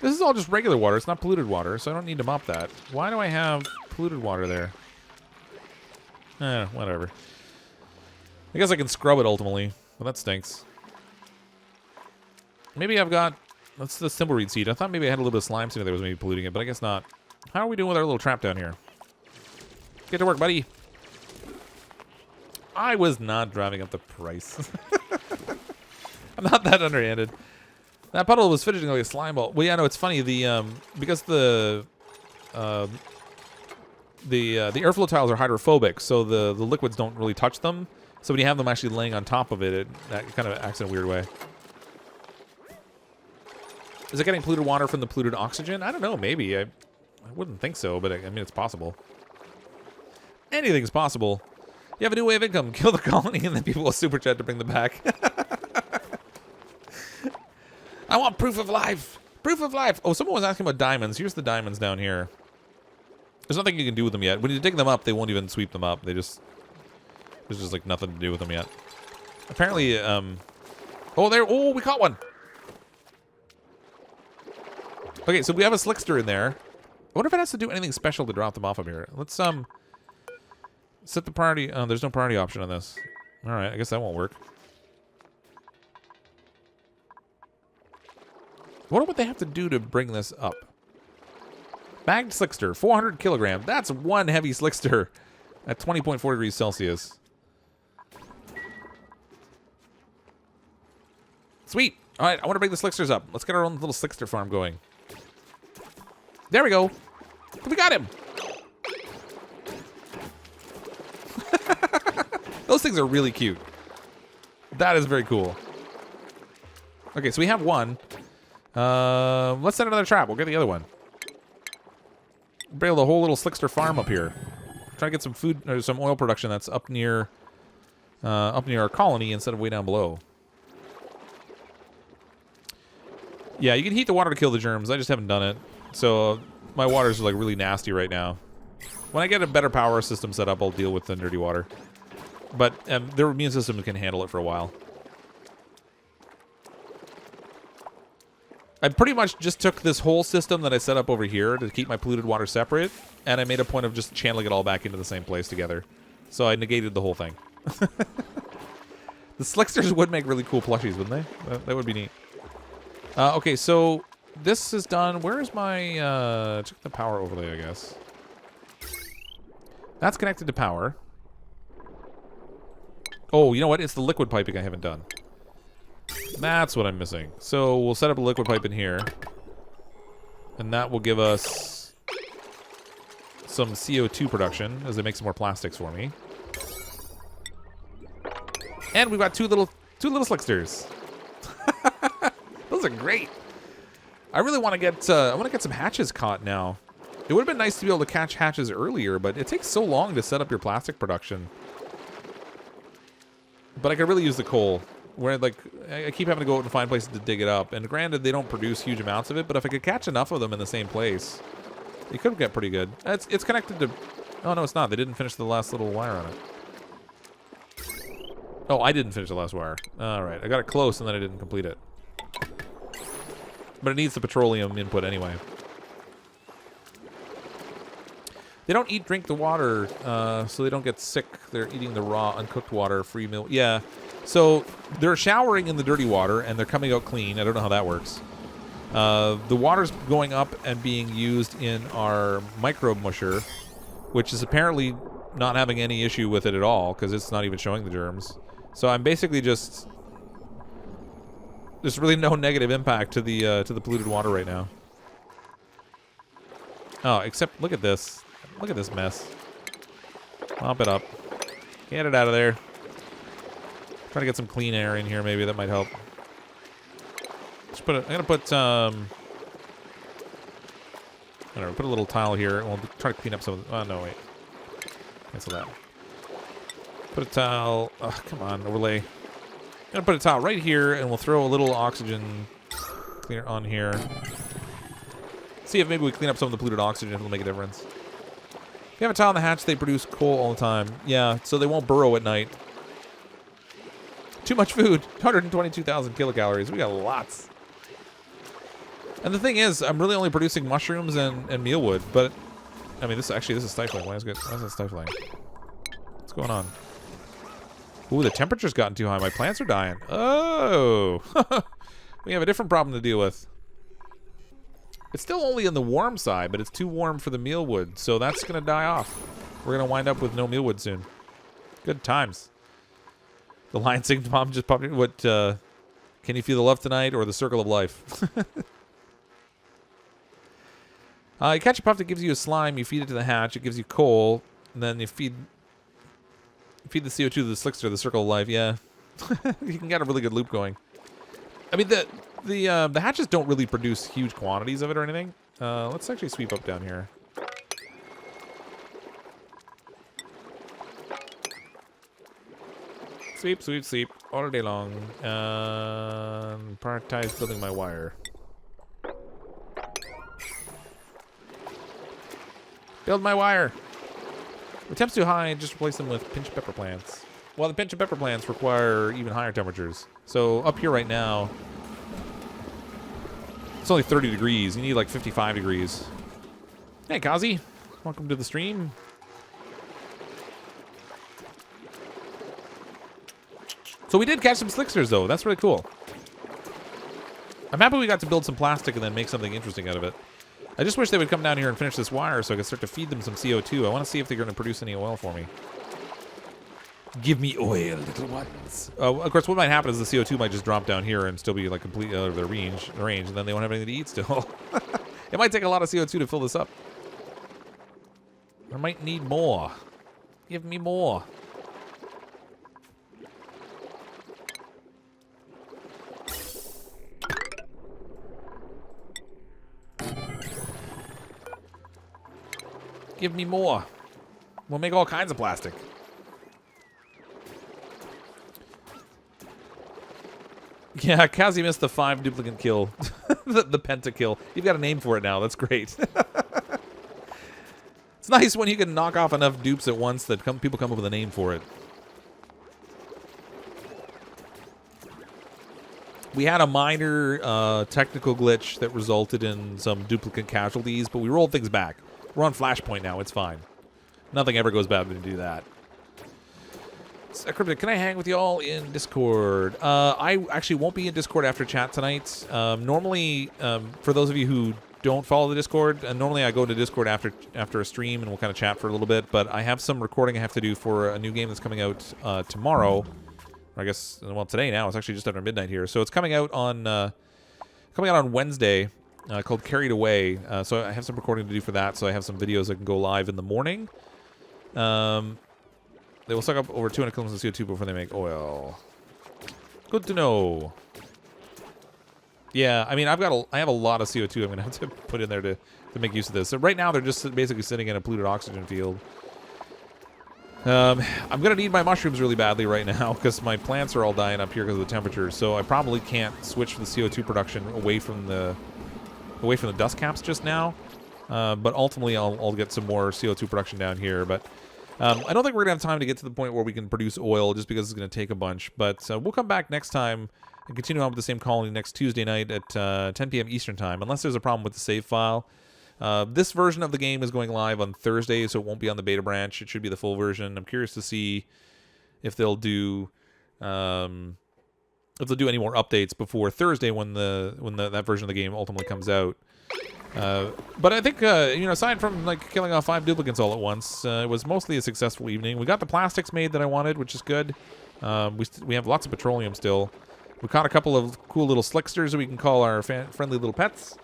This is all just regular water. It's not polluted water, so I don't need to mop that. Why do I have polluted water there? Whatever. I guess I can scrub it ultimately, but that stinks. Maybe I've got... That's the thimbleweed seed. I thought maybe I had a little bit of slime seed that was maybe polluting it, but I guess not. How are we doing with our little trap down here? Get to work, buddy. I was not driving up the price. I'm not that underhanded. That puddle was fidgeting like a slime ball. Well, yeah, no, it's funny. Because the airflow tiles are hydrophobic, so the liquids don't really touch them. So when you have them actually laying on top of it, that kind of acts in a weird way. Is it getting polluted water from the polluted oxygen? I don't know. Maybe. I wouldn't think so, but I mean, it's possible. Anything's possible. You have a new way of income. Kill the colony, and then people will super chat to bring them back. I want proof of life. Proof of life. Oh, someone was asking about diamonds. Here's the diamonds down here. There's nothing you can do with them yet. When you dig them up, they won't even sweep them up. There's just like nothing to do with them yet. Apparently, oh, we caught one. Okay, so we have a slickster in there. I wonder if it has to do anything special to drop them off of here. Let's set the priority. Oh, there's no priority option on this. All right, I guess that won't work. I wonder what they have to do to bring this up. Bagged slickster, 400 kilograms. That's one heavy slickster at 20.4 degrees Celsius. Sweet. All right, I want to bring the slicksters up. Let's get our own little slickster farm going. There we go. We got him. Those things are really cute. That is very cool. Okay, so we have one. Let's set another trap. We'll get the other one. Build a whole little slickster farm up here. Try to get some food or some oil production that's up near our colony instead of way down below. Yeah, you can heat the water to kill the germs. I just haven't done it. So my waters are like really nasty right now. When I get a better power system set up, I'll deal with the dirty water. But their immune system can handle it for a while. I pretty much just took this whole system that I set up over here to keep my polluted water separate, and I made a point of just channeling it all back into the same place together. So I negated the whole thing. The slicksters would make really cool plushies, wouldn't they? That would be neat. Okay, so this is done. Where is my... check the power overlay, I guess. That's connected to power. Oh, you know what? It's the liquid piping I haven't done. That's what I'm missing. So we'll set up a liquid pipe in here. And that will give us some CO2 production as they make some more plastics for me. And we've got two little slicksters. Those are great. I really want to get some hatches caught now. It would have been nice to be able to catch hatches earlier, but it takes so long to set up your plastic production. But I could really use the coal. Where like I keep having to go out and find places to dig it up. And granted, they don't produce huge amounts of it, but if I could catch enough of them in the same place, it could get pretty good. It's connected to... Oh, no, it's not. They didn't finish the last little wire on it. Oh, I didn't finish the last wire. All right, I got it close and then I didn't complete it. But it needs the petroleum input anyway. They don't drink the water, so they don't get sick. They're eating the raw, uncooked water, free milk. Yeah, so they're showering in the dirty water, and they're coming out clean. I don't know how that works. The water's going up and being used in our microbe musher, which is apparently not having any issue with it at all, because it's not even showing the germs. So I'm basically just... There's really no negative impact to the polluted water right now. Oh, except look at this. Look at this mess. Mop it up. Get it out of there. Try to get some clean air in here, maybe that might help. Just put I'm gonna put I don't know, put a little tile here, and we'll try to clean up some of the, oh no, wait. Cancel that. Put a tile, oh, come on, overlay. I'm gonna put a tile right here, and we'll throw a little oxygen cleaner on here. See if maybe we clean up some of the polluted oxygen, it'll make a difference. If you have a tile in the hatch, they produce coal all the time. Yeah, so they won't burrow at night. Too much food. 122,000 kilocalories. We got lots. And the thing is, I'm really only producing mushrooms and mealwood, but... I mean, this is stifling. Why is it stifling? What's going on? Ooh, the temperature's gotten too high. My plants are dying. Oh! We have a different problem to deal with. It's still only in the warm side, but it's too warm for the mealwood, so that's going to die off. We're going to wind up with no mealwood soon. Good times. The lion singing mom just popped in. What, can you feel the love tonight, or the circle of life? You catch a puff that gives you a slime, you feed it to the hatch, it gives you coal, and then you feed the CO2 to the slickster, the circle of life, yeah. You can get a really good loop going. I mean, the hatches don't really produce huge quantities of it or anything. Let's actually sweep up down here. Sweep, sweep, sweep, all day long. Prioritize building my wire. Build my wire. With temps too high, just replace them with pinch pepper plants. Well, the pinch and pepper plants require even higher temperatures. So up here right now, it's only 30 degrees. You need like 55 degrees. Hey, Kazi. Welcome to the stream. So we did catch some slicksters, though. That's really cool. I'm happy we got to build some plastic and then make something interesting out of it. I just wish they would come down here and finish this wire so I could start to feed them some CO2. I want to see if they're going to produce any oil for me. Give me oil, little ones. Of course, what might happen is the CO2 might just drop down here and still be like completely out of their range, and then they won't have anything to eat still. It might take a lot of CO2 to fill this up. I might need more. Give me more. Give me more. We'll make all kinds of plastic. Yeah, Kazi missed the 5 duplicate kill. the pentakill. You've got a name for it now. That's great. It's nice when you can knock off enough dupes at once that people come up with a name for it. We had a minor technical glitch that resulted in some duplicate casualties, but we rolled things back. We're on Flashpoint now. It's fine. Nothing ever goes bad when you do that. Cryptic, can I hang with y'all in Discord? I actually won't be in Discord after chat tonight. Normally, for those of you who don't follow the Discord, normally I go to Discord after a stream and we'll kind of chat for a little bit. But I have some recording I have to do for a new game that's coming out tomorrow. Or I guess, well, today now. It's actually just after midnight here. So it's coming out on Wednesday, called Carried Away. So I have some recording to do for that. So I have some videos that can go live in the morning. They will suck up over 200 kilograms of CO2 before they make oil. Good to know. Yeah, I mean, I have a lot of CO2 I'm gonna have to put in there to make use of this. So right now they're just basically sitting in a polluted oxygen field. I'm gonna need my mushrooms really badly right now because my plants are all dying up here because of the temperature. So I probably can't switch the CO2 production away from the dust caps just now. But ultimately I'll get some more CO2 production down here. But I don't think we're going to have time to get to the point where we can produce oil just because it's going to take a bunch. But we'll come back next time and continue on with the same colony next Tuesday night at 10 p.m. Eastern Time, unless there's a problem with the save file. This version of the game is going live on Thursday, so it won't be on the beta branch. It should be the full version. I'm curious to see if they'll do any more updates before Thursday when that version of the game ultimately comes out. But I think, aside from like killing off 5 duplicates all at once, it was mostly a successful evening. We got the plastics made that I wanted, which is good. We have lots of petroleum still. We caught a couple of cool little slicksters that we can call our friendly little pets.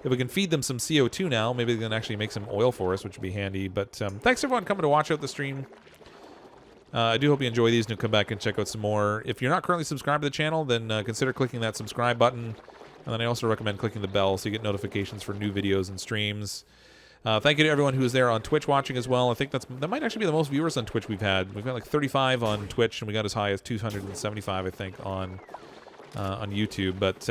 If we can feed them some CO2 now, maybe they can actually make some oil for us, which would be handy. But thanks everyone coming to watch out the stream. I do hope you enjoy these and you'll come back and check out some more. If you're not currently subscribed to the channel, then consider clicking that subscribe button. And then I also recommend clicking the bell so you get notifications for new videos and streams. Thank you to everyone who is there on Twitch watching as well. I think that might actually be the most viewers on Twitch we've had. We've got like 35 on Twitch, and we got as high as 275, I think, on YouTube. But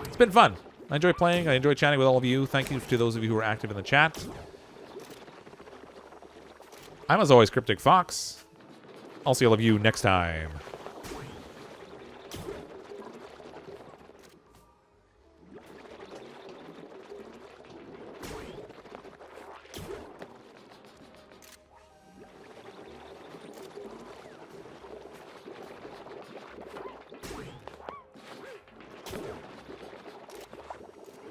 it's been fun. I enjoy playing. I enjoy chatting with all of you. Thank you to those of you who are active in the chat. I'm, as always, CrypticFox. I'll see all of you next time.